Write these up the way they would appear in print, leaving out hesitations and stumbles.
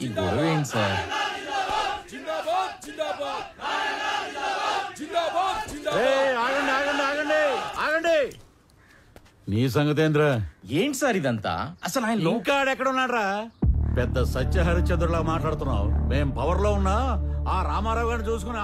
ఈ గొడవ ఏంటి సార్? ఆగండి. నీ సంగతేంద్ర ఏంటి సార్ ఇదంతా? అసలు ఆయన ఇంకా ఎక్కడ ఉన్నాడ్రా? పెద్ద సత్య హరిశ్చంద్రులా మాట్లాడుతున్నావు. మేం పవర్ లో ఉన్నా ఆ రామారావు గారిని చూసుకుని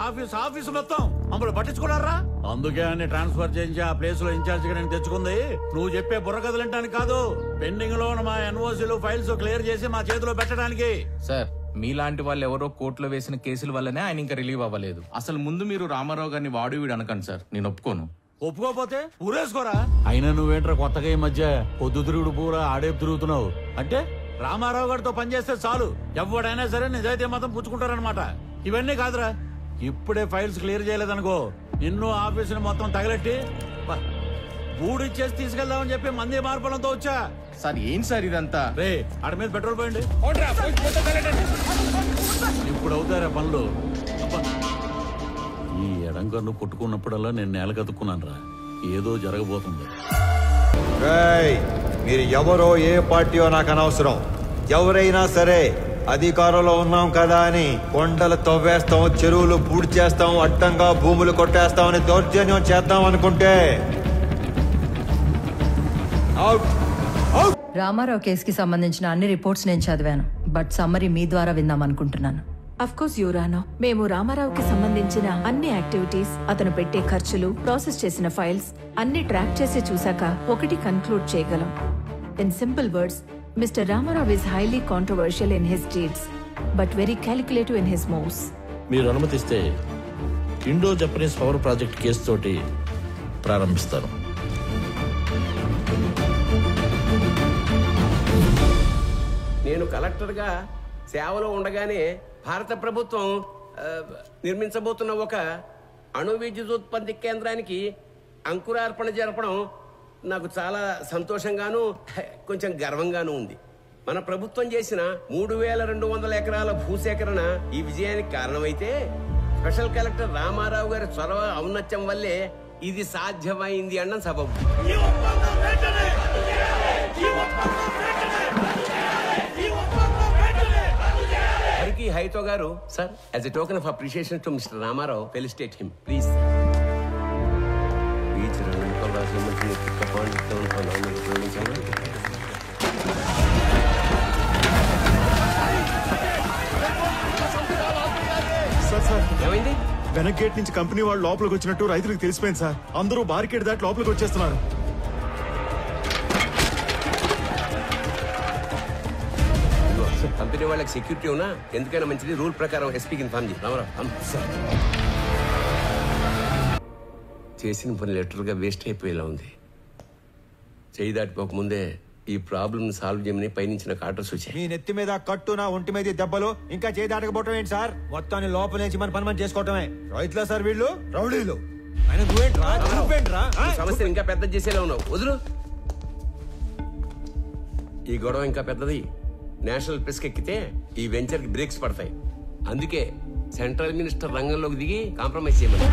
ఆఫీసు మొత్తం మమ్మల్ని పట్టించుకున్నారా? అందుకే అన్ని ట్రాన్స్ఫర్ చేయించి ఆ ప్లేస్ లో ఇన్ఛార్జ్ గా నేను తెచ్చుకుంది. నువ్వు చెప్పే బుర్రకథలంటానికి కాదు, పెండింగ్ లో ఉన్న మా ఎన్ఓసీలు ఫైల్స్ క్లియర్ చేసి మా చేతిలో పెట్టడానికి. సార్ మీలాంటి వాళ్ళు ఎవరో కోర్టులో వేసిన కేసుల వల్లనే ఆయన ఇంకా రిలీవ్ అవ్వలేదు. అసలు ముందు మీరు రామారావు గారిని వాడు వీడు అనకండి సార్, నేను ఒప్పుకోను. ఒప్పుకోపోతే ఊరేసుకోరా. అయినా నువ్వేంట్రా కొత్తగా ఈ మధ్య పొద్దు తిరుగుడు పూరా ఆడేపు తిరుగుతున్నావు? అంటే రామారావు గారితో పనిచేస్తే చాలు ఎవడైనా సరే నిజాయితీ మాత్రం పుచ్చుకుంటారనమాట. ఇవన్నీ కాదురా, ఇప్పుడే ఫైల్స్ క్లియర్ చేయలేదనుకో నిన్ను ఆఫీసుని మొత్తం తగలెట్టి బూడిచ్చేసి తీసుకెళ్దామని చెప్పి మంది మార్పులంతో వచ్చా. సార్ ఏంటి సార్ ఇదంతా? రే ఆడ మీద పెట్రోల్ పోయండి. ఇప్పుడు అవుతారా పనులు? ఈ ఎడంకన్ను కొట్టుకున్నప్పుడల్లా నేను నేల కతుక్కున్నాను రా, ఏదో జరగబోతుంది. మీరు ఎవరో ఏ పార్టీయో నాకు అనవసరం. ఎవరైనా సరే అధికారంలో ఉన్నాం కదా అని కొండలు తవ్వేస్తాం, చెరువులు పూడి చేస్తాం, అడ్డంగా భూములు కొట్టేస్తామని దౌర్జన్యం చేద్దాం అనుకుంటే రామారావు కేసుకి సంబంధించిన అన్ని రిపోర్ట్స్ నేను చదివాను. బట్ సమ్మరీ మీ ద్వారా విందాం అనుకుంటున్నాను. అఫ్ కోర్స్ యువరానో, మేము రామారావుకి సంబంధించిన అన్ని యాక్టివిటీస్, అతను పెట్టే ఖర్చులు, ప్రాసెస్ చేసిన ఫైల్స్ అన్ని ట్రాక్ చేసి చూశాక ఒకటి కన్క్లూడ్ చేయగలం. In simple words, mister Ramarao is highly controversial in his deeds but very calculative in his moves. మీరు అనుమతిస్తే Indo Japanese power project case తోటి ప్రారంభిస్తాను. నేను కలెక్టర్గా సేవలో ఉండగానే భారత ప్రభుత్వం నిర్మించబోతున్న ఒక అణు విద్యుతోత్పత్తి కేంద్రానికి అంకురార్పణ జరపడం నాకు చాలా సంతోషంగాను కొంచెం గర్వంగాను ఉంది. మన ప్రభుత్వం చేసిన 3200 ఎకరాల భూసేకరణ ఈ విజయానికి కారణమైతే స్పెషల్ కలెక్టర్ రామారావు గారి చొరవ ఔన్నత్యం వల్లే ఇది సాధ్యమైంది అన్న సబబు. హరికి హైతో గారు sir, as a token of appreciation to mister Ramarao, felicitate him please. ఏమైంది? వెనక్ గేట్ నుంచి కంపెనీ వాళ్ళు లోపలికి వచ్చినట్టు రైతులకు తెలిసిపోయింది సార్. అందరూ బారికేడ్ దాటి లోపలికి వచ్చేస్తున్నారు. కంపెనీ వాళ్ళకి సెక్యూరిటీ ఉన్నా ఎందుకైనా మంచిది రూల్ ప్రకారం ఎస్పీకి ఇన్ఫార్మ్ చేయి. రామారావు చేసిన పని లెటర్గా వేస్ట్ అయిపోయేలా ఉంది. చేయి దాటిపోకముందే ఈ ప్రాబ్లమ్ సాల్వ్ చేయమని పైనుంచి నాకు ఆర్డర్స్ వచ్చాయి. మీ నెత్తి మీద కట్టు, నా ఒంటి మీద దెబ్బలు, ఇంకా చేయి దాటకపోవటం ఏంటి సార్? మొత్తాన్ని లోపల నుంచి మన పని మనం చేసుకోవటమే. రైతులా సార్ వీళ్ళు? రౌడీలు. సమస్య ఇంకా పెద్ద చేసేలా ఉన్నావు, వదులు. ఈ గొడవ ఇంకా పెద్దది నేషనల్ ప్రెస్ ఎక్కితే ఈ వెంచర్ కి బ్రేక్స్ పడతాయి. అందుకే సెంట్రల్ మినిస్టర్ రంగంలోకి దిగి కాంప్రమైజ్ చేయమని.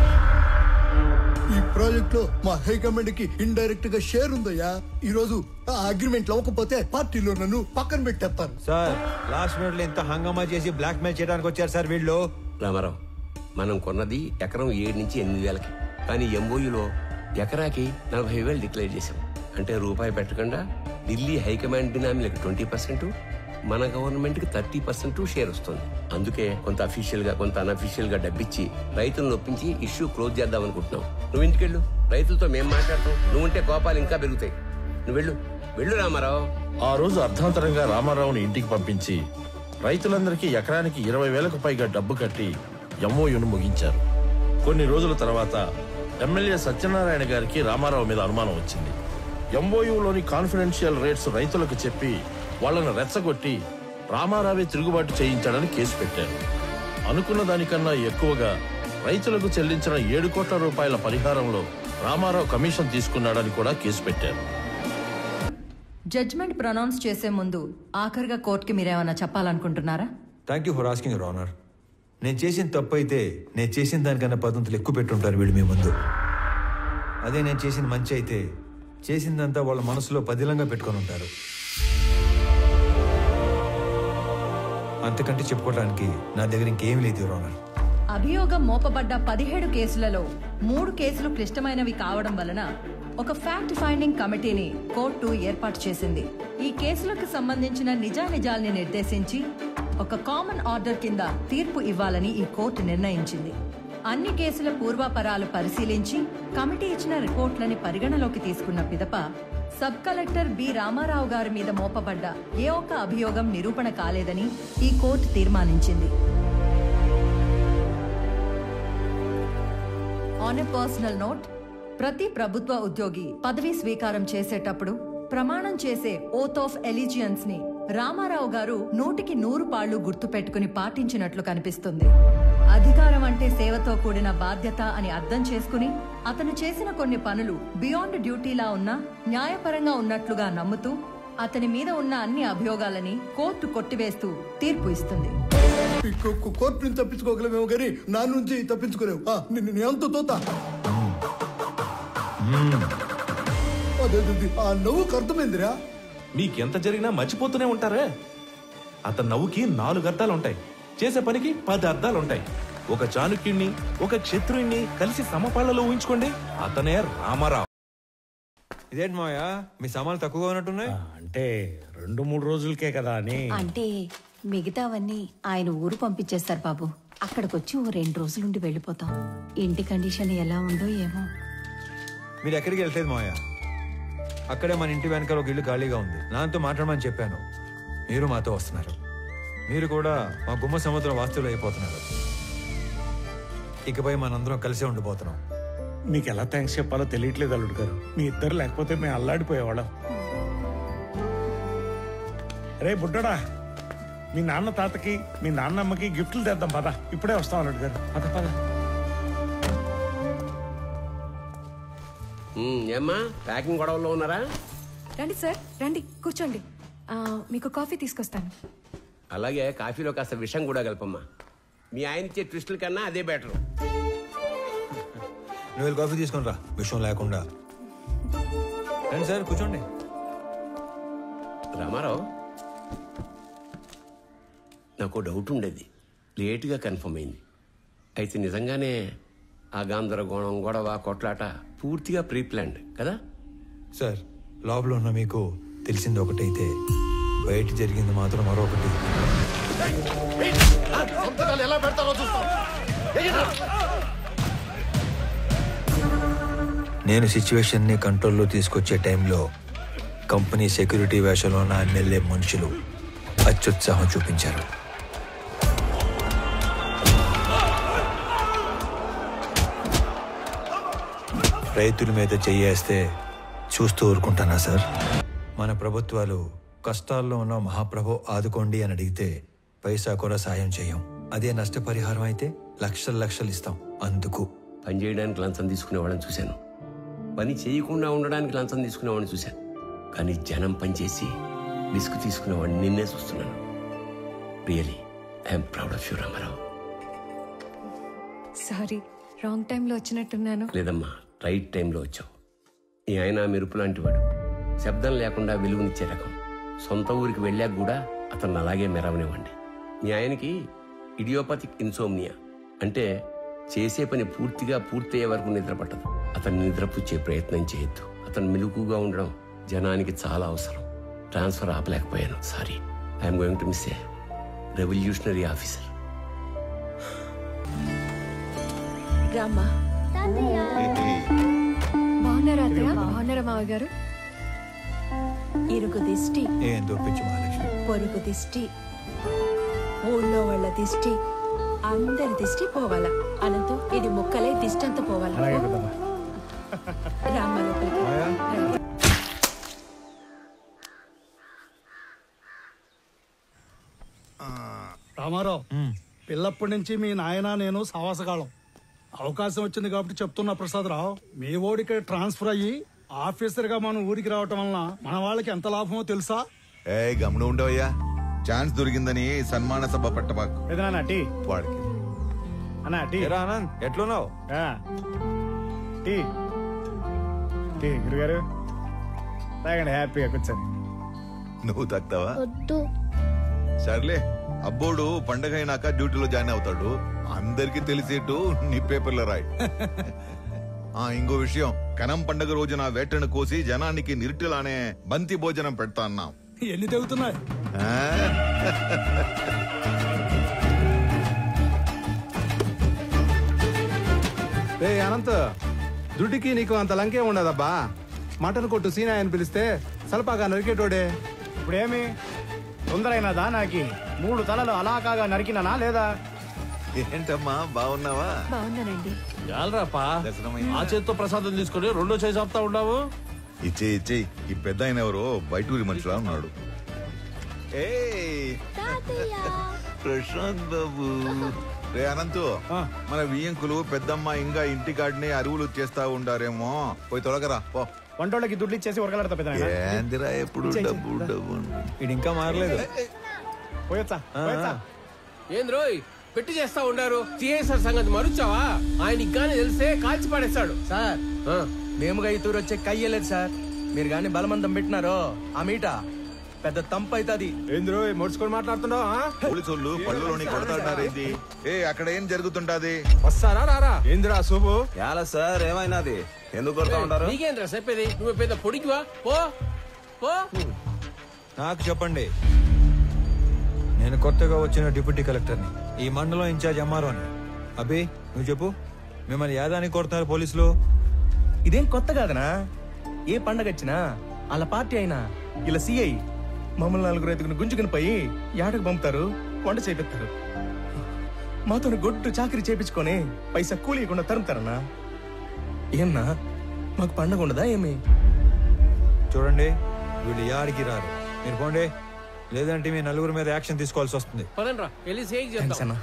ఈ ప్రాజెక్ట్ లో మా హైకమాండ్ కి ఇండైరెక్ట్ గా షేర్ ఉందయ్యా. ఈ రోజు ఆ అగ్రిమెంట్ అవ్వకపోతే పార్టీలో నన్ను పక్కన పెట్టేస్తాను. సార్ లాస్ట్ మినిట్ లో ఇంత హంగామా చేసి బ్లాక్ మెయిల్ చేయడానికి వచ్చారు సార్ వీళ్ళు. రామారావు, మనం కొన్నది ఎకరం 7 నుంచి 8 వేలకి, కానీ ఎంఓయూలో ఎకరాకి 40,000 డిక్లేర్ చేశాం. అంటే రూపాయి పెట్టకుండా ఢిల్లీ హైకమాండ్ బినామీలకు 20%, మన గవర్నమెంట్ కి 30% షేర్ వస్తుంది. అందుకే కొంత అఫీషియల్ గా కొంత అన్అఫీషియల్ గా డబ్బిచ్చి రైతులను ఒప్పించి ఇష్యూ క్లోజ్ చేద్దాం అనుకుంటున్నాం. నువ్వు ఇంటికెళ్ళు, రైతులతో మేం మాట్లాడతాం. నువ్వుంటే కోపాలు ఇంకా పెరుగుతాయి. నువ్వు వెళ్ళు రామారావు. ఆ రోజు అర్ధాంతరంగా రామారావుని ఇంటికి పంపించి రైతులందరికీ ఎకరానికి 20,000కు పైగా డబ్బు కట్టి ఎంఓయూను ముగించారు. కొన్ని రోజుల తర్వాత ఎమ్మెల్యే సత్యనారాయణ గారికి రామారావు మీద అనుమానం వచ్చింది. ఎంఓయూలోని కాన్ఫిడెన్షియల్ రేట్స్ రైతులకు చెప్పి వాళ్లను రెచ్చగొట్టి రామారావే తిరుగుబాటు చేయించాడని కేసు పెట్టారు. అనుకున్న దానికన్నా ఎక్కువగా రైతులకు చెల్లించిన 7 కోట్ల రూపాయల పరిహారంలో రామారావు కమిషన్ తీసుకున్నాడని కూడా కేసు పెట్టారు. జడ్జ్మెంట్ ప్రొనౌన్స్ చేసే ముందు ఆఖరిగా కోర్టుకి మీరేమన్నా చెప్పాలనుకుంటున్నారా? Thank you for asking your honour. నేను చేసిన తప్పు అయితే నేను చేసిన దానికన్నా 10 వంతులు ఎక్కువ పెట్టుంటారు వీళ్ళు మీ ముందు. అదే నేను చేసిన మంచి అయితే చేసిందంతా వాళ్ళ మనసులో పదిలంగా పెట్టుకొని ఉంటారు. అంతకంటే చెప్పుకోవడానికి నా దగ్గర ఇంకేం లేదు యువర్ ఆనర్. అభియోగం మోపబడ్డ 17 కేసులలో 3 కేసులు క్లిష్టమైనవి కావడం వలన ఒక ఫ్యాక్ట్ ఫైండింగ్ కమిటీని కోర్టు ఏర్పాటు చేసింది. ఈ కేసులకు సంబంధించిన నిజానిజాల్ని నిర్దేశించి ఒక కామన్ ఆర్డర్ కింద తీర్పు ఇవ్వాలని ఈ కోర్టు నిర్ణయించింది. అన్ని కేసుల పూర్వాపరాలు పరిశీలించి కమిటీ ఇచ్చిన రిపోర్ట్లని పరిగణలోకి తీసుకున్న పిదప సబ్ కలెక్టర్ బి రామారావు గారి మీద మోపబడ్డ ఏ ఒక్క అభియోగం నిరూపణ కాలేదని ఈ కోర్టు తీర్మానించింది. ఆన్ ఎ పర్సనల్ నోట్, ప్రతి ప్రభుత్వ ఉద్యోగి పదవీ స్వీకారం చేసేటప్పుడు ప్రమాణం చేసే ఓత్ ఆఫ్ ఎలిజియన్స్ ని రామారావు గారు 100కి 100 పాళ్లు గుర్తుపెట్టుకుని పాటించినట్లు కనిపిస్తుంది. అధికారం అంటే సేవతో కూడిన బాధ్యత అని అర్థం చేసుకుని అతను చేసిన కొన్ని పనులు బియాండ్ డ్యూటీలా ఉన్నా న్యాయపరంగా ఉన్నట్లుగా నమ్ముతూ అతని మీద ఉన్న అన్ని అభియోగాలని కోర్టు కొట్టివేస్తూ తీర్పు ఇస్తుంది. కోర్టు నుంచి తప్పించుకోగలమేమో కానీ నా నుంచి తప్పించుకోలేవు. ఎంత తోత నవ్వుకు అర్థమైందిరా. మీకెంత జరిగినా మర్చిపోతూనే ఉంటారే. అతని నవ్వుకి 4 అర్థాలుంటాయి, చేసే పనికి 10 అర్థాలుంటాయి. ఒక చాణుక్యుణ్ణి ఒక క్షత్రుణ్ణి కలిసి సమపాళ్లలో ఊహించుకోండి, అతనే రామారావు. ఇదేంటి మాయా మీ సామాన్లు తక్కువగా ఉన్నట్టున్నాయి? అంటే 2-3 రోజులకే కదా అని. అంటే మిగతావన్నీ ఆయన ఊరు పంపించేస్తారు బాబు. అక్కడికొచ్చి ఓ 2 రోజులుండి వెళ్ళిపోతాం. ఇంటి కండిషన్ ఎలా ఉందో ఏమో. మీరు ఎక్కడికి వెళ్తలేదు మాయా, అక్కడే మన ఇంటి వెనకాల ఒక ఇల్లు ఖాళీగా ఉంది. నాతో మాట్లాడమని చెప్పాను. మీరు మాతో వస్తున్నారు. మీరు కూడా మా గుమ్మ సముద్రం వాస్తువులు అయిపోతున్నారు. ఇకపై మనందరం కలిసే ఉండిపోతున్నాం. మీకు ఎలా థ్యాంక్స్ చెప్పాలో తెలియట్లేదు అల్లుడు గారు. మీ ఇద్దరు లేకపోతే మేము అల్లాడిపోయేవాళ్ళం. రే బుడ్డడా, మీ నాన్న తాతకి మీ నాన్నమ్మకి గిఫ్ట్లు తెద్దాం పద. ఇప్పుడే వస్తాం అల్లుడు గారు, పద పద. ఏమ్మా ప్యాకింగ్ గొడవల్లో ఉన్నారా? రండి సార్, రండి కూర్చోండి. మీకు కాఫీ తీసుకొస్తాను. అలాగే కాఫీలో కాస్త విషం కూడా కలపమ్మా. మీ ఆయన ఇచ్చే ట్విస్టుల కన్నా అదే బెటర్. నువ్వు కాఫీ తీసుకుని రా విషయం లేకుండా. రండి సార్ కూర్చోండి. రామారావు, నాకు డౌట్ ఉండేది, లేటుగా కన్ఫర్మ్ అయింది. అయితే నిజంగానే ఆ గందరగోళం గొడవ కొట్లాట పూర్తిగా ప్రీ ప్లాన్డ్ కదా? సార్, లోపల ఉన్న మీకు తెలిసింది ఒకటైతే బయట జరిగింది మాత్రం మరొకటి. నేను సిచ్యువేషన్ ని కంట్రోల్లో తీసుకొచ్చే టైంలో కంపెనీ సెక్యూరిటీ వేషంలో ఉన్న ఎమ్మెల్యే మనుషులు అత్యుత్సాహం చూపించారు. రైతుల మీద చెయ్యేస్తే చూస్తూ ఊరుకుంటానా సార్? మన ప్రభుత్వాలు కష్టాల్లో ఉన్న మహాప్రభు ఆదుకోండి అని అడిగితే పైసా కూడా సాయం చేయం. అదే నష్టపరిహారం అయితే లక్షలు ఇస్తాం. అందుకు పని చేయడానికి లంచం తీసుకునేవాళ్ళని చూశాను, పని చేయకుండా ఉండడానికి లంచం తీసుకునేవాడిని చూశాను. కానీ జనం పనిచేసి రిస్క్ తీసుకునేవాడిని నిన్నే చూస్తున్నాను. Really I'm proud of you Ramarao. Sorry, wrong టైంలో వచ్చినట్టున్నాను. లేదమ్మా, రైట్ టైంలో వచ్చావు. ఈ ఆయన మెరుపు లాంటివాడు, శబ్దం లేకుండా వెలుగునిచ్చే రకం. సొంత ఊరికి వెళ్ళాక కూడా అతను అలాగే మెరవనివ్వండి. మీ ఆయనకి ఇడియోపతిక్ ఇన్సోమ్నియా, అంటే చేసే పని పూర్తిగా పూర్తయ్యే వరకు నిద్ర పట్టదు. అతన్ని నిద్రపుచ్చే ప్రయత్నం చేయొద్దు. అతను మెలుగుగా ఉండడం జనానికి చాలా అవసరం. ట్రాన్స్ఫర్ ఆపలేకపోయాను, sorry. I'm going to miss a revolutionary officer. రామ్మా. బాగున్నారా అత్తయ్య? బాగున్నారా మావ గారు? ఇరుగు దిష్టి, ఏం దొప్పించు మహాలక్ష్మి, పొరుగు దిష్టి, ఊళ్ళో వాళ్ళ దిష్టి, అందరి దిష్టి పోవాలా. అనంతం ఇది ముక్కలే దిష్టి అంతా పోవాలా. రామ్మ లోపలికి. రామారావు, పిల్లప్పటి నుంచి మీ నాయన నేను సావాసగాళం. అవకాశం వచ్చింది కాబట్టి చెప్తున్నా ప్రసాదరావు, మీ ఓడికి ట్రాన్స్ఫర్ అయ్యి ఆఫీసర్ గా మనం ఊరికి రావటం వలన మన వాళ్ళకి ఎంత లాభమో తెలుసా? ఏ గమనం ఉండవయ్యా, ఛాన్స్ దొరికిందని సన్మాన సభ పెట్టబాకు. వాడికి ఆనంద్ ఎట్లున్నావు? గురుగారు తాగండి, హ్యాపీగా కూర్చొని. నువ్వు తాగుతావా? సర్లే, అబ్బోడు పండగ అయినాక డ్యూటీలో జాయిన్ అవుతాడు. అందరికి తెలిసేట్టు నీ పేపర్లో రాయి. ఇంకో విషయం, కనం పండగ రోజున వేటను కోసి జనానికి నిరుటిలానే బంతి భోజనం పెడతా అన్నాం. ఎన్ని తెగుతున్నాయి? అనంత్, దుడ్డికి నీకు అంత లంకే ఉండదబ్బా. మటన్ కొట్టు సీనా అని పిలిస్తే సలపాగా నరికేటోడే. ఇప్పుడేమి తొందరైనదా? నాకి 3 తలలు అలాకాగా నరికినానా లేదా? ఏంటమ్మా బాగున్నావా? బాగున్నానండి. చాలరాపా, ఆ చేత్తో ప్రసాదం తీసుకుని రెండో చేసి ఆపుతా ఉన్నావు. ఇచ్చేయి. ఈ పెద్ద ఆయన ఎవరో బయటూరి మనిషిలా ఉన్నాడు. ప్రశాంత్ బాబు. రే అనంతు, మన వియ్యంకులు పెద్దమ్మ ఇంకా ఇంటికాడిని అరువులు చేస్తా ఉండారేమో, పోయి తొలగరా పో. వంటోళ్ళకి దుడ్లు ఇచ్చేసి ఉరగలడతా పెద్ద ఏందిరా ఎప్పుడు డబ్బు డబ్బు. ఇది ఇంకా మారలేదు. పోయొచ్చా? ఏంది రోయ్ పెట్టి చేస్తా ఉండారు? సిఐసార్ సంగతి మరుచావా? ఆయనకి గానీ తెలిస్తే కాల్చి పడేస్తాడు. సార్ మేముగా ఈ తూరు వచ్చే కయ్యలేదు సార్. మీరు గాని బలమందం పెట్టినారో ఆ మీట పెద్ద తంపు అవుతుంది. ఏంద్రో మొడుచుకొని మాట్లాడుతున్నావు? పోలీసులు పళ్ళులోని కొడతాడారేంది? అక్కడ ఏం జరుగుతుంటాది? వస్తారా రారా? ఏంద్రా శుభు? ఎలా సార్ ఏమైనాది? ఎందుకు కొడతా ఉంటారు? నీకేంద్రా చెప్పేది? నువ్వు పెద్ద పొడికివా? పో పో. నాకు చెప్పండి, నేను కొత్తగా వచ్చిన డిప్యూటీ కలెక్టర్ని, ఈ మండలం ఇన్ఛార్జ్ ఎంఆర్ఓని. అభి నువ్వు చెప్పు, మిమ్మల్ని యాదానికి కొడుతున్నారు పోలీసులు? ఇదేం కొత్త కాదనా? ఏ పండగ వచ్చినా వాళ్ళ పార్టీ అయినా ఇలా సిఐ మమ్మల్ని 4 రైతుకుని గుంజుకుని పోయి యాడకు పంపుతారు, వంట చేపిస్తారు. మాతో గొడ్డు చాకరీ చేపించుకొని పైసా కూలీయకుండా తరుముతారన్నా. ఏమన్నా మాకు పండగ ఉండదా ఏమి? చూడండి, వీళ్ళు యాడికి రారు. మీరు పోండి, లేదంటే మీ 4 మీద యాక్షన్ తీసుకోవాల్సి వస్తుంది. పదండ్రా వెళ్ళి సేక్ చేద్దాం.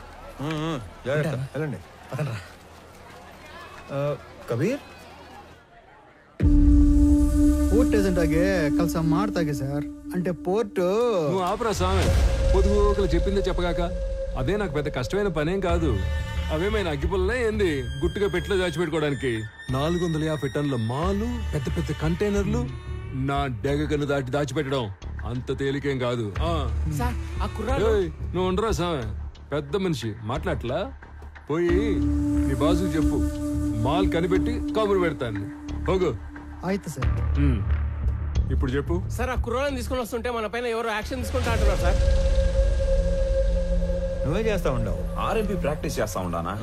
వెళ్ళండి. ಕಬೀರ್ ಪೋರ್ಟ್ ಏಜೆಂಟ್ ಆಗಿ ಕೆಲಸ ಮಾಡ್ತಾಗೆ ಸರ್. అంటే పోర్టు నువ్వు ఆపరా స్వామి. పొదుగుకలు చెప్పిందే చెప్పగాక అదే నాకు పెద్ద కష్టమైన పనేం కాదు. అవేమైనా అగ్గిపుల్లనే ఏంది గుట్టుగా పెట్టిలో దాచిపెట్టుకోవడానికి? 450 టన్నుల మాలు, పెద్ద పెద్ద కంటైనర్లు నా డెగను దాచిపెట్టడం అంత తేలికేం కాదు. నువ్వు ఉండరా స్వామి, పెద్ద మనిషి మాట్లాడలా. పోయి నీ బాసుకు చెప్పు, మాల్ కనిపెట్టి కబురు పెడతాను. పోగు. ఆಯ್ತು సార్. ఇప్పుడు చెప్పు సార్. ఆ కుర్రాళ్ళని తీసుకుని వస్తుంటే మన పైన ఎవరు యాక్షన్ తీసుకుంటా అంటున్నారు సార్. నువ్వే చేస్తా ఉండవు? ఆర్ఎంపీ ప్రాక్టీస్ చేస్తా ఉండానా?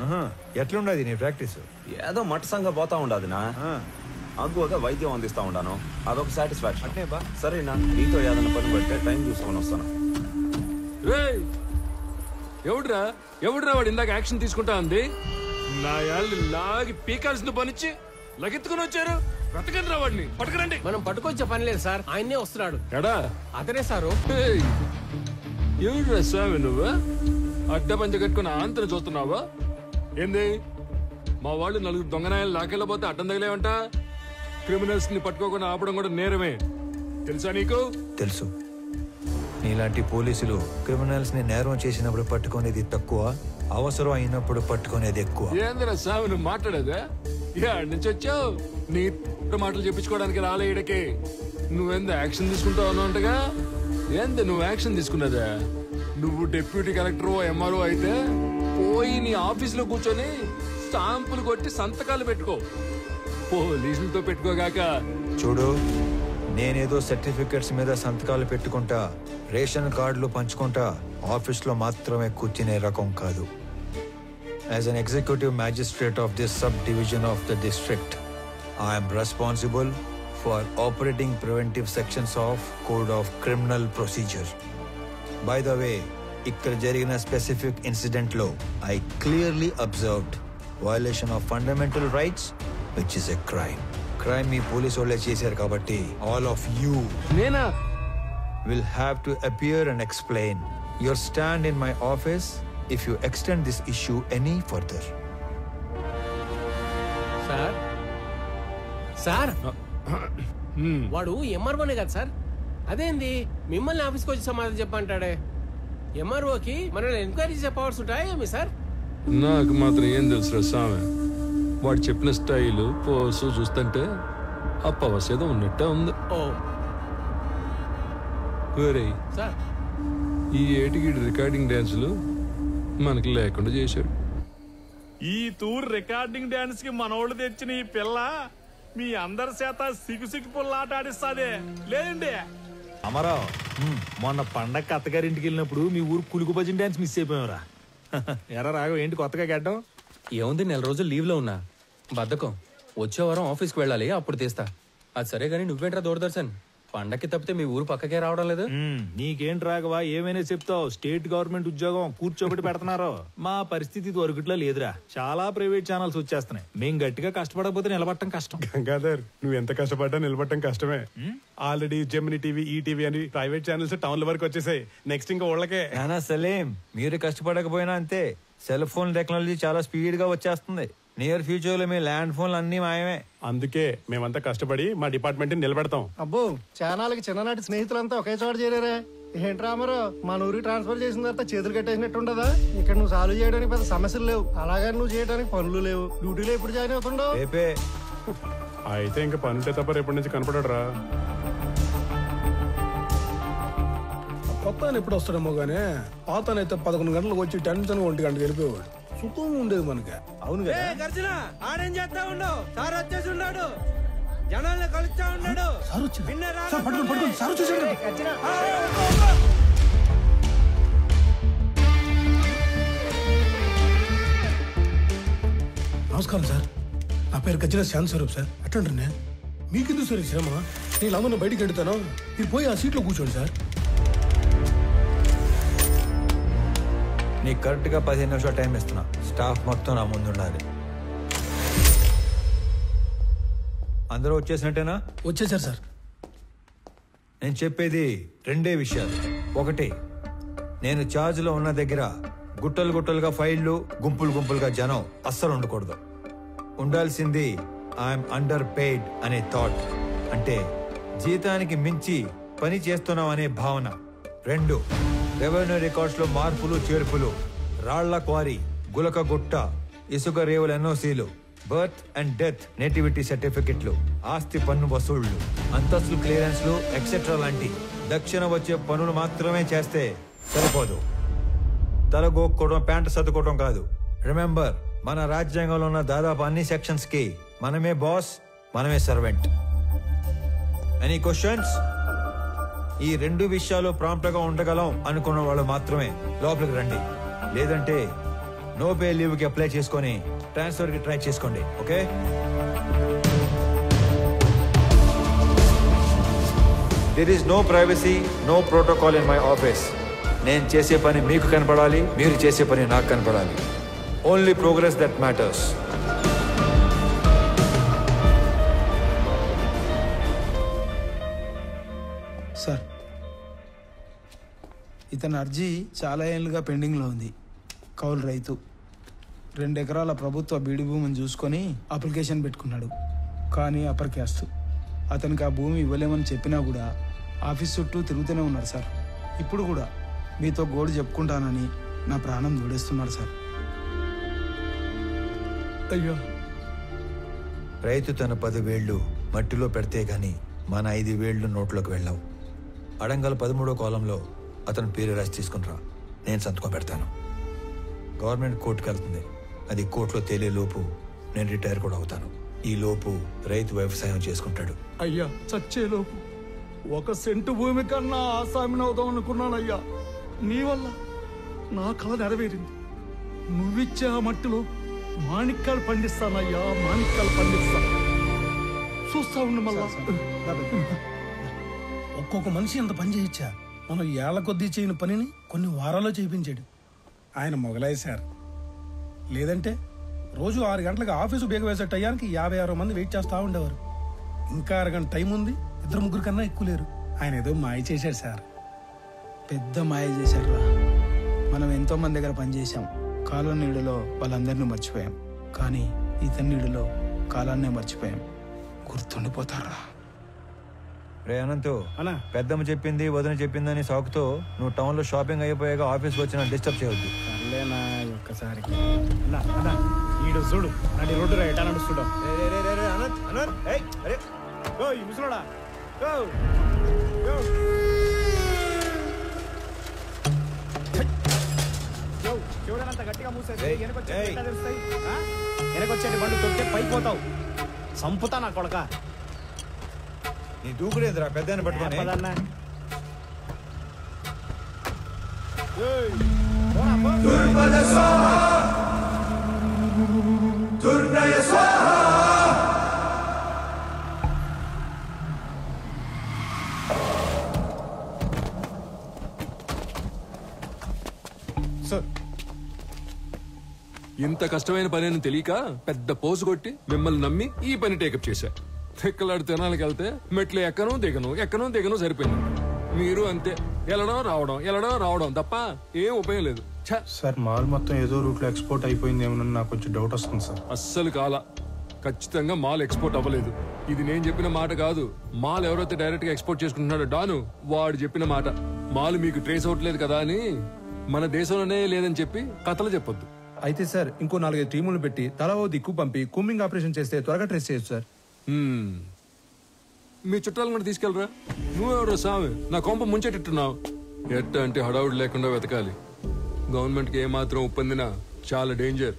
ఎట్లుండదు నీ ప్రాక్టీస్? ఏదో మట్టసంగా పోతా ఉండదునా, అగ్గువగా వైద్యం అందిస్తా ఉండాను. అదొక సాటిస్ఫాక్షన్. సరేనా, నీతో ఏదైనా పని పడితే టైం చూసుకొని వస్తాను. ఎవడురా వాడు ఇందాక యాక్షన్ తీసుకుంటా ఉంది? నా యాళ్ళు లాగి పీకాల్సిన పనిచ్చి లగెత్తుకుని వచ్చారు. బ్రతకండి రా వాడిని, పట్టుకురండి. మనం పట్టుకొచ్చే పని లేదు సార్, ఆయన్నే వస్తున్నాడు. ఎడా అతనే సారు. ఎవడురా స్వామి నువ్వు? అడ్డ పంచ కట్టుకుని ఆంతను చూస్తున్నావా ఏంది? మా వాళ్ళు 4 దొంగనాయాలు లాకెళ్ళబోతే అడ్డం తగిలేవంట. క్రిమినల్స్ ని పట్టుకోకుండా ఆపడం కూడా నేరమే, తెలుసా నీకు? తెలుసు. నీలాంటి పోలీసులు క్రిమినల్స్ ని నేరం చేసినప్పుడు పట్టుకునేది తక్కువ, అవసరం అయినప్పుడు పట్టుకునేది ఎక్కువ. ఏందిరా స్వామి నువ్వు మాట్లాడేదా? యాడ్ నుంచి వచ్చావు? నీ మాటలు చెప్పించుకోవడానికి రాలే ఈడకి. నువ్వెంత యాక్షన్ తీసుకుంటావు అన్నట్టుగా. ఏంది నువ్వు యాక్షన్ తీసుకున్నదా? నువ్వు డిప్యూటీ కలెక్టర్ ఎంఆర్ఓ అయితే పోయి నీ ఆఫీసులో కూర్చొని స్టాంపులు కొట్టి సంతకాలు పెట్టుకో. పోలీసులతో పెట్టుకోగాక. చూడు, నేనేదో సర్టిఫికెట్స్ మీద సంతకాలు పెట్టుకుంటా, రేషన్ కార్డులు పంచుకుంటా ఆఫీస్లో మాత్రమే కూర్చునే రకం కాదు. As an executive magistrate of this sub division of the district, I'm responsible for operating preventive sections of code of criminal procedure. By the way, ఇక్కడ జరిగిన స్పెసిఫిక్ ఇన్సిడెంట్ లో I clearly observed violation of fundamental rights, which is a crime. Crime me police వాళ్ళే చేశారు కాబట్టి all of you will have to appear and explain your stand in my office if you extend this issue any further. Sir sir వాడు ఎంఆర్ఓనే కదా sir? అదేంది మిమ్మల్ని ఆఫీస్కి వచ్చి సమాధానం చెప్పంటాడే? ఎంఆర్ఓకి మనల్ని ఎంక్వైరీ చెప్పవలసి ఉంటాయా ఏమి సార్? నాకు మాత్రం ఏం తెలుసు స్వామి. వాడు చెప్పిన స్టైలు పోసు చూస్తుంటే అప్పవస్ ఏదో ఉన్నట్టే ఉంది. ఓ వేరే ఈ ఏటికి రికార్డింగ్ డాన్సులు మనకి లేకుండా చేశాడు. ఈ టూర్ రికార్డింగ్ డాన్స్ కి మనోళ్ళు తెచ్చిన ఈ పిల్ల మీ అందరి చేత సిగ్గు పుల్లాట ఆడిస్తాదే లేదండి. అమరావు, మొన్న పండగ అత్తగారింటికి వెళ్ళినప్పుడు మీ ఊరు కులుకు భజన డాన్స్ మిస్ అయిపోయావురా. ఎరా రాఘవ, ఏంటి కొత్తగా గడ్డం? ఏముంది, 4 రోజులు లీవ్ లో ఉన్నా. బద్ధకం. వచ్చే వారం ఆఫీస్కి వెళ్ళాలి, అప్పుడు తీస్తా. అది సరే గానీ నువ్వేంట్రా దూరదర్శన్ పండక్కి తప్పితే మీ ఊరు పక్కకే రావడం లేదు? నీకేంటి రాఘవా, ఏమైనా చెప్తావు. స్టేట్ గవర్నమెంట్ ఉద్యోగం కూర్చోబెట్టి పెడుతున్నారు. మా పరిస్థితి దొరకట్లా లేదురా. చాలా ప్రైవేట్ ఛానల్స్ వచ్చేస్తున్నాయి. మేం గట్టిగా కష్టపడకపోతే నిలబడటం కష్టం. గంగాధర్, నువ్వు ఎంత కష్టపడ్డా నిలబడటం కష్టమే. ఆల్రెడీ జెమిని టీవీ, ఈటీవీ అని ప్రైవేట్ ఛానల్స్ టౌన్ల వరకు వచ్చేసాయి. నెక్స్ట్ ఇంకా ఊళ్ళకే. సలీం, మీరు కష్టపడకపోయినా అంతే. సెల్ ఫోన్ టెక్నాలజీ చాలా స్పీడ్ గా వచ్చేస్తుంది. నియర్ ఫ్యూచర్ లో మీ ల్యాండ్ ఫోన్లు అన్ని మాయమే. అందుకే మేమంతా కష్టపడి మా డిపార్ట్మెంట్ నిలబెడతాం. అబ్బో, ఛానల్కి చిన్ననాటి స్నేహితులంతా ఒకే చోట చేరారే. ఏంట్రా అమరు, మన ఊరికి ట్రాన్స్ఫర్ చేసిన తర్వాత చేతులు కట్టేసినట్టు ఉండదా? ఇక్కడ నువ్వు సాల్వ్ చేయడానికి పెద్ద సమస్యలు లేవు, అలాగే నువ్వు చేయడానికి పనులు లేవు. డ్యూటీలో ఎప్పుడు జాయిన్ అవుతుండవు? అయితే ఇంకా పని ఉంటే తప్ప రేపటి నుంచి కనపడరా. కొత్త ఆయన ఎప్పుడు వస్తాడేమో గానీ పాతనైతే 11 గంటలకు వచ్చి టెన్షన్ 1 గంటకు వెళ్ళిపోయాడు. సుఖం ఉండేది మనకి. అవును గర్జన ఆడేం చేస్తా ఉండవు. సార్ వచ్చేసి ఉన్నాడు, జనాల్ని కలుస్తా ఉన్నాడు. నమస్కారం సార్, నా పేరు గజ్జల శాంత్ స్వరూప్ సార్. అట్లంటారు నేను మీకెందుకు సార్ ఈ శ్రమ? నేను అందరిని బయటికి వెళ్తాను, మీరు పోయి ఆ సీట్లో కూర్చోండి సార్. నీకు కరెక్ట్ గా 15 నిమిషాలు టైం ఇస్తున్నా. స్టాఫ్ మొత్తం నా ముందు ఉండాలి. అందరూ వచ్చేసినట్టేనా? వచ్చేసారు సార్. నేను చెప్పేది 2 విషయాలు. ఒకటి, నేను ఛార్జ్ లో ఉన్న దగ్గర గుట్టలు గుట్టలుగా ఫైళ్లు, గుంపులు గుంపులుగా జనం అస్సలు ఉండకూడదు. ఉండాల్సింది ఐఎమ్ అండర్ పెయిడ్ అనే థాట్, అంటే జీతానికి మించి పని చేస్తున్నాం అనే భావన. 2, రెవెన్యూ రికార్డ్స్ లో మార్పులు చేర్పులు, రాళ్ల క్వారీ, గులక గుట్ట, ఇసుక రేవుల ఎన్ఓసీలు, బర్త్ అండ్ డెత్ నేటివిటీ సర్టిఫికెట్లు, ఆస్తి పన్ను వసూళ్లు, అంతస్తులు క్లియరెన్స్లు ఎక్సెట్రా లాంటి దక్షిణ వచ్చే పనులు మాత్రమే చేస్తే సరిపోదు. తలగోక్కోవడం, ప్యాంటు సర్దుకోవడం కాదు. రిమెంబర్, మన రాజ్యాంగంలో ఉన్న దాదాపు అన్ని సెక్షన్స్ కి మనమే బాస్, మనమే సర్వెంట్. Any questions? ఈ 2 విషయాలు ప్రాంప్ట్ గా ఉండగలం అనుకున్న వాళ్ళు మాత్రమే లోపలికి రండి. లేదంటే నో పే లీవ్ కి అప్లై చేసుకొని ట్రాన్స్ఫర్ కి ట్రై చేసుకోండి. Okay? There is no privacy, no protocol in my office. నేను చేసే పని మీకు కనపడాలి, మీరు చేసే పని నాకు కనపడాలి. Only progress that matters. Sir, ఇతని అర్జీ చాలా ఏళ్ళుగా పెండింగ్లో ఉంది. కౌలు రైతు, 2 ఎకరాల ప్రభుత్వ బీడి భూమిని చూసుకొని అప్లికేషన్ పెట్టుకున్నాడు. కానీ అప్పర్కేస్తూ అతనికి ఆ భూమి ఇవ్వలేమని చెప్పినా కూడా ఆఫీస్ చుట్టూ తిరుగుతూనే ఉన్నారు సార్. ఇప్పుడు కూడా మీతో గోడు చెప్పుకుంటానని నా ప్రాణం దూడేస్తున్నాడు సార్. అయ్యో, రైతు తన 10 వేళ్లు మట్టిలో పెడితే గాని మన 5 వేళ్లు నోట్లోకి వెళ్ళావు. అడంగల్ 13వ కాలంలో అతను పేరు రాసి తీసుకునిరా, నేను సంతకం పెడతాను. గవర్నమెంట్ కోర్టుకు వెళ్తుంది. అది కోర్టులో తేలే లోపు నేను రిటైర్ కూడా అవుతాను. ఈ లోపు రైతు వ్యవసాయం చేసుకుంటాడు. అయ్యా, చచ్చేలోపు 1 సెంటు భూమి కన్నా ఆసామిని అవుదాం అనుకున్నానయ్యా. నీ వల్ల నా కళ నెరవేరింది. నువ్విచ్చే ఆ మట్టిలో మాణిక్యాలు పండిస్తానయ్యా, మాణిక్యాలు పండిస్తా. చూస్తా ఉండు మళ్ళా. ఒక్కొక్క మనిషి ఎంత పని చేయొచ్చా? మనం ఏళ్ల కొద్దీ చేయని పనిని కొన్ని వారాల్లో చేయించాడు. ఆయన మొగలాయి సార్. లేదంటే రోజు 6 గంటలకు ఆఫీసు బేగ వేసే టయానికి 56 మంది వెయిట్ చేస్తూ ఉండేవారు. ఇంకా 6 గంట టైం ఉంది, 2-3 కన్నా ఎక్కువ లేరు. ఆయన ఏదో మాయ చేశాడు సార్, పెద్ద మాయ చేశాడు రా. మనం ఎంతో మంది దగ్గర పనిచేసాం. కాలం నీడలో వాళ్ళందరినీ మర్చిపోయాం. కానీ ఇతని నీడలో కాలాన్నే మర్చిపోయాం. గుర్తుండిపోతారా? రే అనంతు, పెద్దమ్మ చెప్పింది, వదిన చెప్పిందని సాకుతో నువ్వు టౌన్ లో షాపింగ్ అయిపోయాక ఆఫీస్కి వచ్చిన డిస్టర్బ్ చేయొద్దు. సర్లేనా, ఒక్కసారికి ఈడు చూడు నడి రోడ్డు ఎటా నడుస్తుడా. ముసలోడా వెనకొచ్చేటి బండు తొక్కే పైపోతావు. సంపుతా నా కొడక. నీ దూకుడేంద్రా పెద్ద పట్టుకొని. ఇంత కష్టమైన పని అని తెలియక పెద్ద పోసు కొట్టి మిమ్మల్ని నమ్మి ఈ పని టేకప్ చేశా. తిక్కలాడు తినాలకి వెళ్తే మెట్లు ఎక్కను దిగను సరిపోయింది. మీరు అంతే, వెళ్ళడం రావడం తప్ప ఏం ఉపయోగం లేదు. సార్ మాల్ మొత్తం ఏదో రూట్ లో ఎక్స్పోర్ట్ అయిపోయిందేమో నాకు కొంచెం డౌట్ వస్తుంది సార్. అస్సలు కాలా, ఖచ్చితంగా మాల్ ఎక్స్పోర్ట్ అవ్వలేదు. ఇది నేను చెప్పిన మాట కాదు. మాల్ ఎవరైతే డైరెక్ట్ గా ఎక్స్పోర్ట్ చేసుకుంటున్నాడో డాను, వాడు చెప్పిన మాట. మాల్ మీకు ట్రేస్ అవ్వట్లేదు కదా అని మన దేశంలోనే లేదని చెప్పి కథలు చెప్పొద్దు. అయితే సార్ ఇంకో 4-5 టీములు పెట్టి తలా ఓ దిక్కు పంపి కూంబింగ్ ఆపరేషన్ చేస్తే త్వరగా ట్రేస్ చేయొచ్చు సార్. మీ చుట్టాలను కూడా తీసుకెళ్ళరా. నువ్వెవరో సామి నా కొంప ముంచెట్టున్నావు. ఎట్ట అంటే హడావుడి లేకుండా వెతకాలి. గవర్నమెంట్ కి ఏమాత్రం ఒప్పందినా చాలా డేంజర్.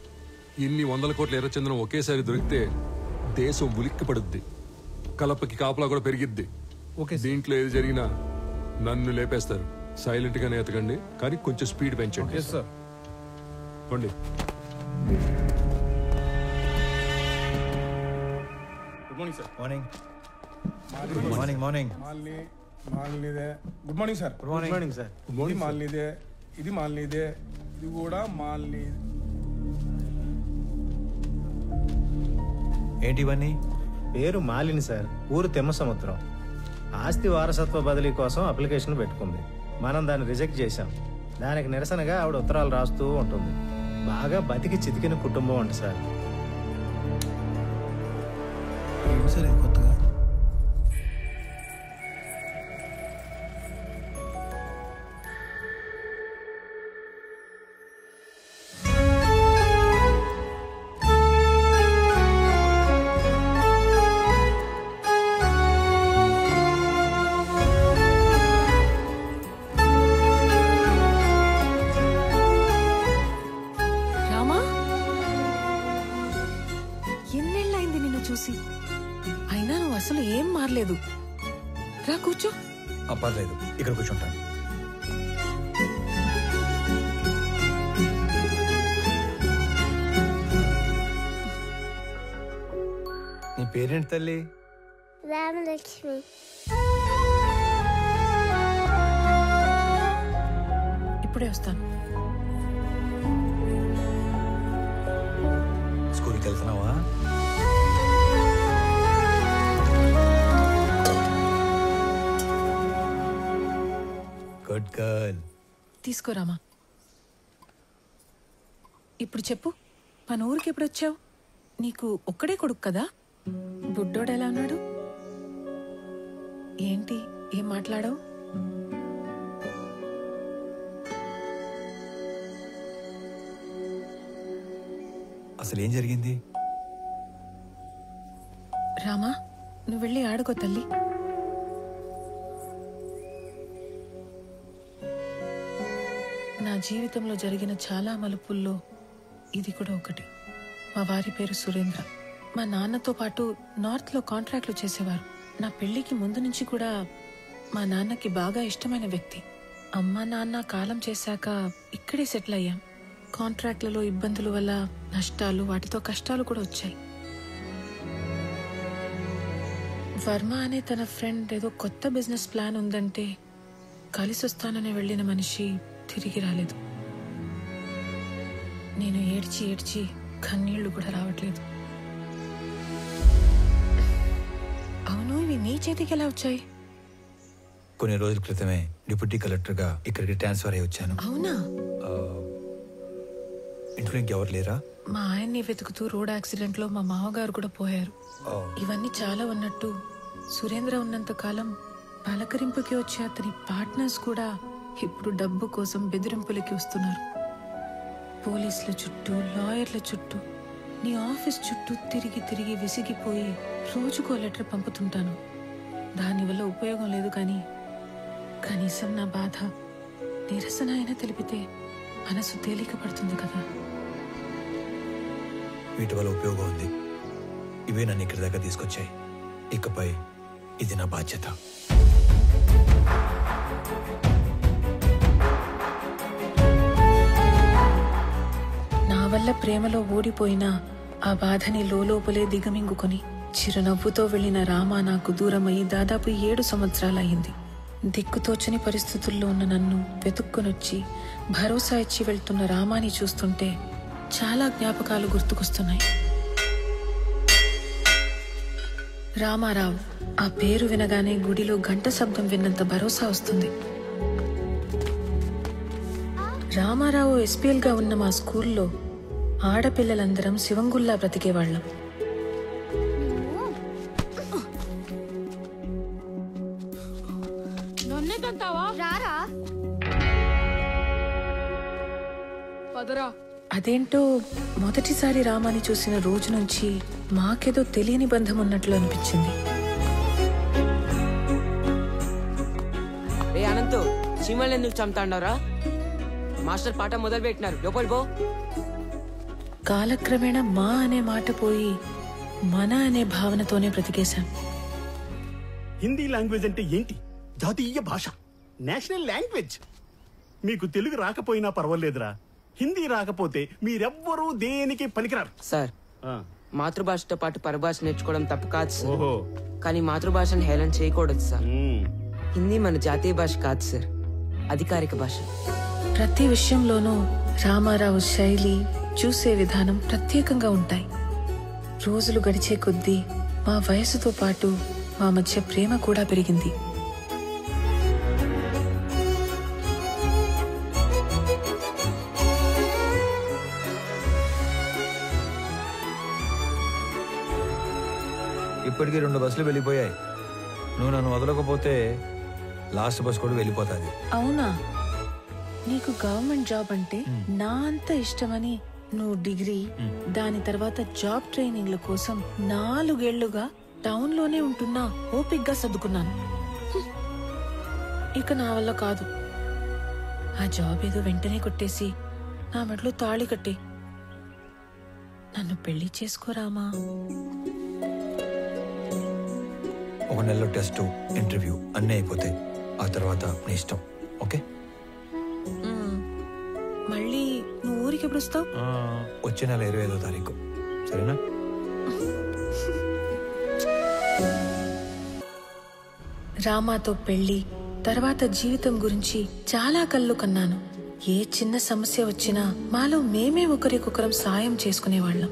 ఇన్ని 100 కోట్ల ఎర్రచందనం ఒకేసారి దొరికితే దేశం ఉలిక్కి పడుద్ది. కలపకి కాపలా కూడా పెరిగిద్ది. దీంట్లో ఏది జరిగినా నన్ను లేపేస్తారు. సైలెంట్ గానే ఎతకండి, కానీ కొంచెం స్పీడ్ పెంచండి. పండి. Good morning sir. మార్నింగ్. మాల్నీదే. Good morning sir. Good morning sir. ఇది మాల్నీదే, ఇది మాల్నీదే, ఇది కూడా మాల్నీ. ఏంటి ఇవన్నీ? పేరు మాలిని సార్, ఊరు తిమ్మసముద్రం. ఆస్తి వారసత్వ బదిలీ కోసం అప్లికేషన్ పెట్టుకుంది. మనం దాన్ని రిజెక్ట్ చేశాం. దానికి నిరసనగా ఆవిడ ఉత్తరాలు రాస్తూ ఉంటుంది. బాగా బతికి చితికిన కుటుంబం అంట సార్. సరే కొత్తగా అయినా నువ్వు అసలు ఏం మారలేదు. రా కూర్చో. పర్లేదు, ఇక్కడ కూర్చుంటాను. నీ పేరేంటి తల్లి? రామలక్ష్మి. ఇప్పుడే వస్తాను. స్కూల్కి వెళ్తున్నావా? Good girl. తీసుకోరామా. ఇప్పుడు చెప్పు, మన ఊరికి ఎప్పుడు వచ్చావు? నీకు ఒక్కడే కొడుకు కదా? బుడ్డోడు ఎలా ఉన్నాడు? ఏంటి ఏం మాట్లాడావు? అసలు ఏం జరిగింది? రామా, నువ్వు వెళ్ళి ఆడుకో తల్లి. నా జీవితంలో జరిగిన చాలా మలుపుల్లో ఇది కూడా ఒకటి. మా వారి పేరు సురేంద్ర. మా నాన్నతో పాటు నార్త్ లో కాంట్రాక్ట్లు చేసేవారు. నా పెళ్లికి ముందు నుంచి కూడా మా నాన్నకి బాగా ఇష్టమైన వ్యక్తి. అమ్మ నాన్న కాలం చేశాక ఇక్కడే సెటిల్ అయ్యాం. కాంట్రాక్ట్లలో ఇబ్బందుల వల్ల నష్టాలు, వాటితో కష్టాలు కూడా వచ్చాయి. వర్మ అనే తన ఫ్రెండ్ ఏదో కొత్త బిజినెస్ ప్లాన్ ఉందంటే కలిసి వస్తానని వెళ్ళిన మనిషి తిరిగి రాలేదు. నేను ఏడ్చి ఏడ్చి కన్నీళ్లు కూడా రావట్లేదు. అవును, ఇవి నీ చేతికి ఎలా వచ్చాయి? కొన్ని రోజుల క్రితమే డిప్యూటీ కలెక్టర్ గా ఇక్కడికి ట్రాన్స్ఫర్ అయ్యి వచ్చాను. అవునా? ఇంట్లో ఇంకెవరు లేరా? మా ఆయన్ని వెతుకుతూ రోడ్ యాక్సిడెంట్ లో మా మామగారు కూడా పోయారు. ఇవన్నీ చాలా ఉన్నట్టు సురేంద్ర ఉన్నంత కాలం పలకరింపుకి వచ్చే అతని పార్ట్నర్స్ కూడా ఇప్పుడు డబ్బు కోసం బెదిరింపులకి వస్తున్నారు. పోలీసుల చుట్టూ, లాయర్ల చుట్టూ, నీ ఆఫీస్ చుట్టూ తిరిగి తిరిగి విసిగిపోయి రోజుకో లెటర్ పంపుతుంటాను. దానివల్ల ఉపయోగం లేదు, కానీ కనీసం నా బాధ, నిరసన అయినా తెలిపితే మనసు తేలిక పడుతుంది కదా. వీటి వల్ల ఉపయోగం ఉంది. ఇవే నన్ను ఇక్కడి దాకా తీసుకొచ్చాయి. ఇకపై ఇది నా బాధ్యత. నా వల్ల ప్రేమలో ఓడిపోయినా ఆ బాధని లోపలే దిగమింగుకొని చిరునవ్వుతో వెళ్లిన రామ నాకు దూరమయ్యి దాదాపు 7 సంవత్సరాలయ్యింది. దిక్కుతోచని పరిస్థితుల్లో ఉన్న నన్ను వెతుక్కునొచ్చి భరోసా ఇచ్చి వెళ్తున్న రామాని చూస్తుంటే చాలా జ్ఞాపకాలు గుర్తుకొస్తున్నాయి. రామారావు, ఆ పేరు వినగానే గుడిలో గంట శబ్దం విన్నంత భరోసా వస్తుంది. రామారావు ఎస్పీఎల్ గా ఉన్న మా స్కూల్లో ఆడపిల్లలందరం శివంగుల్లా బ్రతికేవాళ్లం. అదేంటో మొదటిసారి రామాని చూసిన రోజు నుంచి మాకేదో తెలియని బంధం ఉన్నట్లు అనిపించింది. అనంతు చీమల్ని ఎందుకు చంపుతాండవరా? మాస్టర్ పాట మొదలు పెట్టినారు, లోపలి పో. కాలక్రమేణా మా అనే మాట పోయి మన అనే భావనతోనే బ్రతికేశాం. హిందీ లాంగ్వేజ్ అంటే ఏంటి? జాతీయ భాష, నేషనల్ లాంగ్వేజ్. మీకు తెలుగు రాకపోయినా పర్వాలేదురా, హిందీ రాకపోతే మీరెవ్వరూ దేనికి పనికిరారు. సార్, మాతృభాషతో పాటు పరభాష నేర్చుకోవడం తప్పు కాదు సార్. కానీ మాతృభాషను హేళన చేయకూడదు సార్. హిందీ మన జాతీయ భాష కాదు సార్, అధికారిక భాష. ప్రతి విషయంలోనూ రామారావు శైలి, చూసే విధానం ప్రత్యేకంగా ఉంటాయి. రోజులు గడిచే కొద్దీ మా వయసుతో పాటు మా మధ్య ప్రేమ కూడా పెరిగింది. ఇప్పటికీ 2 బస్సులు వెళ్ళిపోయాయి. నువ్వు నన్ను వదలకపోతే లాస్ట్ బస్ కూడా వెళ్ళిపోతుంది. అవునా? నీకు గవర్నమెంట్ జాబ్ అంటే నా అంత ఇష్టమని నువ్వు డిగ్రీ, దాని తర్వాత జాబ్ ట్రైనింగ్ల కోసం 4 ఏళ్లుగా టౌన్ లోనే ఉంటున్నా ఓపిగ్గా సర్దుకున్నాను. ఇక నా వల్ల కాదు. ఆ జాబ్ ఏదో వెంటనే కొట్టేసి నా మెడలో తాళి కట్టి నన్ను పెళ్లి చేసుకోరామా. 1 నెలలో టెస్ట్, ఇంటర్వ్యూ అన్నీ అయిపోతాయి. ఆ తర్వాత నీ ఇష్టం. ఓకే? మళ్ళీ నువ్వు ఊరికి ఎప్పుడు వస్తావు? వచ్చే నెల 25వ తారీఖు. సరేనా? రామాతో పెళ్లి తర్వాత జీవితం గురించి చాలా కళ్ళు కన్నాను. ఏ చిన్న సమస్య వచ్చినా మాలో మేమే ఒకరికొకరం సాయం చేసుకునేవాళ్ళం.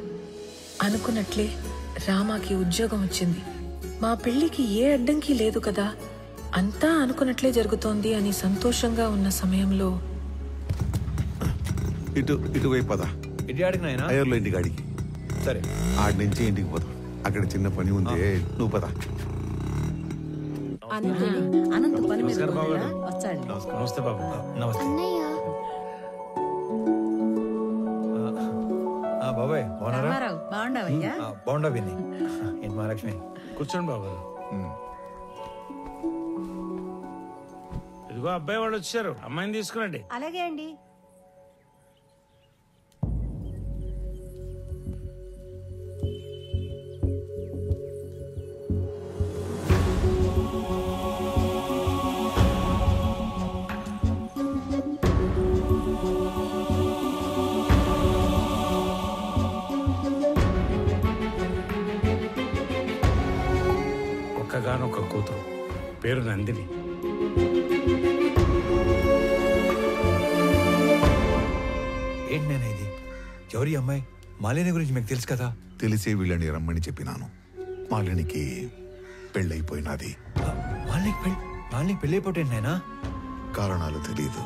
అనుకున్నట్లే రామాకి ఉద్యోగం వచ్చింది. మా పెళ్లికి ఏ అడ్డంకి లేదు కదా, అంతా అనుకున్నట్లే జరుగుతోంది అని సంతోషంగా ఉన్న సమయంలో ఇటువైపు పద. అయ్యర్లో ఇంటికి అడిగి. సరే, ఆడి నుంచి ఇంటికి పోదాం. అక్కడ చిన్న పని ఉంది, నువ్వు పద. నమస్తే బాబు. నమస్తే బాబాయ్. బాగుండా విని. ఏంటి మహాలక్ష్మి? కూర్చోండి బాబు. ఇదిగో అబ్బాయి వాళ్ళు వచ్చారు, అమ్మాయిని తీసుకురండి. అలాగే అండి. ఒక్కగానొక్క కూతురు, పేరు నందిని. ఏంటి నేను ఇది? ఎవరి అమ్మాయి? మాలిని గురించి మీకు తెలుసు కదా. తెలిసే వీళ్ళని రమ్మని చెప్పినాను. మాలినికి పెళ్ళైపోయినది. మాలినికి పెళ్ళైపోతే నేనా? కారణాలు తెలీదు.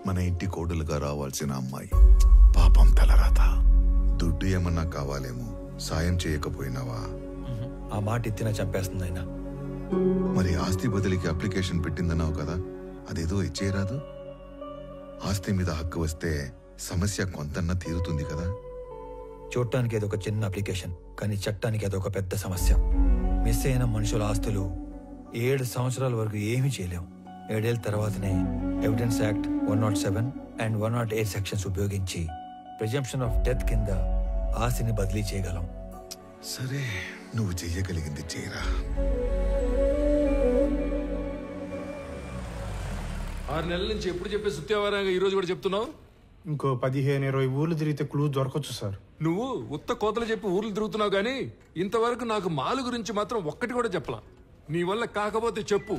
మన ఇంటి కోడలుగా రావాల్సిన అమ్మాయి పాపం తలరాత. దుడ్డు ఏమన్నా కావాలేమో, సాయం చేయకపోయినావా? ఆ మాట ఎత్తినా చంపేస్తుంది ఆయన. మరి ఆస్తి బదిలీకి అప్లికేషన్ పెట్టిందన్నావు కదా, అదేదో ఇచ్చేయరాదు? ఆస్తి మీద హక్కు వస్తే సమస్య కొంతన్నా తీరుతుంది కదా. చూడటానికి అదొక చిన్న అప్లికేషన్, కానీ చట్టానికి అదొక పెద్ద సమస్య. మిస్ అయిన మనుషుల ఆస్తులు 7 సంవత్సరాల వరకు ఏమీ చేయలేం. 7 ఏళ్ల తర్వాతనే ఎవిడెన్స్ యాక్ట్ 107 అండ్ 108 సెక్షన్స్ ఉపయోగించి ప్రిజంప్షన్ ఆఫ్ డెత్ కింద ఆస్తిని బదిలీ చేయగలం. సరే, నువ్వు చెయ్యగలిగింది చేయరా. 6 నెలల నుంచి ఎప్పుడు చెప్పే సుత్యావారంగా ఈ రోజు కూడా చెప్తున్నావు? ఇంకో 15-20 ఊర్లు తిరిగితే క్లూ దొరకచ్చు సార్. నువ్వు ఉత్త కోతలు చెప్పి ఊర్లు తిరుగుతున్నావు కానీ ఇంతవరకు నాకు మాలు గురించి మాత్రం ఒక్కటి కూడా చెప్పలా. నీ వల్ల కాకపోతే చెప్పు,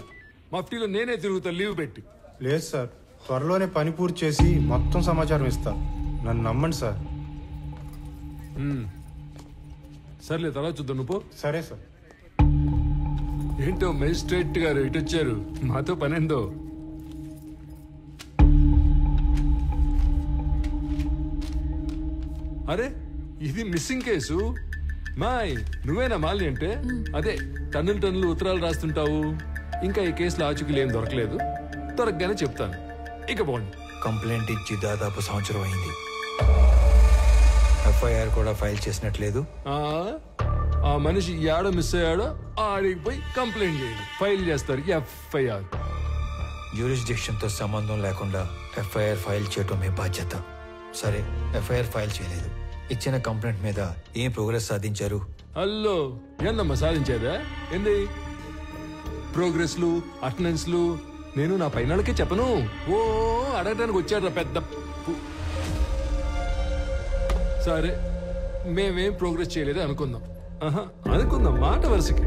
మఫ్టీలో నేనే తిరుగుతా లీవ్ పెట్టి. లేదు సార్, త్వరలోనే పని పూర్తి చేసి మొత్తం సమాచారం ఇస్తా. నన్ను నమ్మండి సార్. సర్లే, తర్వాత చూద్దాం. నువ్వు సరే సార్. ఏంటో మేజిస్ట్రేట్ గారు ఇటు వచ్చారు, మాతో పనేందో. అరే, ఇది మిస్సింగ్ కేసు. మాయ్, నువ్వేనా మాలి అంటే? అదే టన్నులు ఉత్తరాలు రాస్తుంటావు. ఇంకా ఈ కేసులో ఆచూకీలు ఏం దొరకలేదు, దొరకగానే చెప్తాను. ఇక పోండి. కంప్లైంట్ ఇచ్చి దాదాపు సంవత్సరం అయింది. ఎఫ్ఐఆర్ కూడా ఫైల్ చేసినట్లేదు. ఆ మనిషి ఏడో మిస్ అయ్యాడో ఆడికి పోయి కంప్లైంట్ చేయండి, ఫైల్ చేస్తారు ఎఫ్ఐఆర్. జ్యూరిస్డిక్షన్ తో సంబంధం లేకుండా ఎఫ్ఐఆర్ ఫైల్ చేయటం మీ బాధ్యత. సరే, ఎఫ్ఐఆర్ ఫైల్ చేయలేదు. ఇచ్చిన కంప్లైంట్ మీద ఏం ప్రోగ్రెస్ సాధించారు? హలో, ఏందమ్మా సాధించేదా? ఏంది ప్రోగ్రెస్లు, అటెండెన్స్లు? నేను నా పైనకే చెప్పను. ఓ అడగడానికి వచ్చాడు పెద్ద. సరే, మేమేం ప్రోగ్రెస్ చేయలేదు అనుకుందాం. అనుకుందాం మాట వరుసకి.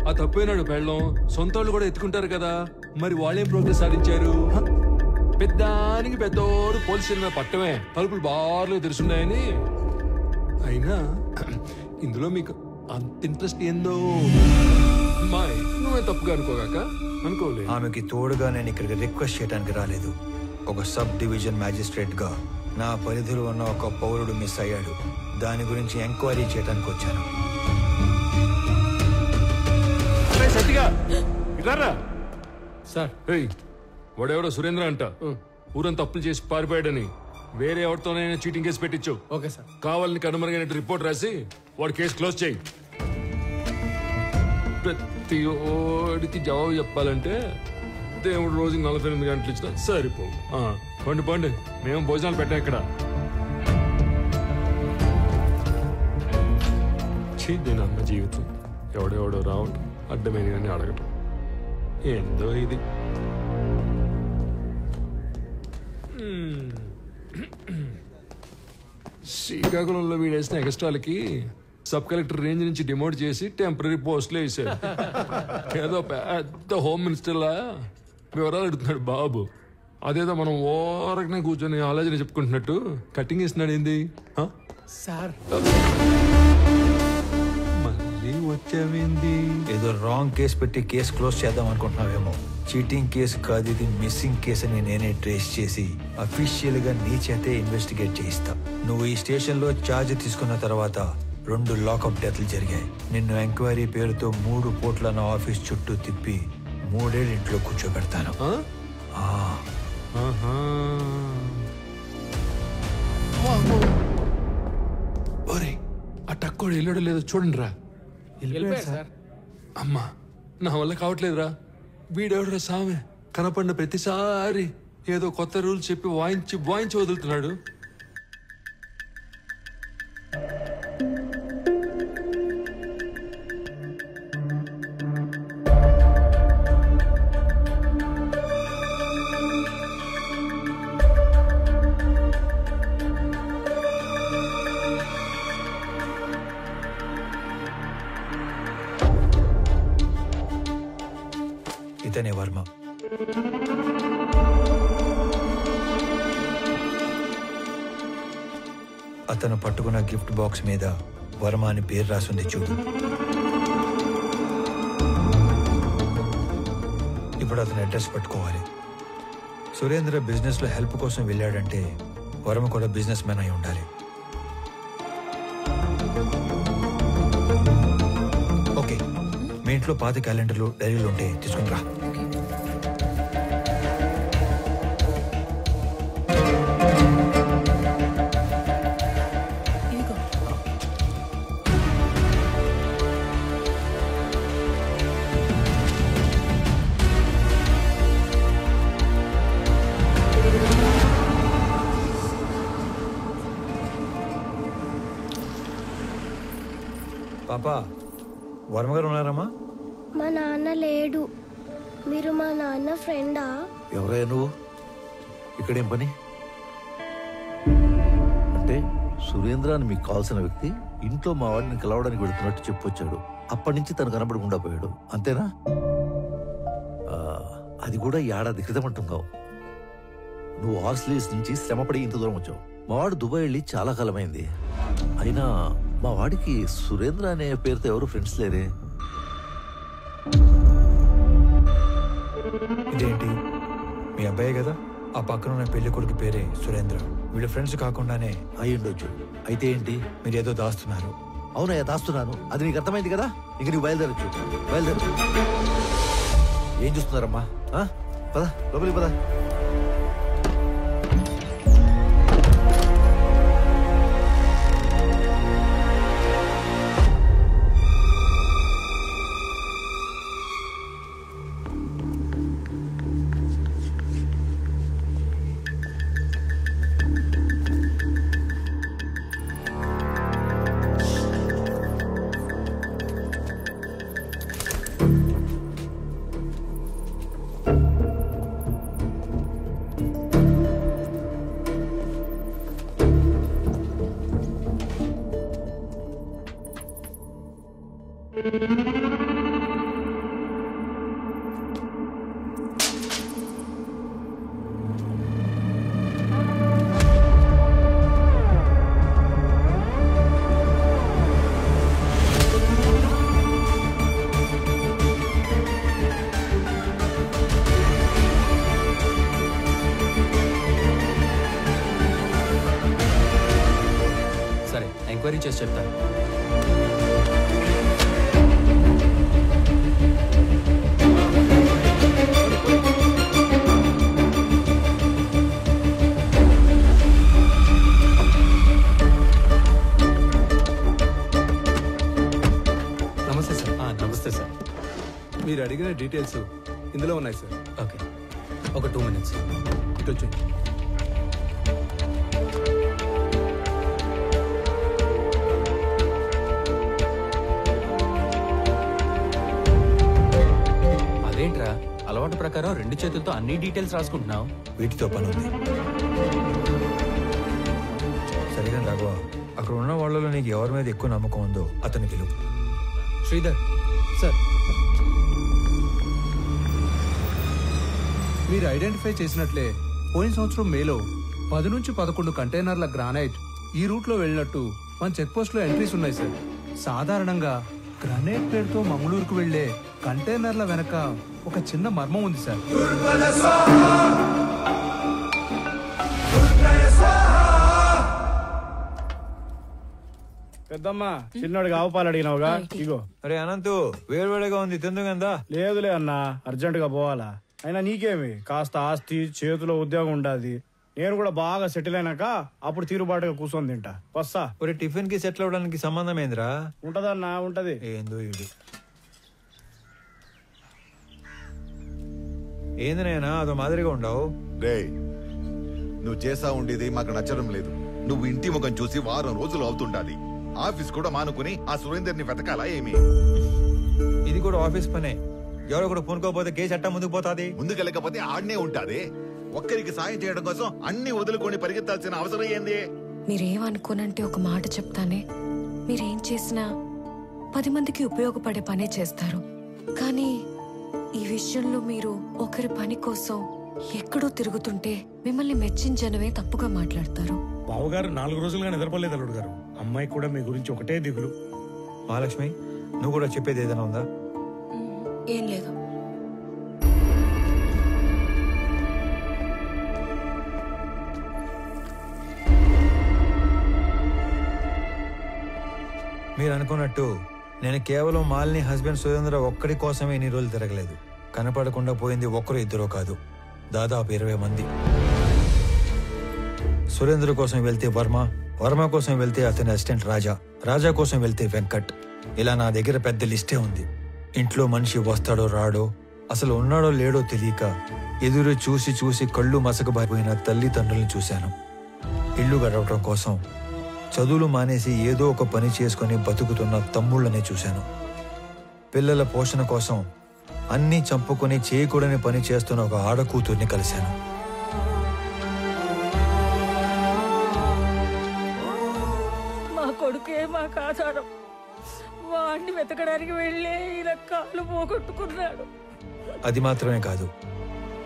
ఆ తప్పైనాడు పెళ్ళం, సొంత వాళ్ళు కూడా ఎత్తుకుంటారు కదా, మరి వాళ్ళేం ప్రోగ్రెస్ సాధించారు? పెద్దానికి పెద్దోడు పోలీస్ స్టేషన్ మీద పట్టమే, తలుపులు బార్లు తెరుచున్నాయని. అయినా ఇందులో మీకు అంత ఇంట్రెస్ట్ ఏందో? మాయ్, నువ్వే తప్పుగా అనుకోగాక. అనుకోలేదు. ఆమెకి తోడుగా నేను ఇక్కడికి రిక్వెస్ట్ చేయడానికి రాలేదు. ఒక సబ్ డివిజన్ మ్యాజిస్ట్రేట్ గా నా పరిధిలో ఉన్న ఒక పౌరుడు మిస్ అయ్యాడు. దాని గురించి ఎంక్వైరీ చేయడానికి వచ్చాను. సార్, వాడెవడో సురేంద్ర అంట, ఊరంతా అప్పులు చేసి పారిపోయాడని వేరే ఎవరితోనైనా చీటింగ్ కేసు పెట్టించు. Okay sir. కావాలని కనుమరుగైనట్టు రిపోర్ట్ రాసి వాడి కేసు క్లోజ్ చేయి. ప్రతి ఓడికి జవాబు చెప్పాలంటే దేవుడు రోజుకి 48 గంటలు ఇచ్చినా సరిపో. పండి పండి, మేము భోజనాలు పెట్టాం ఇక్కడ. దీని అన్న జీవితం ఎవడెవడో రావటం, అడ్డమైన కానీ అడగటం, ఏందో ఇది. శ్రీకాకుళంలో వీడేసిన ఎక్స్ట్రాలకి సబ్ కలెక్టర్ రేంజ్ నుంచి డిమోట్ చేసి టెంపరీ పోస్టులు వేసారు. ఏదో పెద్ద హోమ్ మినిస్టర్లా వివరాలు అడుగుతున్నాడు బాబు. అదేదో మనం ఓరకనే కూర్చొని ఆలోచన చెప్పుకుంటున్నట్టు కటింగ్ ఇస్తున్నాడు. ఏంది సార్? మళ్ళీ వచ్చావేంది? ఏదో రాంగ్ కేసు పెట్టి కేసు క్లోజ్ చేద్దాం అనుకుంటున్నావేమో. చీటింగ్ కేసు కాదు ఇది, మిస్సింగ్ కేసు అని నేనే ట్రేస్ చేసి అఫీషియల్ గా నీ చేతే ఇన్వెస్టిగేట్ చేయిస్తా. నువ్వు ఈ స్టేషన్ లో ఛార్జ్ తీసుకున్న తర్వాత 2 లాకప్ డెత్లు జరిగాయి. నిన్ను ఎంక్వైరీ పేరుతో 3 పూట్ల నా ఆఫీస్ చుట్టూ తిప్పి 3 ఏళ్ళు ఇంట్లో కూర్చోబెడతాను. ఆ టక్కోడు వెళ్ళాడో లేదో చూడండి రా. సార్. అమ్మా, నా వల్ల కావట్లేదురా. వీడెవడరా సామె, కనపడిన ప్రతిసారి ఏదో కొత్త రూల్స్ చెప్పి వాయించి వదులుతున్నాడు. ఇతనే వర్మ. అతను పట్టుకున్న గిఫ్ట్ బాక్స్ మీద వర్మ అని పేరు రాసింది చూడు. ఇప్పుడు అతను అడ్రస్ పట్టుకోవాలి. సురేంద్ర బిజినెస్ లో హెల్ప్ కోసం వెళ్ళాడంటే వర్మ కూడా బిజినెస్ మ్యాన్ అయి ఉండాలి. ఇంట్లో పాత క్యాలెండర్లు డైరీలు ఉంటే తీసుకుని రా. పాపా, వర్మ గారు ఉన్నారమ్మా? మా నాన్న లేడు. మీరు మా నాన్న ఫ్రెండా? ఎవరయ్యా నువ్వు? ఇక్కడేం పని? అంటే సురేంద్ర అని మీకు కావాల్సిన వ్యక్తి ఇంట్లో మా వాడిని కలవడానికి వెళుతున్నట్టు చెప్పొచ్చాడు. అప్పటి నుంచి తను కనబడకుండా పోయాడు, అంతేనా? అది కూడా ఏడాది క్రితం అంటున్నావు. నువ్వు ఆస్ట్రేలియా నుంచి శ్రమపడి ఇంత దూరం వచ్చావు. మా వాడు దుబాయ్ వెళ్ళి చాలా కాలమైంది. అయినా మా వాడికి సురేంద్ర అనే పేరుతో ఎవరు ఫ్రెండ్స్ లేరే. ఇదేంటి, మీ అబ్బాయే కదా? ఆ పక్కన ఉన్న పెళ్లి కొడుకు పేరే సురేంద్ర. వీళ్ళ ఫ్రెండ్స్ కాకుండానే అయ్యుండొచ్చు. అయితే ఏంటి? మీరేదో దాస్తున్నారు. అవునయ్యా, దాస్తున్నాను. అది నీకు అర్థమైంది కదా. ఇంక నీకు బయలుదేరచ్చు. బయలుదేరు. ఏం చూస్తున్నారమ్మా? పద లోపలికి పద. సరే, ఎంక్వైరీ చేసి చెప్తాను. నమస్తే సార్. నమస్తే సార్. మీరు అడిగిన డీటెయిల్స్ ఇందులో ఉన్నాయి సార్. ఓకే, ఒక 2 minutes. ఇటు వచ్చి. అదేంట్రా, అలవాటు ప్రకారం 2 చేతులతో అన్ని డీటెయిల్స్ రాసుకుంటున్నావు? వీటితో పని ఉంది. సరిగా రాఘవ, అక్కడ ఉన్న వాళ్ళలో నీకు ఎవరి మీద ఎక్కువ నమ్మకం ఉందో అతని పిలువు. శ్రీధర్ సార్, మీరు ఐడెంటిఫై చేసినట్లే పోయిన సంవత్సరం మేలో 10 నుంచి 11 కంటైనర్ల గ్రానైట్ ఈ రూట్ లో వెళ్ళినట్టు మన చెక్ పోస్ట్ లో ఎంట్రీస్ ఉన్నాయి సార్. సాధారణంగా గ్రానైట్ పేరుతో మంగళూరుకు వెళ్లే కంటైనర్ల వెనక ఒక చిన్న మర్మం ఉంది సార్. పెద్దమ్మా, చిన్నోడికి ఆవు పాలు అడిగినావుగా, ఇగో. అరే అనంతు, వేడివేడిగా ఉంది, తిందుగందా? లేదులే అన్నా, అర్జెంట్ గా పోవాలా. అయినా నీకేమి, కాస్త ఆస్తి చేతిలో ఉద్యోగం ఉండాది. నేను కూడా బాగా సెటిల్ అయినాక అప్పుడు తీరుబాటుగా కూర్చొని తింటా. వస్తా. ఒరే, టిఫిన్ కి సెటిల్ అవడానికి సంబంధం ఏందిరా? ఉంటదన్నా, ఉంటది. ఏందో ఇది. ఏంది నాయనా అదో మాదిరిగా ఉండవు? రే, నువ్వు చేసా ఉండేది మాకు నచ్చడం లేదు. నువ్వు ఇంటి ముఖం చూసి వారం రోజులు అవుతుండాలి. ఆఫీస్ కూడా మానుకుని ఆ సురేందర్ని వెతకాలా ఏమి? ఇది కూడా ఆఫీస్ పనే. ఎవరో కూడా పూనుకోపోతే కేసు అట్టా ముందుకు పోతాది. ముందుకెళ్ళకపోతే ఆడనే ఉంటాది. ఒక్కరికి సాయం చేయడం కోసం అన్ని వదులుకొని పరిగెత్తాల్సిన అవసరం ఏంది? మీరేమనుకోనంటే ఒక మాట చెప్తానే. మీరేం చేసినా 10 మందికి ఉపయోగపడే పనే చేస్తారు. కానీ ఈ విషయంలో మీరు ఒకరి పని కోసం ఎక్కడో తిరుగుతుంటే మిమ్మల్ని మెచ్చించనవే తప్పుగా మాట్లాడతారు. బావగారు 4 రోజులుగా నిద్రపోలేదు అల్లుడు గారు. అమ్మాయి కూడా మీ గురించి ఒకటే దిగులు. మహాలక్ష్మి, నువ్వు కూడా చెప్పేది ఏదైనా ఉందా? ఏం లేదు. మీరు అనుకున్నట్టు నేను కేవలం మాలిని హస్బెండ్ సురేంద్ర ఒక్కడి కోసమే ఇన్ని రోజులు తిరగలేదు. కనపడకుండా పోయింది ఒక్కరు ఇద్దరు కాదు, దాదాపు 20 మంది. సురేంద్ర కోసం వెళ్తే వర్మ, వర్మ కోసం వెళ్తే అతని అసిస్టెంట్ రాజా, రాజా కోసం వెళ్తే వెంకట్. ఇలా నా దగ్గర పెద్ద లిస్టే ఉంది. ఇంట్లో మనిషి వస్తాడో రాడో, అసలు ఉన్నాడో లేడో తెలియక ఎదురు చూసి చూసి కళ్ళు మసకబారిపోయిన తల్లిదండ్రులను చూశాను. ఇల్లు గడవటం కోసం చదువులు మానేసి ఏదో ఒక పని చేసుకుని బతుకుతున్న తమ్ముళ్ళనే చూశాను. పిల్లల పోషణ కోసం అన్నీ చంపుకొని చేయకూడని పని చేస్తున్న ఒక ఆడకూతుర్ని కలిశాను. మా కొడుకే మాకు ఆధారం. వాడిని వెతకడానికి వెళ్ళే ఇలా కాలు పోగొట్టుకున్నాడు. అది మాత్రమే కాదు,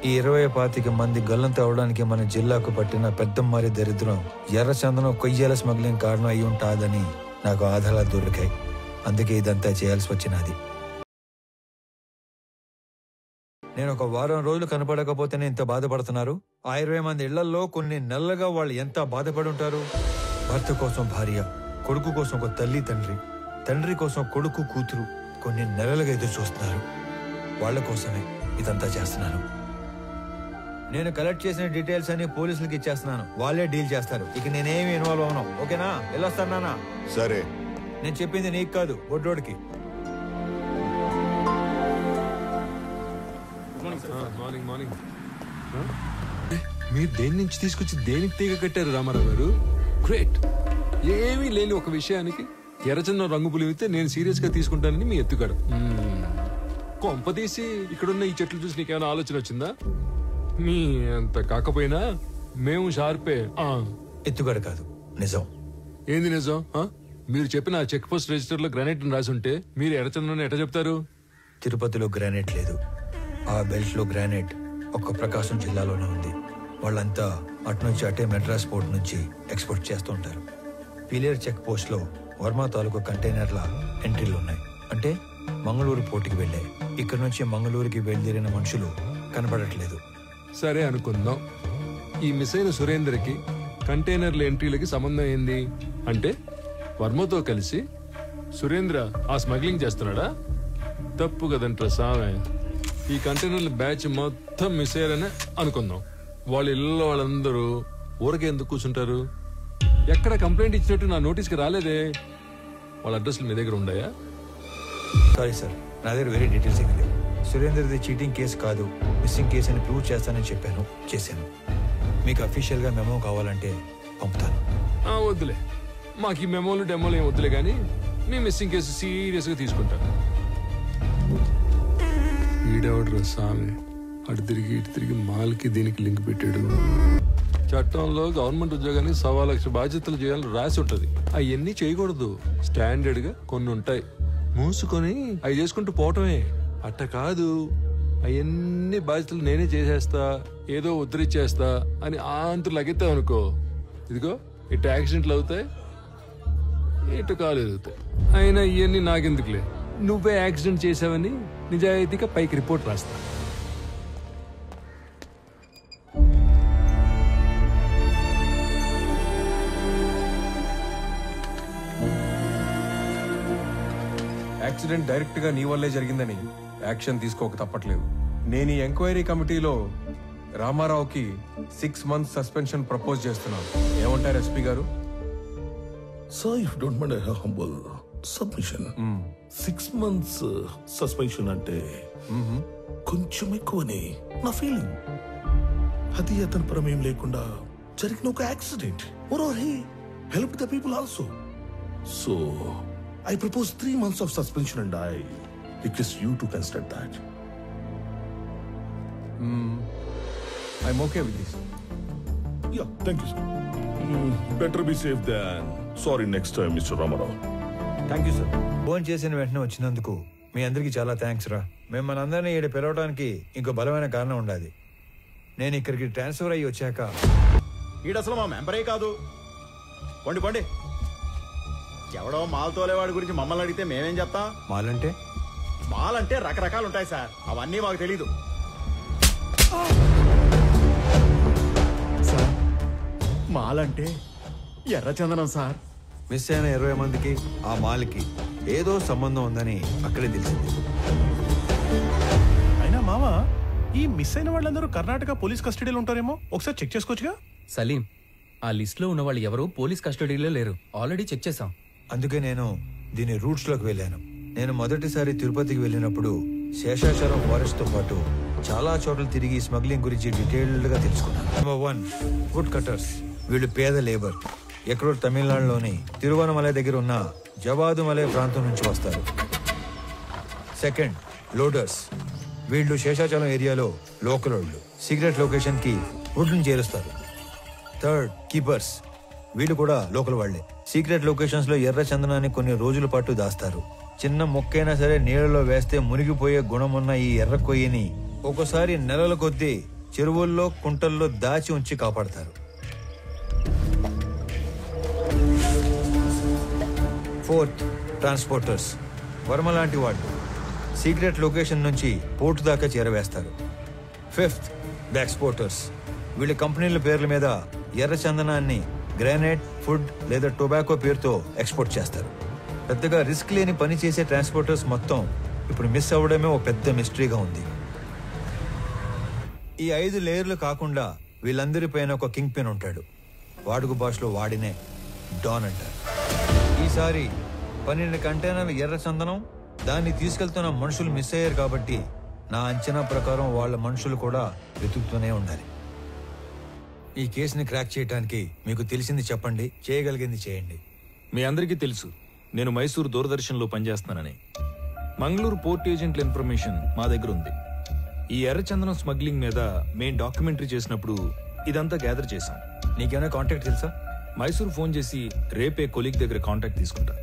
ఈ 20-25 మంది గల్లంత అవడానికి మన జిల్లాకు పట్టిన పెద్దమ్మారి దరిద్రం ఎర్రచందనం కొయ్యాల స్మగ్లింగ్ కారణం అయి ఉంటాదని నాకు ఆధారాలు దొరికాయి. అందుకే ఇదంతా చేయాల్సి వచ్చినది. నేను ఒక వారం రోజులు కనపడకపోతేనే ఇంత బాధపడుతున్నారు. ఆ 20 మంది ఇళ్లలో కొన్ని నెలలుగా వాళ్ళు ఎంత బాధపడి ఉంటారు. భర్త కోసం భార్య, కొడుకు కోసం ఒక తల్లి తండ్రి, తండ్రి కోసం కొడుకు కూతురు కొన్ని నెలలుగా ఎదురు చూస్తున్నారు. వాళ్ళ కోసమే ఇదంతా చేస్తున్నాను. నేను కలెక్ట్ చేసిన డీటెయిల్స్ అన్ని పోలీసులకి ఇచ్చేస్తున్నాను. వాళ్ళే డీల్ చేస్తారు. ఇక నేనేమి ఇన్వాల్వ్ అవను. ఓకేనా? వెళ్ళొస్తాను నాన్న. సరే. నేను చెప్పింది నీకు కాదు, ఒడ్డోడికి. Morning morning. మీరు దేని నుంచి తీసుకొచ్చి దేనికి తీగ కట్టారు రామారావు గారు? గ్రేట్. ఏమీ లేని ఒక విషయానికి ఎర్రచందనం రంగు పులివితే నేను సీరియస్ గా తీసుకుంటానని మీ ఎత్తుగాడు. కొంప తీసి ఇక్కడున్న ఈ చెట్లు చూసి నీకేమైనా ఆలోచన వచ్చిందా? మీ అంత కాకపోయినా మేము షార్పే. ఎత్తుగడ కాదు, నిజం. ఏంది నిజం? మీరు చెప్పిన చెక్ పోస్ట్ రిజిస్టర్ లో గ్రానైట్ రాసి ఉంటే మీరు ఎర్రచందనం ఎట్లా చెప్తారు? తిరుపతిలో గ్రానైట్ లేదు. ఆ బెల్ట్ లో గ్రానైట్ ఒక్క ప్రకాశం జిల్లాలోనే ఉంది. వాళ్ళంతా అటు నుంచి అటే మెడ్రాస్ పోర్ట్ నుంచి ఎక్స్పోర్ట్ చేస్తూ ఉంటారు. పిలేర్ చెక్ పోస్ట్ లో వర్మ తాలూకు కంటైనర్ల ఎంట్రీలు ఉన్నాయి. అంటే మంగళూరు పోర్టుకి వెళ్ళాయి. ఇక్కడ నుంచి మంగళూరుకి బయలుదేరిన మనుషులు కనపడట్లేదు. సరే అనుకుందాం. ఈ మిస్ అయిన సురేందర్కి కంటైనర్ల ఎంట్రీలకి సంబంధం ఏంది? అంటే వర్మతో కలిసి సురేంద్ర ఆ స్మగ్లింగ్ చేస్తున్నాడా? తప్పు కదంటారా సామె. ఈ కంటైనర్ల బ్యాచ్ మొత్తం మిస్ అయ్యారని అనుకుందాం. వాళ్ళ ఇళ్ళలో వాళ్ళందరూ ఊరకే ఎందుకు కూర్చుంటారు? ఎక్కడ కంప్లైంట్ ఇచ్చినట్టు నా నోటీస్కి రాలేదే. వాళ్ళ అడ్రస్లు మీ దగ్గర ఉన్నాయా? సారీ సార్, నా దగ్గర వేరే డీటెయిల్స్ ఏమీ లేవు. సురేందర్ది చీటింగ్ కేసు కాదు, మిస్సింగ్ కేసు అని ప్రూవ్ చేస్తానని చెప్పాను, చేశాను. మీకు అఫీషియల్ గా మెమో కావాలంటే పంపుతాను. వద్దులే, మాకు ఈ మెమోలు డెమోలు ఏం వద్దులే, కానీ మీ మిస్సింగ్ కేసు సీరియస్ గా తీసుకుంటాను. ఈడెవడ్రా స్వామి, అటు తిరిగి ఇటు తిరిగి మాల్కి దీనికి లింక్ పెట్టాడు. చట్టంలో గవర్నమెంట్ ఉద్యోగానికి 1,00,000 బాధ్యతలు చేయాలని రాసి ఉంటది. అవన్నీ చేయకూడదు. స్టాండర్డ్ గా కొన్ని ఉంటాయి, మూసుకొని అవి చేసుకుంటూ పోవటమే. అట్ట కాదు, అవన్నీ బాధ్యతలు నేనే చేసేస్తా, ఏదో ఉద్ధరించేస్తా అని ఆంతరు లగెత్తావు అనుకో, ఇదిగో ఇటు యాక్సిడెంట్లు అవుతాయి, ఇటు కాలు ఎదుగుతాయి. అయినా ఇవన్నీ నాకెందుకులే, నువ్వే యాక్సిడెంట్ చేసావని నిజాయితీగా పైకి రిపోర్ట్ రాస్తా. యాక్సిడెంట్ డైరెక్ట్ గా నీ వల్లే జరిగిందని యాక్షన్ తీసుకోక తప్పట్లేదు. నేను ఈ ఎంక్వైరీ కమిటీలో రామారావుకి 6 months సస్పెన్షన్ ప్రపోజ్ చేస్తున్నాను. ఏమంటారు ఎస్పీ గారు? Sir, if you don't mind a humble submission. 6 months suspension అంటే కొంచెం ఎక్కువని నా ఫీలింగ్. అది అతని ప్రమేయం లేకుండా జరిగిన ఒక accident. Or he helped the people also. So I propose 3 months of suspension and I request you to consider that. I'm okay with this. Yeah, thank you, sir. Better be safe than sorry next time, Mr. Ramarao. Thank you sir. Phone చేసిన వెంటనే వచ్చినందుకు మీ అందరికీ చాలా thanks రా. మేము మనందరినీ ఇక్కడ పిలవడానికి ఇంకో బలమైన కారణం ఉండాలి. నేను ఇక్కడికి ట్రాన్స్ఫర్ అయ్యి వచ్చాక ఈడసలు మా మెంబరే కాదు. పండి పండి, ఎవడో మాల్ తోలేవాడి గురించి మమ్మల్ని అడిగితే మేమేం చెప్తాం? మాలంటే మాలంటే రకరకాలు ఉంటాయి సార్, అవన్నీ మాకు తెలీదు. సార్, మాలంటే ఎర్రచందనం సార్. మిస్ అయిన 20 మందికి ఆ మాల్కి ఏదో సంబంధం ఉందని అక్కడే తెలిసింది. అయినా మావా, ఈ మిస్ అయిన వాళ్ళందరూ కర్ణాటక పోలీస్ కస్టడీలో ఉంటారేమో, ఒకసారి చెక్ చేసుకోవచ్చుగా. సలీం, ఆ లిస్ట్ లో ఉన్న వాళ్ళు ఎవరు పోలీస్ కస్టడీలో లేరు, ఆల్రెడీ చెక్ చేశాం. అందుకే నేను దీని రూట్స్ లోకి వెళ్ళాను. నేను మొదటిసారి తిరుపతికి వెళ్ళినప్పుడు శేషాచలం ఫారెస్ట్ తో పాటు చాలా చోట్ల తిరిగి స్మగ్లింగ్ గురించి డీటెయిల్డ్ గా తెలుసుకున్నాను. Number 1, woodcutters. వీళ్ళు పేద లేబర్. ఎక్కడో తమిళనాడులోని తిరువనమలై దగ్గర ఉన్న జవాదుమలై ప్రాంతం నుంచి వస్తారు. Second, loaders. వీళ్ళు శేషాచలం ఏరియాలో లోకల్ వాళ్ళు. సీక్రెట్ లొకేషన్ కి వుడ్ ని చేరుస్తారు. Third, keepers. వీళ్ళు కూడా లోకల్ వాళ్లే. సీక్రెట్ లొకేషన్స్ లో ఎర్ర చందనాన్ని కొన్ని రోజుల పాటు దాస్తారు. చిన్న మొక్కైనా సరే నీళ్లలో వేస్తే మునిగిపోయే గుణమున్న ఈ ఎర్ర కొయ్యని ఒక్కోసారి నెలల కొద్దీ చెరువుల్లో కుంటల్లో దాచి ఉంచి కాపాడతారు. Fourth, transporters. వర్మ లాంటి వాళ్ళు సీక్రెట్ లొకేషన్ నుంచి పోర్టు దాకా చేరవేస్తారు. Fifth, the exporters. వీళ్ళ కంపెనీల పేర్ల మీద ఎర్ర చందనాన్ని గ్రానైట్, ఫుడ్ లేదా టొబాకో పేరుతో ఎక్స్పోర్ట్ చేస్తారు. పెద్దగా రిస్క్ లేని పని చేసే ట్రాన్స్పోర్టర్స్ మొత్తం ఇప్పుడు మిస్ అవ్వడమే ఒక పెద్ద మిస్టరీగా ఉంది. ఈ 5 లేయర్లు కాకుండా వీళ్ళందరిపైన ఒక కింగ్ పిన్ ఉంటాడు. వాడుక భాషలో వాడినే డాన్ అంటారు. ఈసారి 12 కంటైనర్ల ఎర్ర చందనం, దాన్ని తీసుకెళ్తున్న మనుషులు మిస్ అయ్యారు కాబట్టి నా అంచనా ప్రకారం వాళ్ళ మనుషులు కూడా వెతుకుతూనే ఉండాలి. ఈ కేసుని క్రాక్ చేయడానికి మీకు తెలిసింది చెప్పండి, చేయగలిగింది చేయండి. మీ అందరికీ తెలుసు నేను మైసూరు దూరదర్శన్లో పనిచేస్తున్నానని. మంగళూరు పోర్ట్ ఏజెంట్ల ఇన్ఫర్మేషన్ మా దగ్గర ఉంది. ఈ ఎర్రచందనం స్మగ్లింగ్ మీద మేం డాక్యుమెంటరీ చేసినప్పుడు ఇదంతా గ్యాదర్ చేశాం. నీకేమైనా కాంటాక్ట్ తెలుసా? మైసూరు ఫోన్ చేసి రేపే కొలీగ్ దగ్గర కాంటాక్ట్ తీసుకుంటా.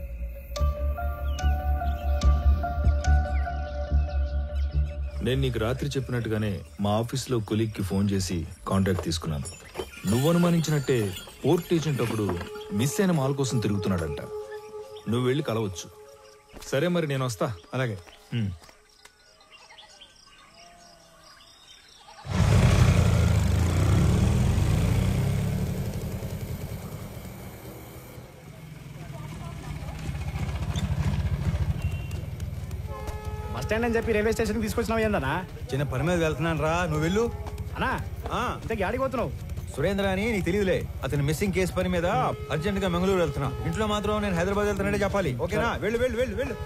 నేను నీకు రాత్రి చెప్పినట్టుగానే మా ఆఫీస్లో కొలీగ్కి ఫోన్ చేసి కాంటాక్ట్ తీసుకున్నాను. నువ్వు అనుమానించినట్టే పోర్ట్ ఏజెంట్ అప్పుడు మిస్ అయిన మాల్ కోసం తిరుగుతున్నాడంట. నువ్వు వెళ్ళి కలవచ్చు. సరే మరి నేను వస్తా. అలాగే. బస్ స్టాండ్ అని చెప్పి రైల్వే స్టేషన్ తీసుకొచ్చినావు ఏందన్నా? చిన్న పని మీద వెళ్తున్నాను రా, నువ్వు వెళ్ళు. అన్నా ఇంతకీ ఆడికి పోతున్నావు? సురేంద్ర అని నీకు తెలియదులే, అతని మిస్సింగ్ కేసు పని మీద అర్జెంట్ గా మంగళూరు వెళ్తున్నా. ఇంట్లో మాత్రం నేను హైదరాబాద్ వెళ్తానంటే చెప్పాలి, ఓకేనా? వెళ్ళు వెళ్ళు వెళ్ళు వెళ్ళు.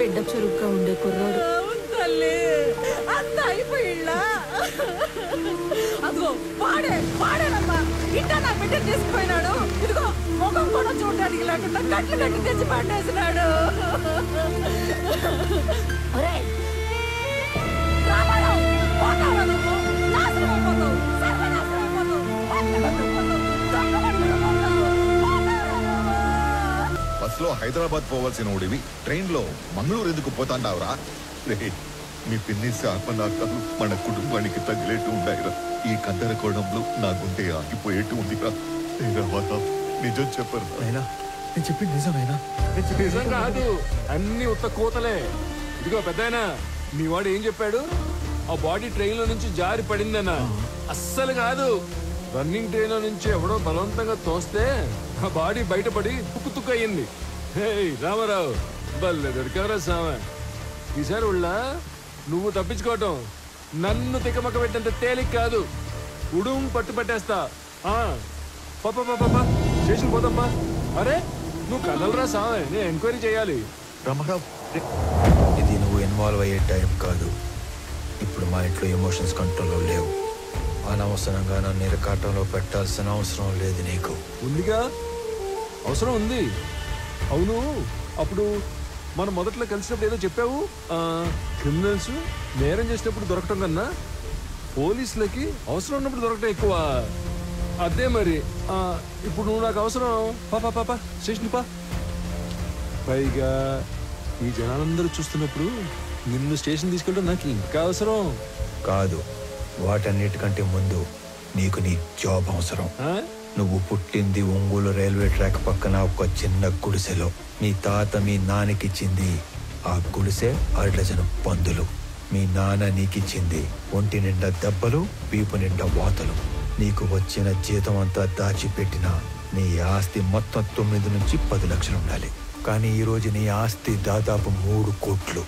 బిడ్డ చురుగ్గా ఉండే కుర్రాడు. తల్లి అంత అయిపోయిళ్ళా? అదిగో పాడేనమ్మా, ఇంట నా బిడ్డ తీసుకుపోయినాడు. ఇదిగో ముఖం కూడా చూడడానికి లేకుండా కట్లు కట్టి తెచ్చి పట్టేసినాడు. బస్సులో హైదరాబాద్ పోవాల్సిన ఓడివి ట్రైన్ లో మంగళూరు ఎందుకు పోతాండావురా? మీ పిన్ని శాపనాకాలు మన కుటుంబానికి తగిలేట్టు ఉండాయిరా. ఈ కందరకోణంలో నా గుండె ఆగిపోయేట్టు ఉందిరా. నిజం చెప్పరు. నేను చెప్పింది నిజమేనా? నిజం కాదు, అన్ని ఉత్త కోతలే. ఇదిగో పెద్దాయనా, మీ వాడు ఏం చెప్పాడు? ఆ బాడీ ట్రైన్ లో నుంచి జారి పడిందన్నా. అస్సలు కాదు, రన్నింగ్ ట్రైన్ లో నుంచి ఎవడో బలవంతంగా తోస్తే ఆ బాడీ బయటపడి తుక్కు తుక్కు అయ్యింది. రామారావు బల్లె దొరికారా సామె. ఈసారి ఉళ్ళ నువ్వు తప్పించుకోవటం నన్ను తికమక పెట్టేంత తేలిక కాదు. ఉడుం పట్టు పట్టేస్తా. పాపా స్టేషన్ పోతాంపా. అరే నువ్వు కదలరా సామె, నేను ఎంక్వైరీ చేయాలి. ఇది నువ్వు ఇన్వాల్వ్ అయ్యే టైం కాదు. ఇప్పుడు మా ఇంట్లో ఎమోషన్స్ కంట్రోల్లో లేవు. అనవసరంగా నన్ను ఇరకాటంలో పెట్టాల్సిన అవసరం లేదు నీకు. ఉందిగా, అవసరం ఉంది. అవును, అప్పుడు మనం మొదట్లో కలిసినప్పుడు ఏదో చెప్పావు. క్రిమినల్స్ నేరం చేసినప్పుడు దొరకటం కన్నా పోలీసులకి అవసరం ఉన్నప్పుడు దొరకటం ఎక్కువ. అదే మరి ఇప్పుడు నువ్వు నాకు అవసరం. పాపా స్టేషన్ పా. పైగా ఈ జనాలందరూ చూస్తున్నప్పుడు నిన్ను స్టేషన్ తీసుకెళ్ళడం నాకు ఇంకా అవసరం కాదు. వాటన్నిటికంటే ముందు నీకు నీ జాబ్ అవసరం. నువ్వు పుట్టింది ఒంగోలు రైల్వే ట్రాక్ పక్కన ఒక చిన్న గుడిసెలో. మీ తాత మీ నాన్నకిచ్చింది ఆ గుడిసె 6 డజను పందులు. మీ నాన్న నీకిచ్చింది ఒంటి నిండా దెబ్బలు, వీపు నిండా వాతలు. నీకు వచ్చిన జీతం అంతా దాచిపెట్టిన నీ ఆస్తి మొత్తం 9 నుంచి 10 లక్షలు ఉండాలి. కానీ ఈరోజు నీ ఆస్తి దాదాపు 3 కోట్లు.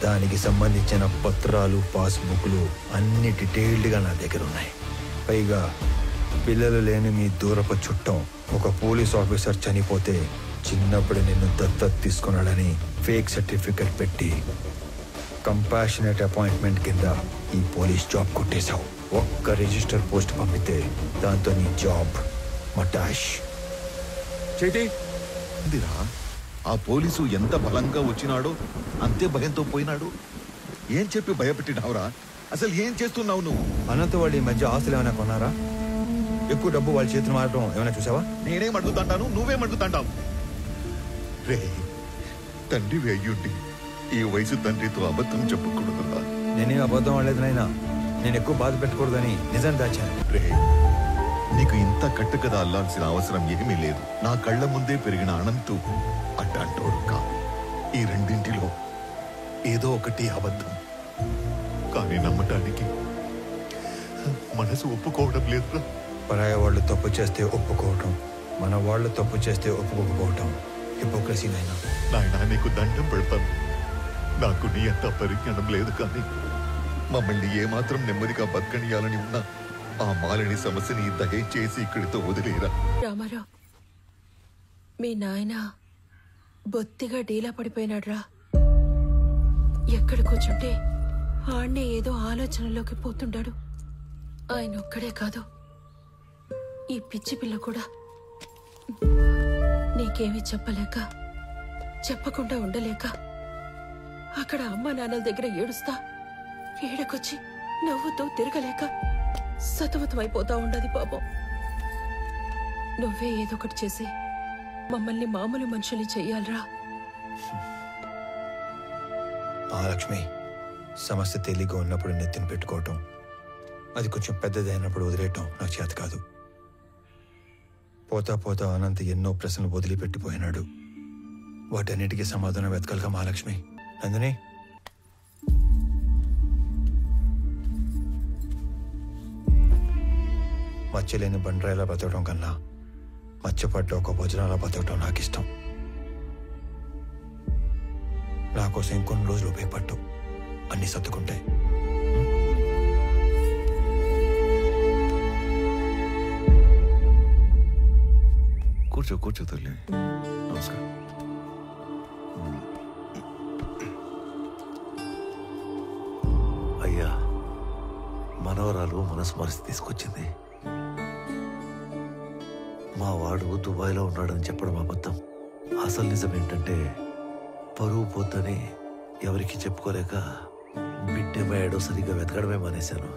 దానికి సంబంధించిన పత్రాలు, పాస్బుక్లు అన్ని డీటెయిల్డ్గా నా దగ్గర ఉన్నాయి. పైగా పిల్లలు లేని మీ దూరపు చుట్టం ఒక పోలీస్ ఆఫీసర్ చనిపోతే చిన్నప్పుడు నిన్ను దత్తత తీసుకున్నాడని ఫేక్ సర్టిఫికెట్ పెట్టి కంపాషనేట్ అపాయింట్మెంట్ కింద ఈ పోలీస్ జాబ్ కొట్టేశావు. ఒక్క రిజిస్టర్ పోస్ట్ పంపితే దాంతో నీ జాబ్ మటాష్. చేటి ఆ పోలీసు ఎంత బలంగా వచ్చినాడో అంతే భయంతో పోయినాడు. ఏం చెప్పి భయపెట్టినావురా? అసలు ఏం చేస్తున్నావు నువ్వు? అనంత వాళ్ళు ఈ మధ్య ఆస్తులు ఏమైనా కొన్నారా? ఎక్కువ డబ్బు వాళ్ళ చేతులు మారడం ఏమైనా చూసావా? నేనేం అడుగుతాంటాను, నువ్వేం అడుగుతాంటావు? రే, తండ్రి అయ్యుండి ఈ వయసు తండ్రితో అబద్ధం చెప్పకూడదురా. నేనేం అబద్ధం అనలేదు నాయనా. నేను ఎక్కువ బాధ పెట్టకూడదని నిజం దాచాను. రే, నీకు ఇంత కట్టుకథ అల్లాల్సిన అవసరం ఏమీ లేదు. నా కళ్ళ ముందే పెరిగిన అనంతు అడ్డంటోడు కాదు. ఈ రెండింటిలో ఏదో ఒకటి అబద్ధం. కానీ నమ్మటానికి మనసు ఒప్పుకోవడం లేదురా. పరాయ వాళ్ళు తప్పు చేస్తే ఒప్పుకోవటం, మన వాళ్ళు తప్పు చేస్తే ఒప్పుకోకపోవటం హిపోక్రసీ నాయనా. నాయనా, నీకు దండం పెడతాను. నాకు నీ అంత పరిజ్ఞానం లేదు, కానీ మమ్మల్ని ఏమాత్రం నెమ్మదిగా బతకనియాలని ఉన్నా ఆ మాలిని సమస్యని దయచేసి ఇక్కడితో వదిలేరా. రామారావు, మీ నాయన బొత్తిగా డీలా పడిపోయినాడ్రా. ఎక్కడ కూర్చుంటే ఆడ్నే ఏదో ఆలోచనలోకి పోతుండాడు. ఆయన ఒక్కడే కాదు, ఈ పిచ్చి పిల్ల కూడా. నీకేమీ చెప్పలేక, చెప్పకుండా ఉండలేక అక్కడ అమ్మ నాన్నల దగ్గర ఏడుస్తా, ఏడకొచ్చి నవ్వుతూ తిరగలేక సతమతమైపోతా ఉండదు పాపం. నువ్వే ఏదో ఒకటి చేసి మమ్మల్ని మామూలు మనుషుల్ని చెయ్యాలరా. మహాలక్ష్మి, సమస్య తేలిగ్గా ఉన్నప్పుడు నెత్తిన పెట్టుకోవటం, అది కొంచెం పెద్దదైనప్పుడు వదిలేయటం నాకు చేత కాదు. పోతా పోతా అనంత ఎన్నో ప్రశ్నలు వదిలిపెట్టిపోయినాడు. వాటన్నిటికీ సమాధానం వెతకాలిగా మహాలక్ష్మి. నందిని, మచ్చలేని బండరాయిలా బతకడం కన్నా మచ్చపడ్డ ఒక భోజనాలా బతకడం నాకు ఇష్టం. నా కోసం ఇంకొన్ని రోజులు ఉపయోగపట్టు, అన్ని సర్దుకుంటాయి. కూర్చో కూర్చో తల్లి. నమస్కారం. అయ్యా, మనవరాలు మనసు మరిచి తీసుకొచ్చింది. మా వాడు దుబాయ్లో ఉన్నాడని చెప్పడం అబద్ధం. అసలు నిజం ఏంటంటే పరువు పోతని ఎవరికి చెప్పుకోలేక బిడ్డేమయ్యాడో సరిగ్గా వెతకడమే మానేశాను.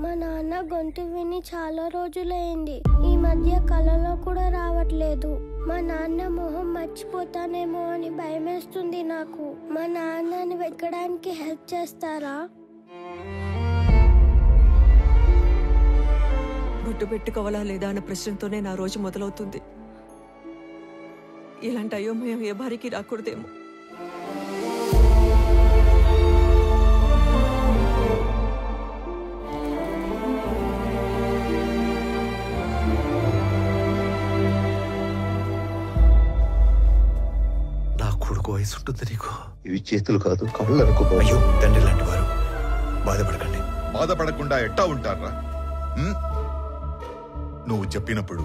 మా నాన్న గొంతు విని చాలా రోజులైంది. ఈ మధ్య కలలో కూడా రావట్లేదు. మా నాన్న మొహం మర్చిపోతానేమో అని భయమేస్తుంది నాకు. మా నాన్నని వెతకడానికి హెల్ప్ చేస్తారా? బొట్టు పెట్టుకోవాలా లేదా అన్న ప్రశ్నతోనే నా రోజు మొదలవుతుంది. ఇలాంటి అయోమయం ఏ భార్యకి రాకూడదేమో. నా కొడుకు వయసు ఉంటుంది నీకు. ఇవి చేతులు కాదు, కళ్ళు అనుకో. అయ్యో, తండ్రి లాంటి వారు, బాధపడకండి. బాధపడకుండా ఎట్టా ఉంటారా? నువ్వు చెప్పినప్పుడు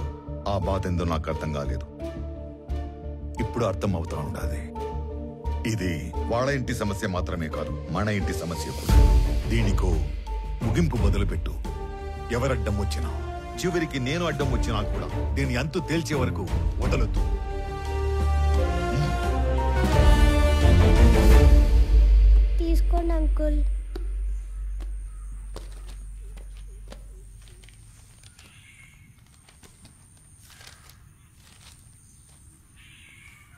ఆ బాధ ఎందో నాకు అర్థం కాలేదు. ఇప్పుడు అర్థం అవుతా ఉండాలి. ఇది వాళ్ళ ఇంటి సమస్య మాత్రమే కాదు, మన ఇంటి సమస్య కూడా. దీనికో ముగింపు మొదలుపెట్టు. ఎవరడ్డం వచ్చినా, చివరికి నేను అడ్డం వచ్చినా కూడా దీని అంతు తేల్చే వరకు వదలొద్దు. తీసుకోండి అంకుల్.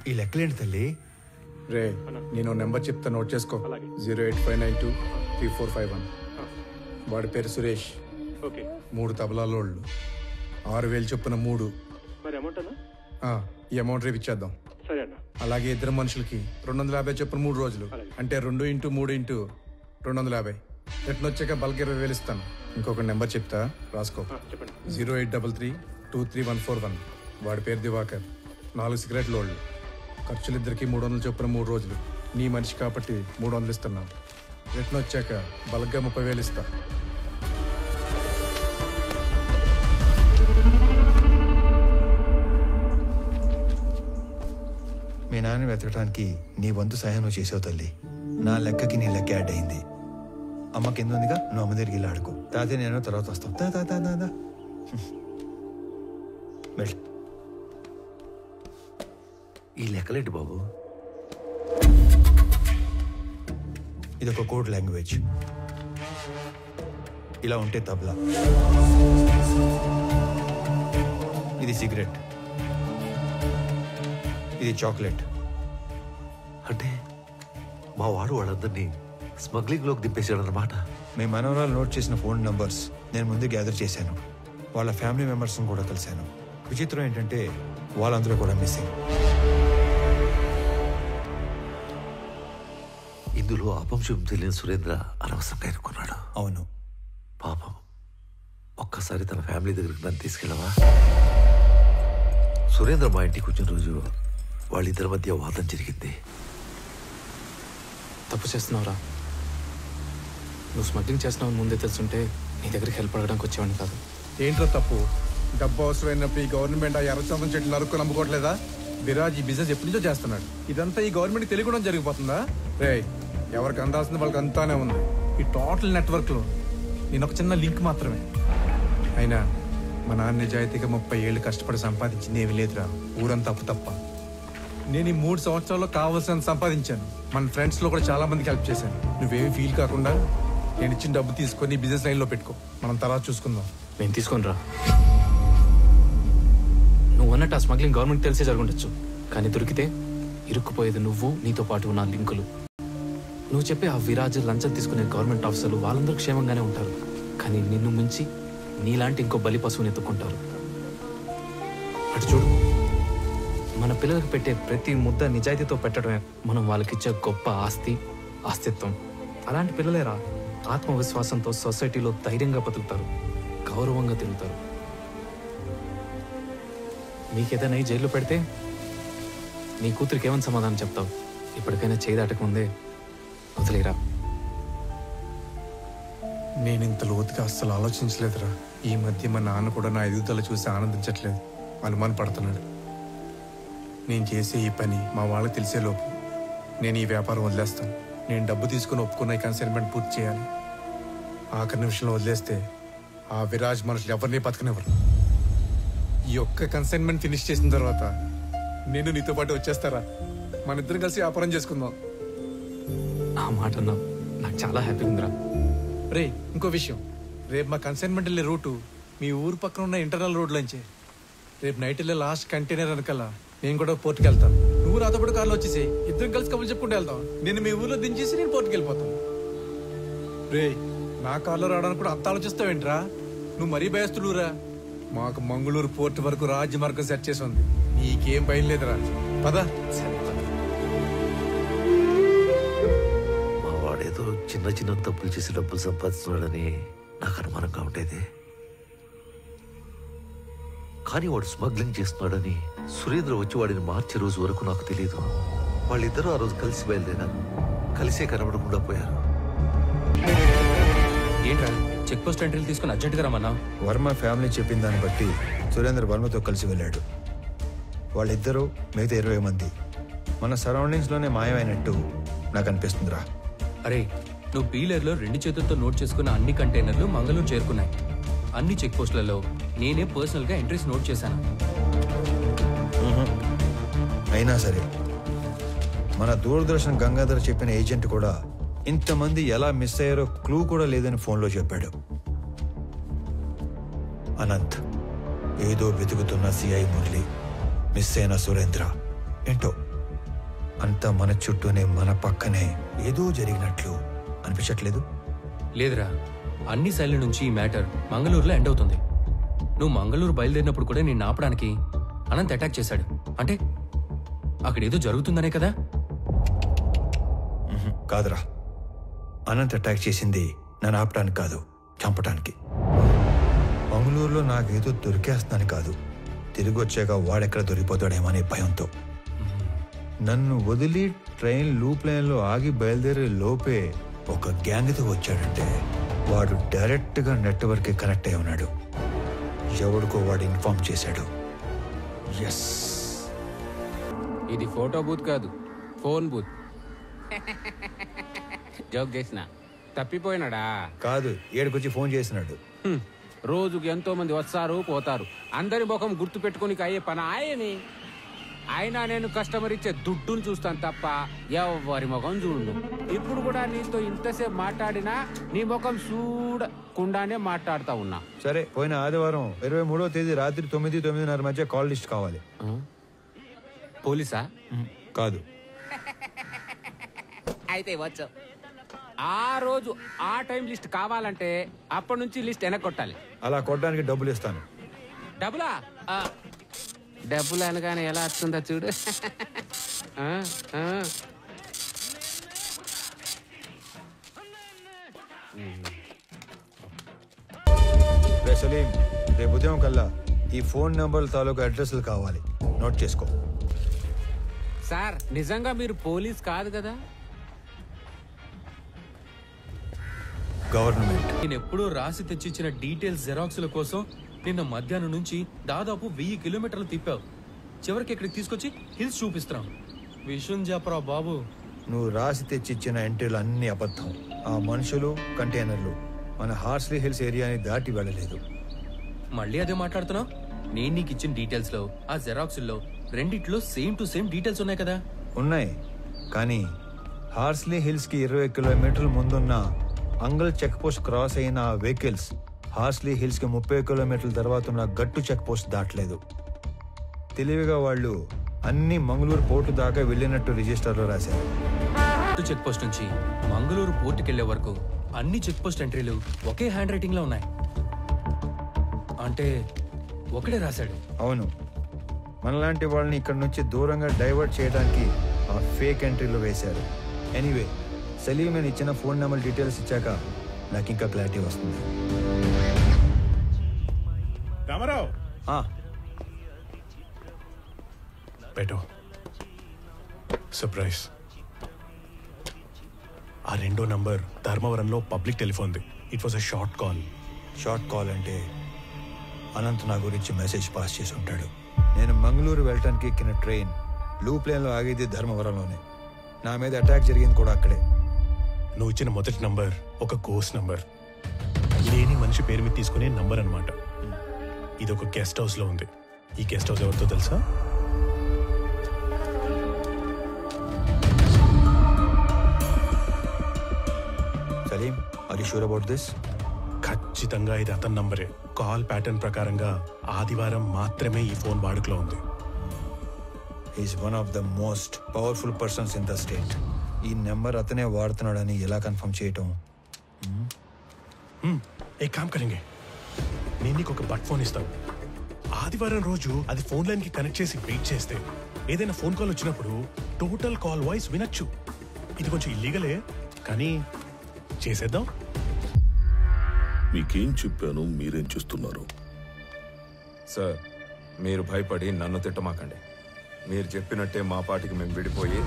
ఈ లెక్కలేంటి తల్లి? రే నేను నెంబర్ చెప్తా, నోట్ చేసుకో. 085923451. వాడి పేరు సురేష్. 3 తబలాలోళ్ళు, 6000 చొప్పున 3. ఈ అమౌంట్ రేపు ఇచ్చేద్దాం. అలాగే ఇద్దరు మనుషులకి 250 చొప్పున 3 రోజులు, అంటే 2 × 3 × 250. రిటర్న్ వచ్చాక బల్క్ 20,000 ఇస్తాను. ఇంకొక నెంబర్ చెప్తా, రాసుకో. 083323141. వాడి పేరు దివాకర్. 4 సిగరెట్ లోళ్ళు. ఖర్చులు ఇద్దరికి 300 చొప్పున 3 రోజులు. నీ మనిషి కాబట్టి 300 ఇస్తున్నాను. రిటర్న్ వచ్చాక బల్క్గా 30,000 ఇస్తా. మీ నాన్న వెతకడానికి నీ వంతు సహాయం నువ్వు చేసావు తల్లి. నా లెక్కకి నీ లెక్క యాడ్ అయింది. అమ్మ కింద ఉందిగా, నువ్వు అమ్మ దగ్గరికి వెళ్ళి ఆడుకో. తాతయ్య నేను తర్వాత వస్తాం. వెళ్ళు. ఈ లెక్కలేంటి బాబు? ఇదొక కోడ్ లాంగ్వేజ్. ఇలా ఉంటే తబలా, ఇది సిగరెట్, ఇది చాక్లెట్. అంటే మా వాడు వాళ్ళందరినీ స్మగ్లింగ్ లోకి దింపేశాడన్నమాట. మీ మనవరాలు నోట్ చేసిన ఫోన్ నంబర్స్ నేను ముందు గ్యాదర్ చేశాను. వాళ్ళ ఫ్యామిలీ మెంబర్స్ కూడా కలిశాను. విచిత్రం ఏంటంటే వాళ్ళందరూ కూడా మిస్సింగ్. ఇందులో అపంశం తెలియని సురేంద్ర అనవసరంగా ఎన్నుకున్నాడు. అవును. పాపం, ఒక్కసారి తన ఫ్యామిలీ దగ్గరికి నన్ను తీసుకెళ్ళవా? సురేంద్ర మా ఇంటికి వచ్చిన రోజు వాళ్ళిద్దరి మధ్య వాదం జరిగింది. తప్పు చేస్తున్నావురా. నువ్వు స్మగ్లింగ్ చేస్తున్నావు ముందే తెలుసుంటే నీ దగ్గరికి హెల్ప్ అడగడానికి వచ్చేవాడిని కాదు. ఏంట్రా తప్పు? డబ్బు అవసరమైనప్పుడు ఈ గవర్నమెంట్ ఆ ఎర్రచందం చెట్లు నరుక్కు నమ్ముకోవట్లేదా? విరాజ్ ఈ బిజినెస్ ఎప్పటి నుంచో చేస్తున్నాడు. ఇదంతా ఈ గవర్నమెంట్ తెలియకుండా జరిగిపోతుందా? రే, ఎవరికి అందాల్సింది వాళ్ళకి అంతానే ఉంది. ఈ టోటల్ నెట్వర్క్లో నేను ఒక చిన్న లింక్ మాత్రమే. అయినా మా నాన్న నిజాయితీగా 30 ఏళ్ళు కష్టపడి సంపాదించింది ఏమీ లేదురా. ఊరంతా అప్పు తప్ప. నేను ఈ 3 సంవత్సరాల్లో కావాల్సినంత సంపాదించాను. మన ఫ్రెండ్స్లో కూడా చాలా మందికి హెల్ప్ చేశాను. నువ్వేమీ ఫీల్ కాకుండా నేను ఇచ్చిన డబ్బు తీసుకొని బిజినెస్ లైన్లో పెట్టుకో. మనం తర్వాత చూసుకుందాం. నేను తీసుకొని రా. నువ్వు అన్నట్టు ఆ స్మగ్లింగ్ గవర్నమెంట్ తెలిసే జరుగుండొచ్చు, కానీ దొరికితే ఇరుక్కుపోయేది నువ్వు, నీతో పాటు ఉన్న లింకులు. నువ్వు చెప్పే ఆ విరాజ్, లంచం తీసుకునే గవర్నమెంట్ ఆఫీసర్లు వాళ్ళందరూ క్షేమంగానే ఉంటారు, కానీ నిన్ను మించి నీలాంటి ఇంకో బలి పశువుని ఎత్తుకుంటారు. అటు చూడు, మన పిల్లలకు పెట్టే ప్రతి ముద్ద నిజాయితీతో పెట్టడమే మనం వాళ్ళకిచ్చే గొప్ప ఆస్తి, అస్తిత్వం. అలాంటి పిల్లలేరా ఆత్మవిశ్వాసంతో సొసైటీలో ధైర్యంగా బతుకుతారు, గౌరవంగా తిరుగుతారు. నీకేదైనా ఈ జైల్లో పెడితే నీ కూతురికి ఏమని సమాధానం చెప్తావు? ఇప్పటికైనా చేయి దాటకముందే వదిలేరా. నేను ఇంత లోతుగా అస్సలు ఆలోచించలేదురా. ఈ మధ్య మా నాన్న కూడా నా ఎదుగుదల చూసి ఆనందించట్లేదు, అనుమాన పడుతున్నాడు. నేను చేసే ఈ పని మా వాళ్ళకి తెలిసేలోపు నేను ఈ వ్యాపారం వదిలేస్తాను. నేను డబ్బు తీసుకుని ఒప్పుకున్న ఈ కన్సైన్మెంట్ పూర్తి చేయాలి. ఆఖరి నిమిషంలో వదిలేస్తే ఆ విరాజ్ మనుషులు ఎవరిని బతకనివ్వరు. ఈ ఒక్క కన్సైన్మెంట్ ఫినిష్ చేసిన తర్వాత నేను నీతో పాటు వచ్చేస్తారా? మన ఇద్దరం కలిసి వ్యాపారం చేసుకుందాం. ఆ మాట నాకు చాలా హ్యాపీగా ఉందిరా. రే, ఇంకో విషయం, రేపు మా కన్సైన్మెంట్ వెళ్ళే రూటు మీ ఊరు పక్కన ఉన్న ఇంటర్నల్ రోడ్లోంచే. రేపు నైట్ వెళ్ళే లాస్ట్ కంటైనర్ వెనకాల నేను కూడా పోర్టుకి వెళ్తాను. నువ్వు నాతో పాటు కార్లో వచ్చేసి ఇద్దరం కలిసి కబుర్లు చెప్పుకుంటూ వెళ్తాం. నేను మీ ఊర్లో దించేసి నేను పోర్టుకి వెళ్ళిపోతాను. రే, నా కార్లో రావడానికి కూడా అంత ఆలోచిస్తావేంట్రా? నువ్వు మరీ భయస్తుడురా. మాకు మంగళూరు పోర్టు వరకు రాజ్య మార్గం సెట్ చేసి ఉంది. నీకేం భయం లేదురా. పదా. మా వాడేదో చిన్న చిన్న తప్పులు చేసి డబ్బులు సంపాదిస్తున్నాడని నాకు అనుమానంగా ఉండేది. కానీ వాడు స్మగ్లింగ్ చేస్తున్నాడని సురేంద్ర వచ్చి వాడిని మార్చే రోజు వరకు నాకు తెలియదు. వాళ్ళిద్దరూ ఆ రోజు కలిసి బయలుదేరారు, కలిసే కనబడకుండా పోయారు. ఏంట్రా చెక్ పోస్ట్ ఎంట్రీలు తీసుకుని అర్జెంట్గా రమ్మన్నా? వర్మ ఫ్యామిలీ చెప్పిన దాన్ని బట్టి సురేంద్ర వర్మతో కలిసి వెళ్ళాడు. వాళ్ళిద్దరూ మిగతా 20 మంది మన సరౌండింగ్స్లోనే మాయమైనట్టు నాకు అనిపిస్తుందిరా. అరే, నువ్వు పీలర్లో 2 చేతులతో నోట్ చేసుకున్న అన్ని కంటైనర్లు మంగళూరు చేరుకున్నాయి. అన్ని చెక్ పోస్టులలో నేనే పర్సనల్గా ఎంట్రీస్ నోట్ చేశాను. అయినా సరే మన దూరదర్శన్ గంగాధర్ చెప్పిన ఏజెంట్ కూడా ఇంతమంది ఎలా మిస్ అయ్యారో క్లూ కూడా లేదని ఫోన్లో చెప్పాడు. అనంత్, ఏదో వెతుకుతున్న సిఐ మురళి, మిస్ అయిన సురేంద్ర, ఏంటో అంతా మన చుట్టూనే మన పక్కనే ఏదో జరిగినట్లు అనిపించట్లేదు? లేదురా, అన్ని సైడ్ల నుంచి ఈ మ్యాటర్ మంగళూరులో ఎండ్ అవుతుంది. నువ్వు మంగళూరు బయలుదేరినప్పుడు కూడా నేను ఆపడానికి అనంత్ అటాక్ చేశాడు. అంటే అక్కడ ఏదో జరుగుతుందనే కదా? కాదురా, అనంత్ అటాక్ చేసింది నన్ను ఆపడానికి కాదు, చంపడానికి. మంగళూరులో నాకేదో దొరికేస్తుందని కాదు, తిరిగి వచ్చాక వాడెక్కడ దొరికిపోతాడేమో అనే భయంతో. నన్ను వదిలి ట్రైన్ లూప్ లైన్లో ఆగి బయలుదేరే లోపే ఒక గ్యాంగ్తో వచ్చాడంటే వాడు డైరెక్ట్గా నెట్వర్క్కి కనెక్ట్ అయి ఉన్నాడు. ఎవడికో వాడు ఇన్ఫార్మ్ చేశాడు. ఎస్, ఇది ఫోటో బూత్ కాదు, ఫోన్ బూత్. జోక్ చేసిన తప్పిపోయినాడా? కాదు, ఏడుకొచ్చి ఫోన్ చేసినాడు. రోజుకి ఎంతో మంది వస్తారు పోతారు, అందరి ముఖం గుర్తు పెట్టుకుని అయ్యే పని ఆయని. అయినా నేను కస్టమర్ ఇచ్చే దుడ్డును చూస్తాను తప్ప ఎవరి ముఖం చూడు. ఇప్పుడు కూడా నీతో ఇంతసేపు మాట్లాడినా నీ ముఖం చూడకుండానే మాట్లాడుతా ఉన్నా. సరే, పోయిన ఆదివారం 23వ తేదీ రాత్రి 9-9:30 మధ్య కాల్ లిస్ట్ కావాలి. పోలీసా? కాదు. అయితే వచ్చు. ఆ రోజు ఆ టైం లిస్ట్ కావాలంటే అప్పటి నుంచి లిస్ట్ వెనక్కొట్టాలి. అలా కొట్టడానికి డబ్బులు ఇస్తాను. డబ్బులా? డబ్బులు అనగానే ఎలా వస్తుందో చూడు. సలీం, రేపు ఉదయం కల్లా ఈ ఫోన్ నంబర్ తాలూకు అడ్రస్లు కావాలి, నోట్ చేసుకో. సార్, నిజంగా మీరు పోలీస్ కాదు కదా? గవర్నమెంట్. నేను ఎప్పుడూ రాసి తెచ్చిచ్చిన డీటెయిల్స్ జెరాక్స్ల కోసం నిన్న మధ్యాహ్నం నుంచి దాదాపు 1000 కిలోమీటర్లు తిప్పావు. చివరికి ఇక్కడికి తీసుకొచ్చి హిల్స్ చూపిస్తున్నాం. విషయం చెప్పరా బాబు. నువ్వు రాసి తెచ్చిచ్చిన ఎంట్రీలు అన్ని అబద్ధం. ఆ మనుషులు, కంటైనర్లు మన హార్స్లీ హిల్స్ ఏరియాని దాటి వెళ్ళలేదు. మళ్ళీ అదే మాట్లాడుతున్నావు? నేను నీకు ఇచ్చిన డీటెయిల్స్ లో ఆ జెరాక్స్ లో రెండిట్లో సేమ్ టు సేమ్ డీటెయిల్స్ ఉన్నాయి కదా? ఉన్నాయి, కానీ హార్స్లీ హిల్స్ కి 20 కిలోమీటర్ల ముందున్న అంగల్ చెక్ పోస్ట్ క్రాస్ అయిన ఆ వెహికల్స్ హార్స్లీ హిల్స్ కి 30 కిలోమీటర్ల తర్వాత ఉన్న గట్టు చెక్ పోస్ట్ దాటలేదు. తెలివిగా వాళ్ళు అన్ని మంగళూరు పోర్టు దాకా వెళ్ళినట్టు రిజిస్టర్లో రాశారు. గట్టు చెక్ పోస్ట్ నుంచి మంగళూరు పోర్టుకి వెళ్లే వరకు అన్ని చెక్ పోస్ట్ ఎంట్రీలు ఒకే హ్యాండ్ రైటింగ్ లో ఉన్నాయి. అంటే ఒకడే రాశాడు. అవును, మనలాంటి వాళ్ళని ఇక్కడ నుంచి దూరంగా డైవర్ట్ చేయడానికి ఆ ఫేక్ ఎంట్రీలు వేశారు. ఎనీవే, సలీం నేను ఇచ్చిన ఫోన్ నెంబర్ డీటెయిల్స్ ఇచ్చాక నాకు ఇంకా క్లారిటీ వస్తుంది. రామారావు, బెటో సర్ప్రైజ్. ఆ రెండో నంబర్ ధర్మవరంలో పబ్లిక్ టెలిఫోన్ది. It was a short call. Short call అంటే అనంత్ నా గురించి మెసేజ్ పాస్ చేసి ఉంటాడు. నేను మంగళూరు వెళ్ళటానికి ఎక్కిన ట్రైన్ లూప్ లైన్లో ఆగేది ధర్మవరంలోనే. నా మీద అటాక్ జరిగింది కూడా అక్కడే. నువ్వు ఇచ్చిన మొదటి నంబర్ ఒక గోస్ట్ నంబర్, లేని మనిషి పేరు మీద తీసుకునే నంబర్ అనమాట. ఇది ఒక గెస్ట్ హౌస్ లో ఉంది. ఈ గెస్ట్ హౌస్ ఎవరితో తెలుసా? Salim, are you sure about this? ఖచ్చితంగా ఇది అతని నంబరే. కాల్ ప్యాటర్న్ ప్రకారంగా ఆదివారం మాత్రమే ఈ ఫోన్ వాడుకలో ఉంది. Is one of the most powerful persons in the state. ఈ నెంబర్ అతనే వాడుతున్నాడని ఎలా కన్ఫర్మ్ చేయటం? ఏ కామ్ కరెంగే, నేను నీకు ఒక బట్ ఫోన్ ఇస్తాను. ఆదివారం రోజు అది ఫోన్ లైన్ కి కనెక్ట్ చేసి వెయిట్ చేస్తే ఏదైనా ఫోన్ కాల్ వచ్చినప్పుడు టోటల్ కాల్ వాయిస్ వినొచ్చు. ఇది కొంచెం ఇల్లీగలే, కానీ చేసేద్దాం. మీకేం చెప్పాను, మీరేం చేస్తున్నారు? సార్, మీరు భయపడి నన్ను తిట్టమాకండి. మీరు చెప్పినట్టే మా పాటికి మేము విడిపోయి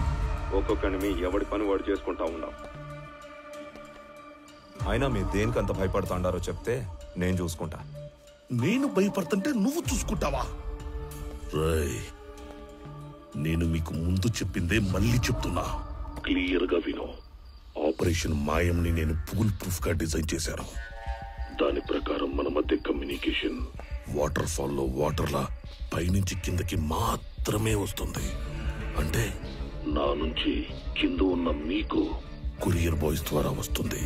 ఒక్కొక్కడిని మీ ఎవడి పని వాడు చేసుకుంటా ఉన్నాం. అయినా మీరు దేనికంత భయపడుతుండారో చెప్తే నేను చూసుకుంటా. నేను భయపడుతుంటే నువ్వు చూసుకుంటావా? రాయ్, నేను మీకు ముందు చెప్పిందే మళ్ళీ చెప్తున్నా, క్లియర్ గా విను. ఆపరేషన్ మాయంని నేను ఫుల్ ప్రూఫ్ గా డిజైన్ చేశాను. దాని ప్రకారం మన మధ్య కమ్యూనికేషన్ వాటర్ ఫాల్లో వాటర్లా పైనుంచి కిందకి మాత్రమే వస్తుంది. అంటే నా నుంచి కింద ఉన్న మీకు కొరియర్ బాయ్స్ ద్వారా వస్తుంది.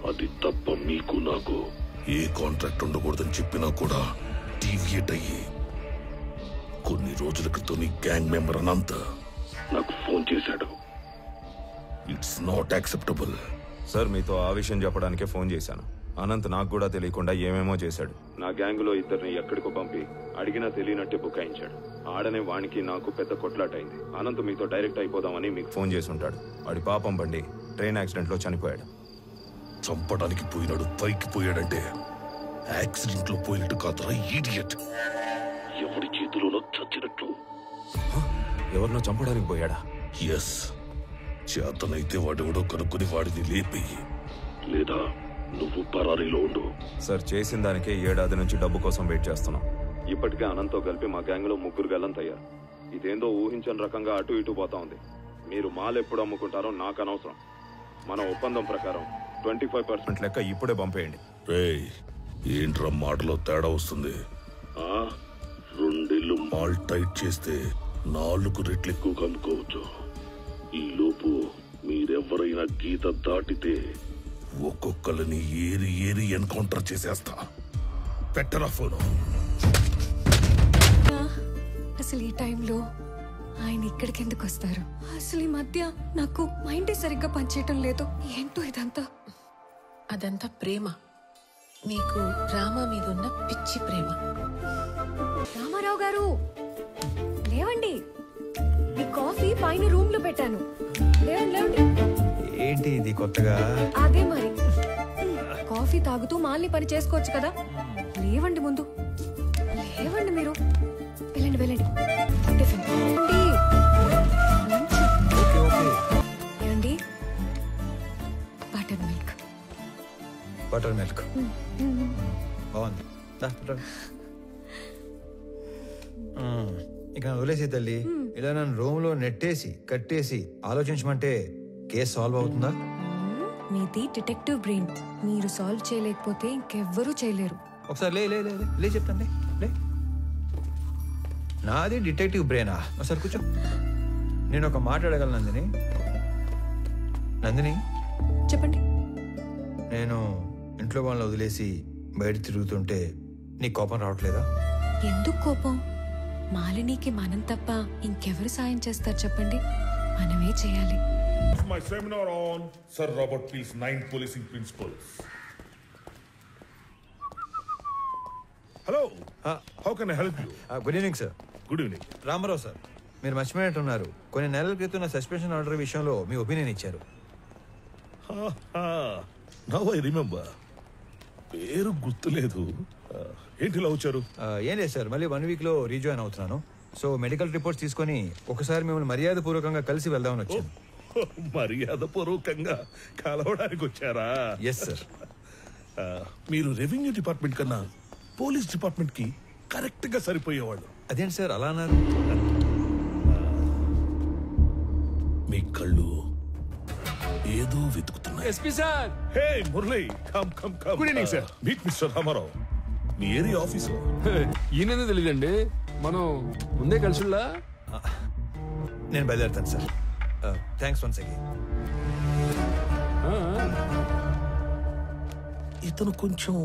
అది తప్ప మీకు నాకు ఏ కాంట్రాక్ట్ ఉండకూడదని చెప్పినా కూడా డీవియేట్ అయ్యి కొన్ని రోజుల క్రితం నీ గ్యాంగ్ మెంబర్ అనంత నాకు ఫోన్ చేశాడు. It's not acceptable. సార్ మీతో ఆ విషయం చెప్పడానికే ఫోన్ చేశాను. అనంత్ నాకు కూడా తెలియకుండా ఏమేమో చేశాడు. నా గ్యాంగ్ లో ఇద్దరిని ఎక్కడికో పంపి అడిగినా తెలియనట్టే బుకాయించాడు. ఆడనే వానికి నాకు పెద్ద కొట్లాట అయింది. అనంత్ మీతో డైరెక్ట్ అయిపోదామని మీకు ఫోన్ చేసి ఉంటాడు. వాడి పాపం బండి ట్రైన్ యాక్సిడెంట్ లో చనిపోయాడు. చంపడానికి పోయినాడు, పైకి పోయాడంటే యాక్సిడెంట్ లో పోయినట్టు కాదురా ఈడియట్. ఎవరి చేతిలోనో చచ్చినట్టు. ఎవరినో చంపడానికి పోయాడా? ఎస్. చేతనైతే వాడెవడో కనుక్కుని వాడిని లేపేయి, లేదా నువ్వు పరారీలో ఉండు. సార్ చేసిన దానికే 7 ఏడాది నుంచి డబ్బు కోసం వెయిట్ చేస్తున్నాం. ఇప్పటికే అనంత్తో కలిపి మా గ్యాంగ్ లో 3 గల్లంతయ్యారు. ఇదేందో ఊహించని రకంగా అటు ఇటు పోతా ఉంది. మీరు మాల్ ఎప్పుడు అమ్ముకుంటారో నాకు అనవసరం. మన ఒప్పందం ప్రకారం 25% లెక్క ఇప్పుడే పంపేయండి. రేయ్, ఏంట్రా మాటలో తేడా వస్తుంది? 2 ఏళ్ళు మాల్ టైట్ చేస్తే 4 రెట్లు ఎక్కువగా అమ్ముకోవచ్చు. ఈ లోపు మీరెవరైనా గీత దాటితే ఒక్కొక్కరిని ఏరి ఏరి ఎన్కౌంటర్ చేసేస్తా. పెట్టరా ఫోను. అసలు ఈ టైంలో ఆయన ఇక్కడికి ఎందుకు వస్తారు? అసలు ఈ మధ్య నాకు మైండ్ సరిగ్గా పనిచేయటం లేదు. ఏంటో ఇదంతా. అదంతా ప్రేమ. మీకు రామ మీద ఉన్న పిచ్చి ప్రేమ. రామారావు గారు లేవండి. మీ కాఫీ పైన రూమ్ లో పెట్టాను. లేవండి. ఏంటి ఇది కొత్తగా? అదే మరి. కాఫీ తాగుతూ మాల్ని పని చేసుకోవచ్చు కదా. లేవండి ముందు. లేవండి మీరు. వెళ్ళండి. టిఫిన్ ఏమండి? బటర్ మిల్క్ బాగుంది. ఇక వదిలేసి తల్లి, ఇలా నన్ను రూమ్ లో నెట్టేసి కట్టేసి ఆలోచించమంటే కేసు సాల్వ్ అవుతుందా? మీది డిటెక్టివ్ బ్రెయిన్. మీరు సాల్వ్ చేయలేకపోతే ఇంకెవ్వరూ చేయలేరు. ఒకసారి లే చెప్తాను. లే. నాది డిటెక్టివ్ బ్రెయినా? ఒకసారి కూర్చో. నేను ఒక మాట అడగలను నందిని. చెప్పండి. నేను ఇంట్లో వాళ్ళని వదిలేసి బయట తిరుగుతుంటే నీ కోపం రావట్లేదా? ఎందుకు కోపం? మాలినికి మనం తప్ప ఇంకెవరు సాయం చేస్తారు చెప్పండి? మనమే చేయాలి. My seminar on Sir Robert Peel's 9 policing principles. Hello. How can I help you? Good evening sir. Good evening. Ramarao sir, మీరు మర్చిపోయినట్టున్నారు. కొన్ని నెలల క్రితం నా సస్పెన్షన్ ఆర్డర్ విషయంలో మీ ఒపీనియన్ ఇచ్చారు. Now I remember. పేరు గుర్తులేదు. ఏంటి ఇలా వచ్చారు? ఏం లేదు సార్, మళ్ళీ 1 వీక్ లో రీజాయిన్ అవుతున్నాను. సో మెడికల్ రిపోర్ట్స్ తీసుకొని ఒకసారి మిమ్మల్ని మర్యాదపూర్వకంగా కలిసి వెళ్దామని వచ్చాను. మర్యాదపూర్వకంగా కలవడానికి వచ్చారా? Yes sir. మీరు రెవెన్యూ డిపార్ట్మెంట్ కన్నా పోలీస్ డిపార్ట్మెంట్ కి కరెక్ట్ గా సరిపోయేవాళ్ళు. అదేంటి సార్ అలా అన్నారు? మీ కళ్ళు ఏదో వెతుకుతున్నాయి. SP sir. Hey Murali, come. Good evening sir. Meet mister Ramarao. మీ ఏరియా ఆఫీసర్. ఈయన తెలియదండి, మనం ముందే కలిసిలా. నేను బయలుదేరుతాను సార్. Thanks once again. ఇతను కొంచెం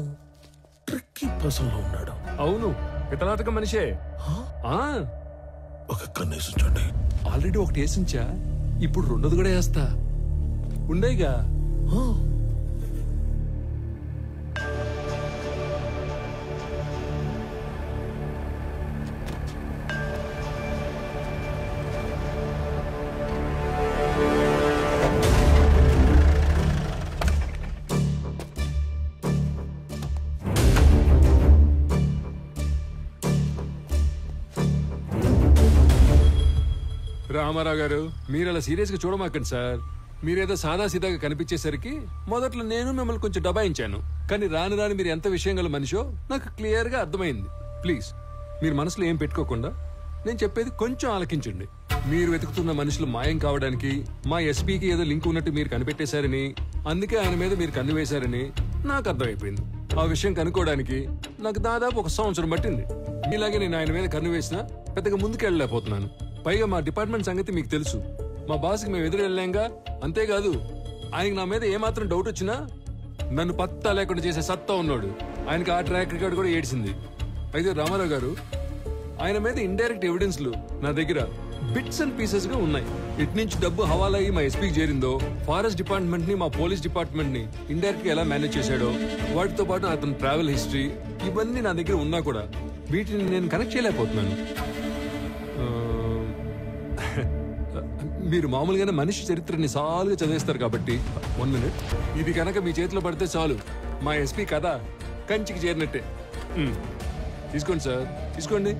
ట్రిక్కీ పర్సన్ లో ఉన్నాడు. అవును, పితలాటక మనిషే. ఒక కన్నేసి ఉంచండి. ఆల్రెడీ ఒకటి వేసించా, ఇప్పుడు 2ది కూడా వేస్తా. ఉండేగా. రామారావు గారు, మీరు అలా సీరియస్ గా చూడమాకండి సార్. మీరేదో సాదాసీదాగా కనిపించేసరికి మొదట్లో నేను మిమ్మల్ని కొంచెం దబాయించాను. కానీ రాను మీరు ఎంత విషయం గల మనిషో నాకు క్లియర్ గా అర్థమైంది. ప్లీజ్ మీరు మనసులో ఏం పెట్టుకోకుండా నేను చెప్పేది కొంచెం ఆలకించండి. మీరు వెతుకుతున్న మనుషులు మాయం కావడానికి మా ఎస్పీకి ఏదో లింక్ ఉన్నట్టు మీరు కనిపెట్టేశారని, అందుకే ఆయన మీద మీరు కన్ను వేశారని నాకు అర్థమైపోయింది. ఆ విషయం కనుక్కోవడానికి నాకు దాదాపు 1 సంవత్సరం పట్టింది. ఇలాగే నేను ఆయన మీద కన్ను వేసినా పెద్దగా ముందుకెళ్ళలేకపోతున్నాను. పైగా మా డిపార్ట్మెంట్ సంగతి మీకు తెలుసు. మా బాస్కి మేము ఎదురు వెళ్ళాంగా. అంతేకాదు, ఆయనకి నా మీద ఏమాత్రం డౌట్ వచ్చినా నన్ను పత్తా లేకుండా చేసే సత్తా ఉన్నాడు. ఆయనకి ఆ ట్రాక్ రికార్డ్ కూడా ఏడ్చింది. అయితే రామారావు గారు, ఆయన మీద ఇండైరెక్ట్ ఎవిడెన్స్లు నా దగ్గర బిట్స్ అండ్ పీసెస్ గా ఉన్నాయి. ఇటు నుంచి డబ్బు హవాలా అయ్యి మా ఎస్పీకి చేరిందో, ఫారెస్ట్ డిపార్ట్మెంట్ ని మా పోలీస్ డిపార్ట్మెంట్ ని ఇండైరెక్ట్ గా ఎలా మేనేజ్ చేశాడో, వాటితో పాటు అతని ట్రావెల్ హిస్టరీ, ఇవన్నీ నా దగ్గర ఉన్నా కూడా వీటిని నేను కనెక్ట్ చేయలేకపోతున్నాను. మీరు మామూలుగానే మనిషి చరిత్రని సాలుగా చదివేస్తారు కాబట్టి 1 minute, ఇది కనుక మీ చేతిలో పడితే చాలు, మా ఎస్పీ కథ కంచికి చేరినట్టే. తీసుకోండి సార్, తీసుకోండి,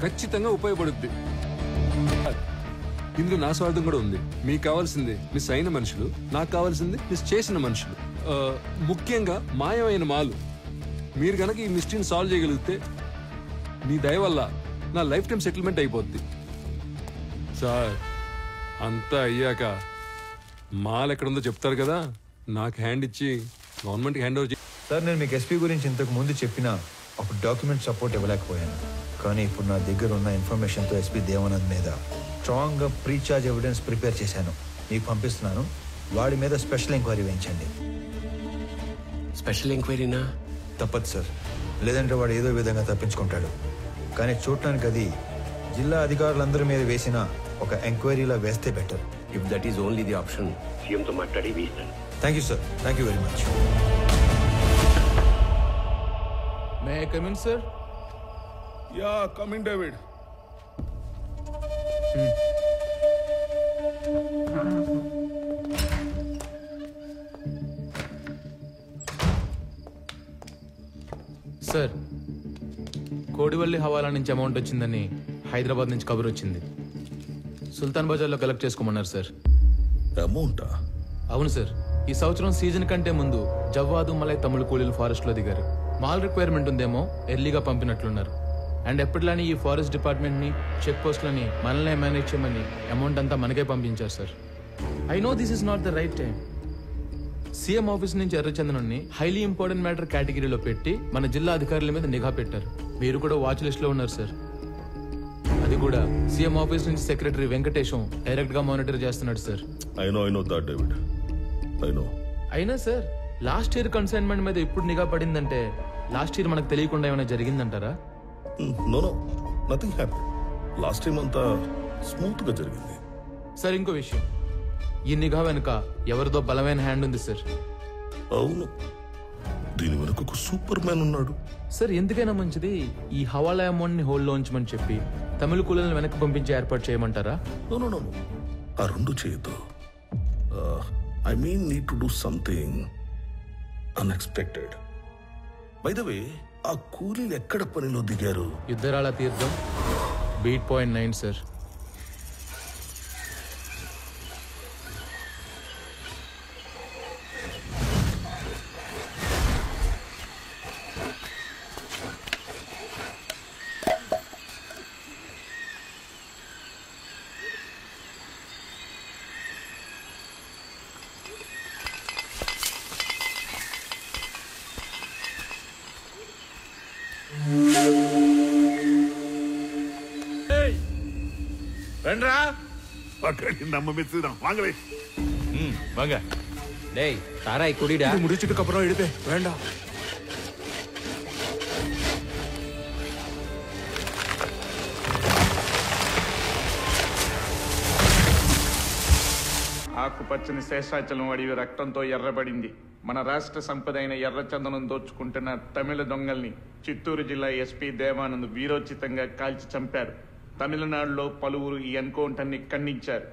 ఖచ్చితంగా ఉపయోగపడుద్ది. ఇందులో నా స్వార్థం కూడా ఉంది. మీకు కావాల్సింది మిస్ అయిన మనుషులు, నాకు కావాల్సింది మిస్ చేసిన మనుషులు, ముఖ్యంగా మాయమైన మాలు. మీరు కనుక ఈ మిస్టరీని సాల్వ్ చేయగలిగితే మీ దయ వల్ల నా లైఫ్ టైం సెటిల్మెంట్ అయిపోద్ది. సార్ అంతా అయ్యాక మాల్ ఎక్కడుందో చెప్తారు కదా, నాకు హ్యాండ్ ఇచ్చి గవర్నమెంట్కి హ్యాండ్ ఓవర్. సార్ నేను మీకు ఎస్పీ గురించి ఇంతకు ముందు చెప్పినా అప్పుడు డాక్యుమెంట్ సపోర్ట్ ఇవ్వలేకపోయాను. కానీ ఇప్పుడు నా దగ్గర ఉన్న ఇన్ఫర్మేషన్తో ఎస్పీ దేవానంద్ మీద స్ట్రాంగ్గా ప్రీఛార్జ్ ఎవిడెన్స్ ప్రిపేర్ చేశాను, మీకు పంపిస్తున్నాను. వాడి మీద స్పెషల్ ఎంక్వైరీ వేయించండి. స్పెషల్ ఎంక్వైరీనా? తప్పదు సార్, లేదంటే వాడు ఏదో విధంగా తప్పించుకుంటాడు. కానీ చూడటానికి అది జిల్లా అధికారులందరి మీద వేసిన ఒక ఎంక్వైరీలా వేస్తే better. If that is only the option, సీఎంతో మాట్లాడి వేస్తాను. Thank you sir, thank you very much. May I come in sir? Ya, come in David. Sir, Kodivalli హవాలా నుంచి అమౌంట్ వచ్చిందని హైదరాబాద్ నుంచి కబురు వచ్చింది. సుల్తాన్ బజార్లో కలెక్ట్ చేసుకోమన్నారు సార్. అమౌంటా? అవును సార్, ఈ సంవత్సరం సీజన్ కంటే ముందు జవ్వాదు మలై తమిళ కూలీలు ఫారెస్ట్ లో దిగారు. మాల్ రిక్వైర్మెంట్ ఉందేమో ఎర్లీగా పంపినట్లున్నారు. అండ్ ఎప్పటిలాని ఈ ఫారెస్ట్ డిపార్ట్మెంట్ ని, చెక్ పోస్ట్లని మనల్నే మేనేజ్ చేయమని అమౌంట్ అంతా మనకే పంపించారు sir. I no this is not the right time. CM office నుంచి ఎర్రచందనాన్ని హైలీ ఇంపార్టెంట్ మ్యాటర్ కేటగిరీలో పెట్టి మన జిల్లా అధికారుల మీద నిఘా పెట్టారు. మీరు కూడా వాచ్ లిస్ట్ లో ఉన్నారు సార్. అది కూడా సీఎం ఆఫీస్ నుంచి సెక్రటరీ వెంకటేశం డైరెక్ట్ గా మానిటర్ చేస్తున్నాడు sir. I know that David, I know. అయినా సార్, లాస్ట్ ఇయర్ కన్సైన్మెంట్ మీద ఇప్పుడు నిఘా పడిందంటే లాస్ట్ ఇయర్ మనకు తెలియకుండా ఏమైనా జరిగిందంటారా? No, nothing happen. Last time అంతా స్మూత్ గా జరిగింది. సార్ ఇంకో విషయం, ఈ నిఘా వెనుక ఎవరిదో బలమైన హ్యాండ్ ఉంది సార్. అవును, దీని వెనుక ఒక సూపర్ మ్యాన్ ఉన్నాడు. సార్ ఎందుకైనా మంచిది ఈ హవాలా అమౌంట్ ని హోల్డ్ లో ఉంచమని చెప్పి తమిళ కూలీలను వెనక్కి పంపించి ఏర్పాటు చేయమంటారా? నో, ఆ రెండు చేయొద్దు. I mean need to do something unexpected. By the way, ఆ కూలీలు ఎక్కడ పనిలో దిగారు? యుద్ధరాల తీర్థం, బీట్ పాయింట్ 9 సార్. రండ్రా, நம்ம மிஸ் தான். வாங்கவே வாங்க. டேய் தாராய் குடிடா. இது முடிச்சிட்டு அப்புறம் எடுப்பே. வேண்டாம். ఆకుపచ్చని శేషాచలం అడవి రక్తంతో ఎర్రబడింది. మన రాష్ట్ర సంపద అయిన ఎర్రచందనం దోచుకుంటున్న తమిళ దొంగల్ని చిత్తూరు జిల్లా ఎస్పీ దేవానంద్ వీరోచితంగా కాల్చి చంపారు. తమిళనాడులో పలువురు ఈ ఎన్కౌంటర్ని ఖండించారు.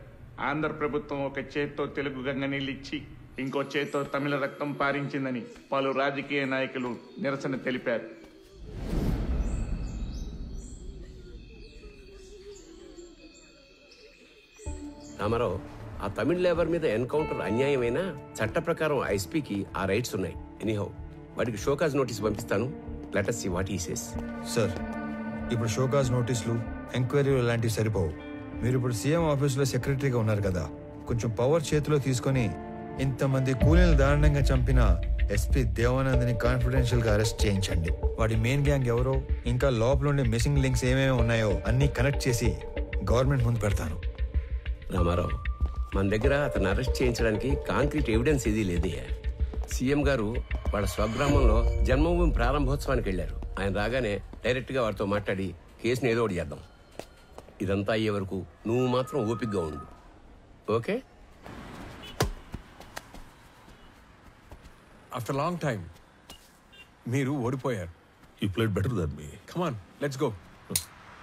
ఆంధ్ర ప్రభుత్వం ఒక చేత్తో తెలుగు గంగ నీళ్ళిచ్చి ఇంకో చేత్తో తమిళ రక్తం పారించిందని పలు రాజకీయ నాయకులు నిరసన తెలిపారు. రామారావు, ఆ తమిళ లేబర్ మీద ఎన్కౌంటర్ అన్యాయమైనా చట్ట ప్రకారం ఐస్పీకి ఆ రైట్స్ ఉన్నాయి. ఎనీహౌ, వాడికి షోకాజ్ నోటీస్ పంపిస్తాను. Let us see what he says. Sir, ఇప్పుడు షోకాజ్ నోటీసులు, ఎంక్వైరీలు లాంటివి సరిపోవు. మీరు ఇప్పుడు సీఎం ఆఫీసులో సెక్రటరీగా ఉన్నారు కదా, కొంచెం పవర్ చేతిలో తీసుకొని ఇంతమంది కూలీలు దారుణంగా చంపిన ఎస్పీ దేవానంద్ని కాన్ఫిడెన్షియల్ గా అరెస్ట్ చేయించండి. వాడి మెయిన్ గ్యాంగ్ ఎవరో, ఇంకా లోపల ఉండే మిస్సింగ్ లింక్స్ ఏమేమి ఉన్నాయో అన్ని కనెక్ట్ చేసి గవర్నమెంట్ ముందు పెడతాను. రామారావు, మన దగ్గర అతను అరెస్ట్ చేయించడానికి కాంక్రీట్ ఎవిడెన్స్ ఏదీ లేదే. సీఎం గారు వాళ్ళ స్వగ్రామంలో జన్మభూమి ప్రారంభోత్సవానికి వెళ్ళారు. ఆయన రాగానే డైరెక్ట్ గా వారితో మాట్లాడి కేసుని ఏదో ఒకటి చేద్దాం. ఇదంతా అయ్యే వరకు నువ్వు మాత్రం ఓపికగా ఉండు. ఓకే? ఆఫ్టర్ లాంగ్ టైం మీరు ఓడిపోయారు. You played better than me. Come on, let's go.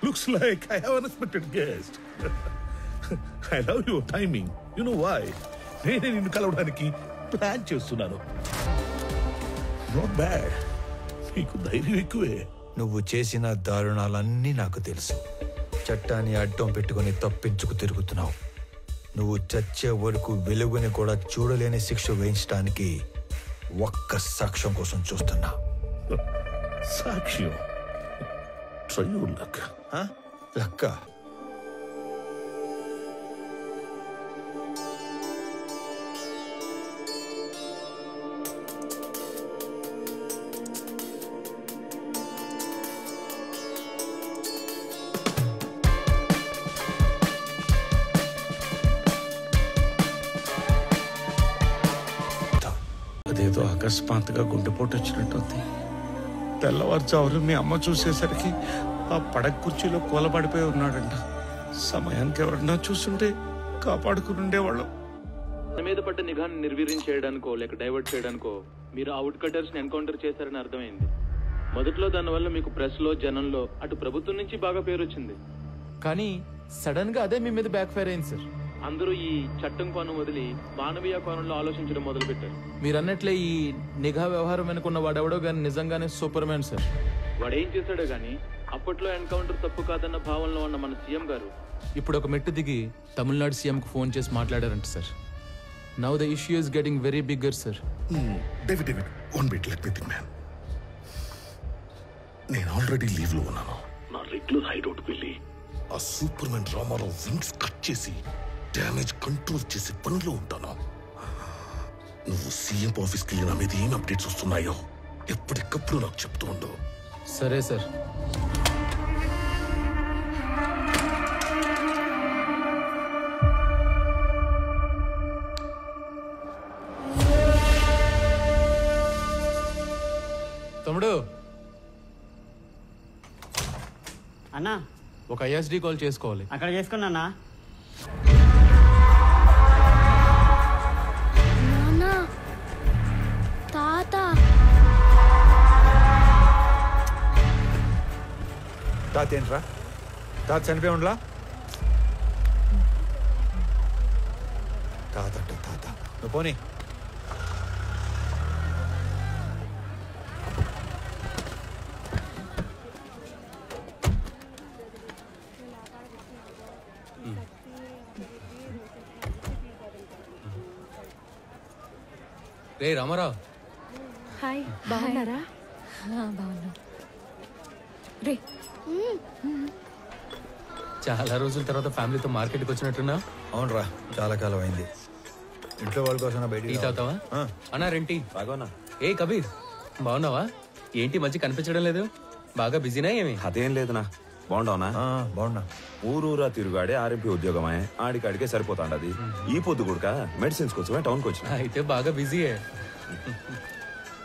Looks like I have an unexpected guest. I love your timing. You know why? నేనే నిన్ను కలవడానికి ప్లాన్ చేస్తున్నాను. Not bad. నీకు ధైర్యం ఎక్కువే. నువ్వు చేసిన దారుణాలన్నీ నాకు తెలుసు. చట్టాన్ని అడ్డం పెట్టుకుని తప్పించుకు తిరుగుతున్నావు. నువ్వు చచ్చే వరకు వెలుగుని కూడా చూడలేని శిక్ష వేయించడానికి ఒక్క సాక్ష్యం కోసం చూస్తున్నా. సాక్ష్యం? Try your luck. లక్క? అదేదో అకస్మాత్తుగా గుండెపోటు వచ్చినట్టుంది. తెల్లవారుజామున మీ అమ్మ చూసేసరికి ఆ పడక కుర్చీలో కూలబడిపోయి ఉన్నాడంట. సమయానికి ఎవరన్నా చూస్తుంటే కాపాడుకుని ఉండేవాళ్ళం. మన మీద పడ్డ నిఘాను నిర్వీర్యం చేయడానికో లేక డైవర్ట్ చేయడానికో మీరు ఆ వుడ్ కటర్స్ ని ఎన్కౌంటర్ చేశారని అర్థమైంది. మొదట్లో దానివల్ల మీకు ప్రెస్ లో జనంలో అటు ప్రభుత్వం నుంచి బాగా పేరు వచ్చింది. కానీ సడన్ గా అదే మీ మీద బ్యాక్ ఫైర్ అయింది సార్. అందరూ ఈ చట్టం కోణం వదిలి మానవీయ కోణంలో ఆలోచించడం మొదలు పెట్టారు. మీరు అన్నట్లే ఈ నిఘా వ్యవహారం వెనుకున్న వాడెవడో గానీ నిజంగానే సూపర్ మ్యాన్ సార్. వాడేం చేశాడో గానీ అప్పట్లో ఎన్కౌంటర్ తప్పు కాదన్న భావనలో ఉన్న మన సీఎం గారు ఇప్పుడు ఒక మెట్టు దిగి తమిళనాడు సీఎం కు ఫోన్ చేసి మాట్లాడారంట sir. Now the issue is getting very bigger sir. David one bit let me think man. నేను ఆల్రెడీ లీవ్ లో ఉన్నాను. నా రెగ్యులర్ హైడౌట్ వెళ్ళి ఆ super man Ramarao wings cut చేసి డ్యామేజ్ కంట్రోల్ చేసే పనిలో ఉంటాను. నువ్వు సీఎం ఆఫీస్కి వెళ్ళి నా మీద ఏం అప్డేట్స్ వస్తున్నాయో ఎప్పటికప్పుడు నాకు చెప్తూ ఉండు. సరే సార్. తమ్ముడు అన్నా ఒక ఐఎస్డి కాల్ చేసుకోవాలి. అక్కడ చేసుకున్నా. తాత ఏంట్రా? తాత చనిపోయి ఉండలా? తాత అంటే తాత. నువ్వు పోనీ. రే రామారావు. హాయ్, బాగున్నారా? బాగున్నా. రే చాలా రోజుల తర్వాత ఫ్యామిలీతో మార్కెట్కి వచ్చినట్టున్నా? అవునరా, చాలా కాలం అయింది. ఇంట్లో వాళ్ళ కోసం బయట టీ తాగుతావా? అన్నా రెంటి బాగున్నా. ఏ కబీర్ బాగున్నావా? ఏంటి మంచి కనిపించడం లేదు? బాగా బిజీనా ఏమి? అదేం లేదునా. బాగుండవునా? బాగున్నా. ఊరూరా తిరుగాడే ఆర్ఎంపీ ఉద్యోగమే. ఆడికాడికే సరిపోతాండది. ఈ పొద్దు కూడా మెడిసిన్స్ కోసమే టౌన్కి వచ్చిన. అయితే బాగా బిజీయే.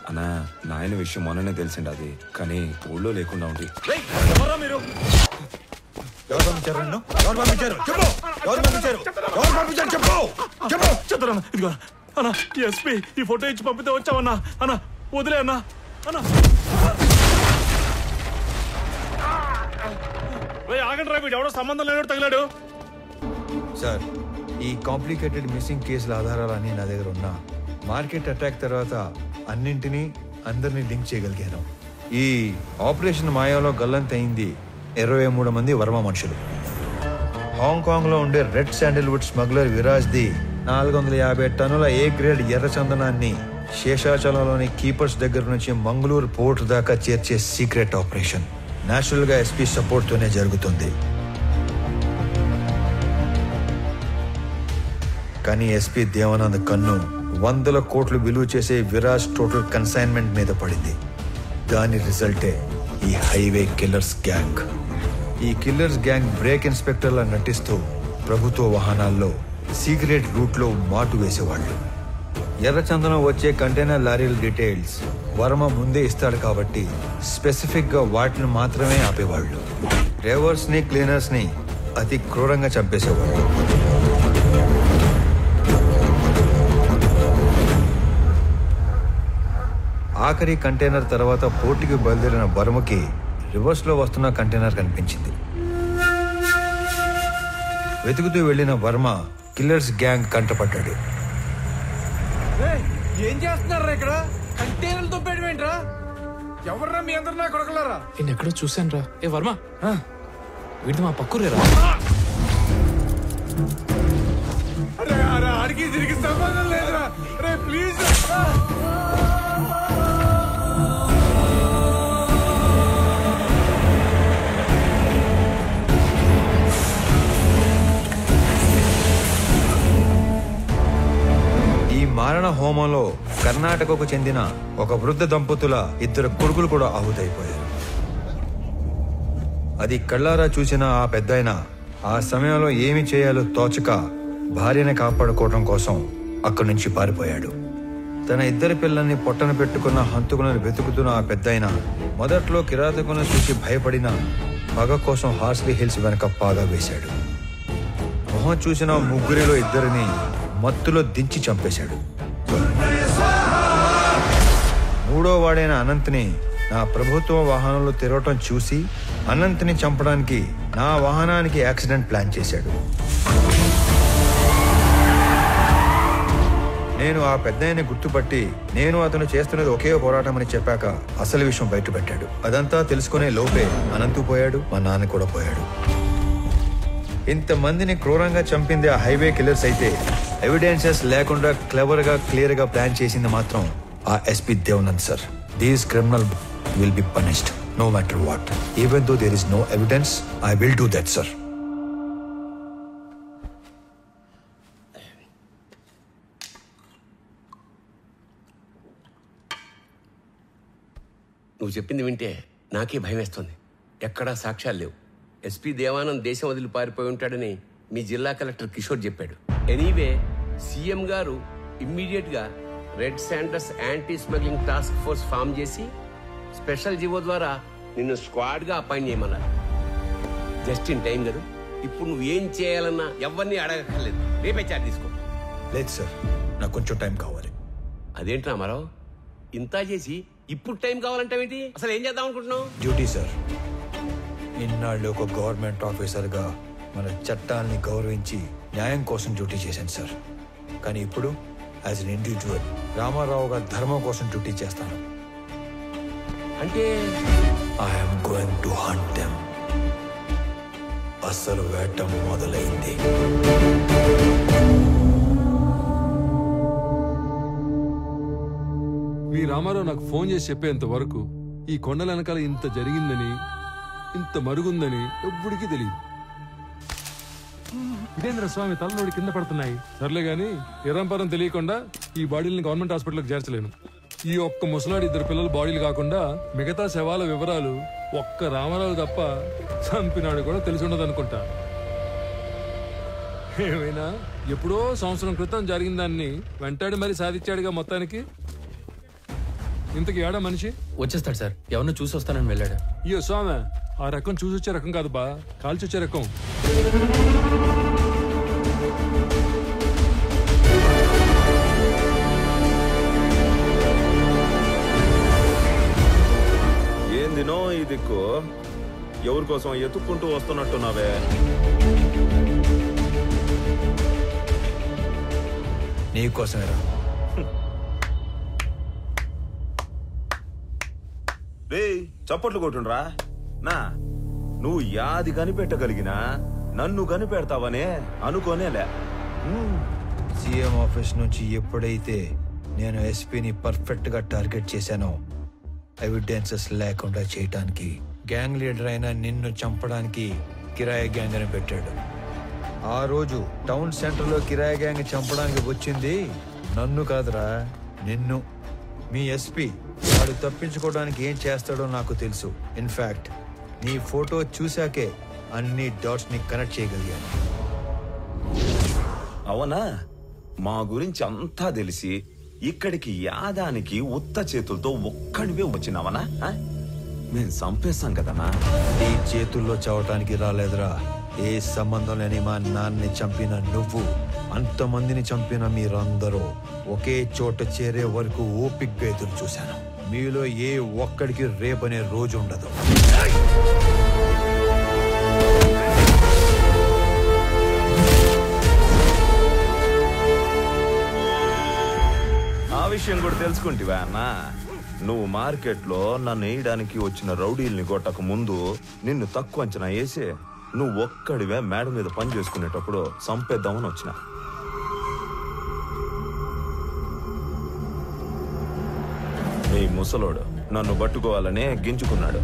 అన్నా, నాయన విషయం మొన్ననే తెలిసిండది, కానీ ఊళ్ళో లేకుండా ఉండి. మీరు ఎవరు పంపించారు? ఎవరు పంపించారు? చెప్పు. ఎవరు పంపించారు? ఎవరు పంపించారు? చెప్పు. చెప్పు. చెప్తారన్నా. ఇదిగో అన్నా, ఎస్పీ ఈ ఫోటో ఇచ్చి పంపితే వచ్చావన్నా. అన్నా వదిలే అన్నా. అన్నా ఆగండి రా, వీడు ఎవడో సంబంధం లేనట్టు తగిలాడు. సార్, ఈ కాంప్లికేటెడ్ మిస్సింగ్ కేసుల ఆధారాలన్నీ నా దగ్గర ఉన్నా. మార్కెట్ అటాక్ తర్వాత అన్నింటినీ అందరినీ లింక్ చేయగలిగాను. ఈ ఆపరేషన్ మాయాలో గల్లంతయింది 23 మంది వర్మ మనుషులు. హాంకాంగ్ లో ఉండే red Sandalwood smuggler Viraj the 450 టన్నుల ఏ గ్రేడ్ ఎర్ర చందనాన్ని శేషాచలంలోని కీపర్స్ దగ్గర నుంచి మంగళూరు పోర్ట్ దాకా చేర్చే సీక్రెట్ ఆపరేషన్ నేచురల్ గా ఎస్పీ సపోర్ట్ తోనే జరుగుతుంది. కానీ ఎస్పీ దేవానంద్ కన్ను 100 కోట్లు విలువ చేసే విరాజ్ టోటల్ కన్సైన్మెంట్ మీద పడింది. దాని రిజల్టే ఈ హైవే కిల్లర్స్ గ్యాంగ్. ఈ కిల్లర్స్ గ్యాంగ్ బ్రేక్ ఇన్స్పెక్టర్లా నటిస్తూ ప్రభుత్వ వాహనాల్లో సీక్రెట్ రూట్ లో మాటు వేసేవాళ్ళు. ఎర్రచందనం వచ్చే కంటైనర్ లారీల డీటెయిల్స్ వర్మ ముందే ఇస్తాడు కాబట్టి స్పెసిఫిక్ గా వాటిని మాత్రమే ఆపేవాళ్ళు. డ్రైవర్స్ ని క్లీనర్స్ ని అతి క్రూరంగా చంపేసేవాడు. ఆఖరి కంటైనర్ తర్వాత పోర్టుకి బయలుదేరిన వర్మకి రివర్స్లో వస్తున్న కంటైనర్ కనిపించింది. వెతుకుతూ వెళ్లిన వర్మ కిల్లర్స్ గ్యాంగ్ కంటపడ్డాడు. ఏం చేస్తున్నారా ఇక్కడ? కంటైనర్లతో పెట్టమేంట్రా? ఎవర్రా మీ అందరు నా కొడకలారా? నేను ఎక్కడో చూశాను రా. ఏ వర్మ, వీడిది మా పక్కూరేరా. ఆడికి తిరిగి సంబంధం లేదురా. రే ప్లీజ్ మారణ హోమంలో కర్ణాటకకు చెందిన ఒక వృద్ధ దంపతుల 2 కొడుకులు కూడా ఆహుతైపోయారు. అది కళ్ళారా చూసిన ఆ పెద్దాయన ఆ సమయంలో ఏమి చేయాలో తోచక భార్యని కాపాడుకోవడం కోసం అక్కడి నుంచి పారిపోయాడు. తన 2 పిల్లల్ని పొట్టన పెట్టుకున్న హంతకులను వెతుకుతున్న ఆ పెద్దాయన మొదట్లో కిరాతకులను చూసి భయపడిన పగ కోసం హార్స్లీ హిల్స్ వెనక పాగా వేశాడు. మొహం చూసిన 3 2 మత్తులో దించి చంపేశాడు. 3వ వాడైన అనంత్ని నా ప్రభుత్వ వాహనంలో తిరగటం చూసి అనంత్ని చంపడానికి నా వాహనానికి యాక్సిడెంట్ ప్లాన్ చేశాడు. నేను ఆ పెద్దాయన్ని గుర్తుపట్టి నేను అతను చేస్తున్నది ఒకే పోరాటం అని చెప్పాక అసలు విషయం బయటపెట్టాడు. అదంతా తెలుసుకునే లోపే అనంతు పోయాడు, మా నాన్న కూడా పోయాడు. ఇంతమందిని క్రూరంగా చంపింది ఆ హైవే కిల్లర్స్ అయితే ఎవిడెన్సెస్ లేకుండా క్లియర్ గా ప్లాన్ చేసింది మాత్రం ఆ SP Devanand sir. These criminal will be punished no matter what. Even though there is no evidence, I will do that sir. నువ్వు చెప్పింది వింటే నాకే భయం వేస్తుంది. ఎక్కడా సాక్ష్యాలు లేవు. ఎస్పీ దేవానంద్ దేశం వదిలి పారిపోయి ఉంటాడని మీ జిల్లా కలెక్టర్ కిషోర్ చెప్పాడు. ఎనీవే సీఎం గారు ఇమ్మీడియట్ గా red sanders anti smuggling task force form చేసి స్పెషల్ జీవో ద్వారా నిన్ను స్క్వాడ్ గా అపాయింట్ చేయమన్నారు. జస్ట్ ఇన్ టైం కదా. ఇప్పుడు నువ్వు ఏం చేయాలన్నా ఎవరిని అడగక్కర్లేదు. రేపే చార్జ్ తీసుకో. లేదు సార్, నాకు కొంచెం టైం కావాలి. అదేంటి రామారావు, ఇంత చేసి ఇప్పుడు టైం కావాలంటావేంటి? అసలు ఏం చేద్దాం అనుకుంటున్నావు? Duty sir. ఇన్నాళ్ళు ఒక గవర్నమెంట్ ఆఫీసర్గా మన చట్టాలని గౌరవించి న్యాయం కోసం డ్యూటీ చేశాను సార్. కానీ ఇప్పుడు యాజ్ అన్ ఇండివిజువల్ రామారావు గారి ధర్మం కోసం డ్యూటీ చేస్తాను. అంటే I'm going to hunt them. అసలు వేట మొదలైంది. మీ రామారావు నాకు ఫోన్ చేసి చెప్పేంత వరకు ఈ కొండల వెనకాల ఇంత జరిగిందని, ఇంత మరుగుందని ఎవ్వడికి తెలియదు. ఇదేంద్ర స్వామి తలనోడి కింద పడుతున్నాయి. సర్లే గాని ఎరంపరం తెలియకుండా ఈ బాడీలని గవర్నమెంట్ హాస్పిటల్కి చేర్చలేను. ఈ ఒక్క ముసలాడి 2 పిల్లల బాడీలు కాకుండా మిగతా శవాల వివరాలు ఒక్క రామారావు తప్ప చంపినాడు కూడా తెలిసి ఉండదు అనుకుంటా. ఏమైనా ఎప్పుడో సంవత్సరం క్రితం జరిగిన దాన్ని వెంటాడి మరి సాధించాడుగా మొత్తానికి. ఇంతకి ఏడా మనిషి వచ్చేస్తాడు సార్. ఎవరినో చూసి వస్తానని వెళ్ళాడు. అయ్యో స్వామి, ఆ రకం చూసి వచ్చే రకం కాదు బా, కాల్చి వచ్చే రకం. ఏందినో ఈ దిక్కు ఎవరి కోసం ఎత్తుక్కుంటూ వస్తున్నట్టున్నావే? నీకోసమేరా. రే చప్పట్లు కొట్టుండ్రా. నా నువ్వు యాది కనిపెట్టగలిగినా నన్ను కనిపెడతావనే అనుకోనేలే. సీఎం ఆఫీస్ నుంచి ఎప్పుడైతే నేను ఎస్పీని పర్ఫెక్ట్ గా టార్గెట్ చేశానో ఎవిడెన్సెస్ లేకుండా చేయటానికి గ్యాంగ్ లీడర్ అయిన నిన్ను చంపడానికి కిరాయి గ్యాంగ్ అని పెట్టాడు. ఆ రోజు టౌన్ సెంటర్ లో కిరాయి గ్యాంగ్ చంపడానికి వచ్చింది నన్ను కాదురా, నిన్ను. మీ ఎస్పీ వాడు తప్పించుకోవడానికి ఏం చేస్తాడో నాకు తెలుసు. ఇన్ఫాక్ట్ నీ ఫోటో చూశాకే అన్ని డాట్స్ ని కనెక్ట్ చేయగలిగాను. అవునా? మా గురించి అంతా తెలిసి ఇక్కడికి యాదానికి ఉత్త చేతులతో ఒక్కడివే వచ్చినావనా? మేము చంపేస్తాం కదనా? ఈ చేతుల్లో చావటానికి రాలేదురా, ఏ సంబంధం లేని మా నాన్నని చంపిన నువ్వు, అంతమందిని చంపిన మీరందరూ ఒకే చోట చేరే వరకు ఓపిగ్గా ఎదురు చూశాను. మీలో ఏ ఒక్కడికి రేపనే రోజు ఉండదు. ఆ విషయం కూడా తెలుసుకుంటివా అన్న? నువ్వు మార్కెట్లో నన్ను వేయడానికి వచ్చిన రౌడీల్ని కొట్టక ముందు నిన్ను తక్కువ అంచనా వేసి నువ్వు ఒక్కడివే మేడ మీద పని చేసుకునేటప్పుడు సంపేద్దామని వచ్చిన. నీ ముసలోడు నన్ను పట్టుకోవాలనే గింజుకున్నాడు.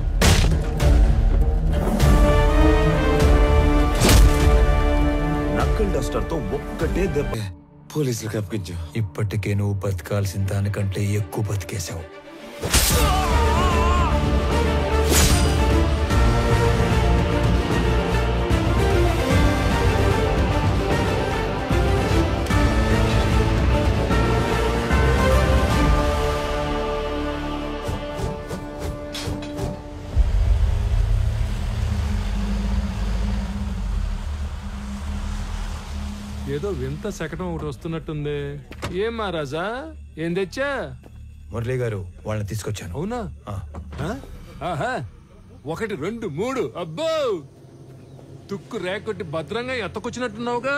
నక్కల్ డస్టర్తో ఒక్కటే దెబ్బ పోలీసులకు అప్పగించు. ఇప్పటికే నువ్వు బతకాల్సిన దానికంటే ఎక్కువ బతికేశావు. ఏదో వింత శకటం ఒకటి వస్తున్నట్టుంది. ఏం మహారాజా, ఏం తెచ్చా? మురళి గారు వాళ్ళని తీసుకొచ్చాను. అవునా? ఆహా, 1 2 3 అబ్బో, తుక్కు రేకొట్టి భద్రంగా ఎత్తకొచ్చినట్టున్నావుగా.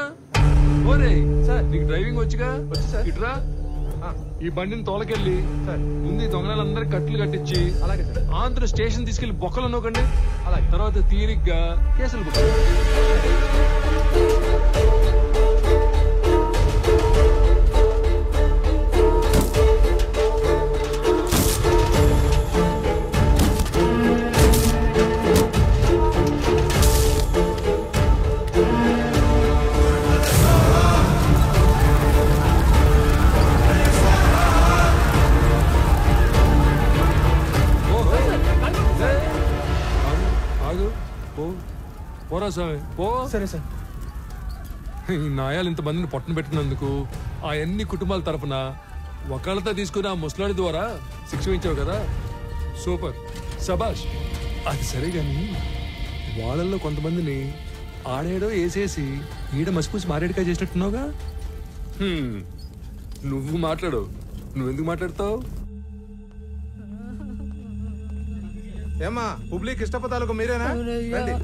ఓరే సార్, నీకు డ్రైవింగ్ వచ్చుగా? ఇట్రా, ఈ బండిని తోలకెళ్ళి ముందు ఈ దొంగలందరికీ కట్లు కట్టించి ఆంధ్ర స్టేషన్ తీసుకెళ్లి బొక్కలు నోకండి. తర్వాత తీరిగ్గా కేసులు బుక్. పోరా సార్, పో. సరే సార్. ఈ నాయాలు ఇంతమందిని పొట్టన పెట్టినందుకు ఆ అన్ని కుటుంబాల తరపున ఒకళ్ళతో తీసుకుని ఆ ముసలాడి ద్వారా శిక్ష ఇచ్చావు కదా, సూపర్, శబాష్. అది సరే గాని వాళ్ళల్లో కొంతమందిని ఆడేడో వేసేసి ఈడ మసిపూసి మారేడుకాయ చేసినట్టున్నావుగా. నువ్వు మాట్లాడు, నువ్వెందుకు మాట్లాడతావు? ఏమ్మా, హుబ్లీ కృష్ణపతాలకు మీరేనా? రండి.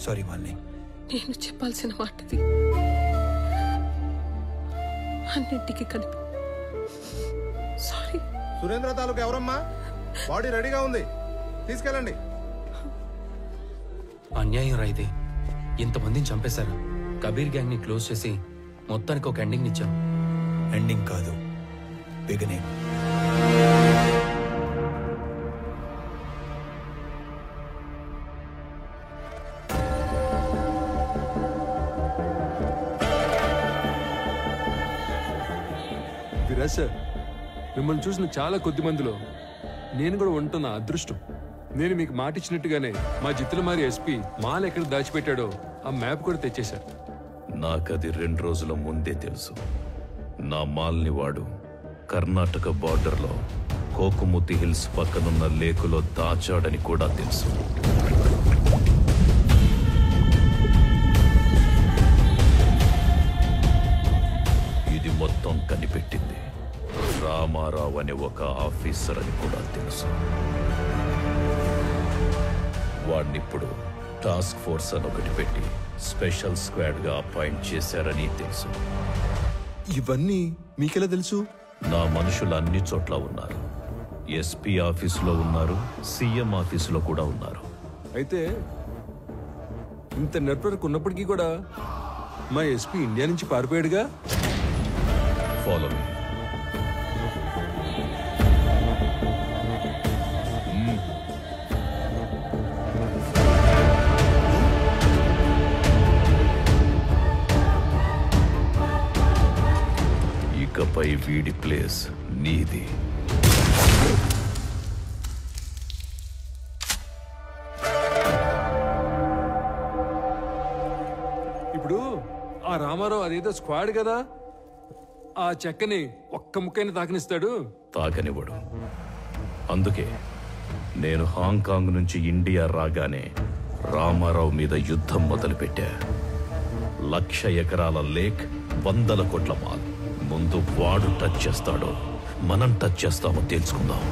సారీ మాలిని. నేను చెప్పాల్సిన మాటది అన్నింటికి కలిపి సారీ. సురేంద్ర తాలూకు ఎవరమ్మా? బాడీ రెడీగా ఉంది, తీసుకెళ్ళండి. అన్యాయం రా ఇది. ఇంతమందిని చంపేశారు. కబీర్ గ్యాంగ్ ని క్లోజ్ చేసి మొత్తానికి ఒక ఎండింగ్ ఇచ్చాం. ఎండింగ్ కాదు, బిగినింగ్. విరాజ్ సార్, మిమ్మల్ని చూసిన చాలా కొద్ది మందిలో నేను కూడా ఉంటున్న అదృష్టం. నేను మీకు మాట ఇచ్చినట్టుగానే మా జిత్తులమారి ఎస్పీ మాల్ ఎక్కడ దాచిపెట్టాడో ఆ మ్యాప్ కూడా తెచ్చేశారు. నాకది 2 రోజుల ముందే తెలుసు. నా మాల్ని వాడు కర్ణాటక బార్డర్లో కోకుముతి హిల్స్ పక్కనున్న లేకులో దాచాడని కూడా తెలుసు. ఇది మొత్తం కనిపెట్టింది రామారావు అనే ఒక ఆఫీసర్ అని కూడా తెలుసు. వాడినిప్పుడు టాస్క్ ఫోర్స్ అని ఒకటి పెట్టి స్పెషల్ స్క్వాడ్ గా అపాయింట్ చేశారని తెలుసు. ఇవన్నీ మీకెలా తెలుసు? నా మనుషులు అన్ని చోట్ల ఉన్నారు. ఎస్పీ ఆఫీసులో ఉన్నారు, సీఎం ఆఫీసులో కూడా ఉన్నారు. అయితే ఇంత నెట్వర్క్ ఉన్నప్పటికీ కూడా మా ఎస్పీ ఇండియా నుంచి పారిపోయాడుగా. Follow me. ఇకపై వీడి ప్లేస్ నీది. రామారావు అదేదో స్క్వాడ్ కదా, ఆ చెక్కని ఒక్క ముక్కైనా తాకనిస్తాడు. తాకనివ్వడు. అందుకే నేను హాంకాంగ్ నుంచి ఇండియా రాగానే రామారావు మీద యుద్ధం మొదలుపెట్టా. 1,00,000 ఎకరాల లేక్, 100 కోట్ల మాల్. ముందు వాడు టచ్ చేస్తాడో మనం టచ్ చేస్తామో తెలుసుకుందాం.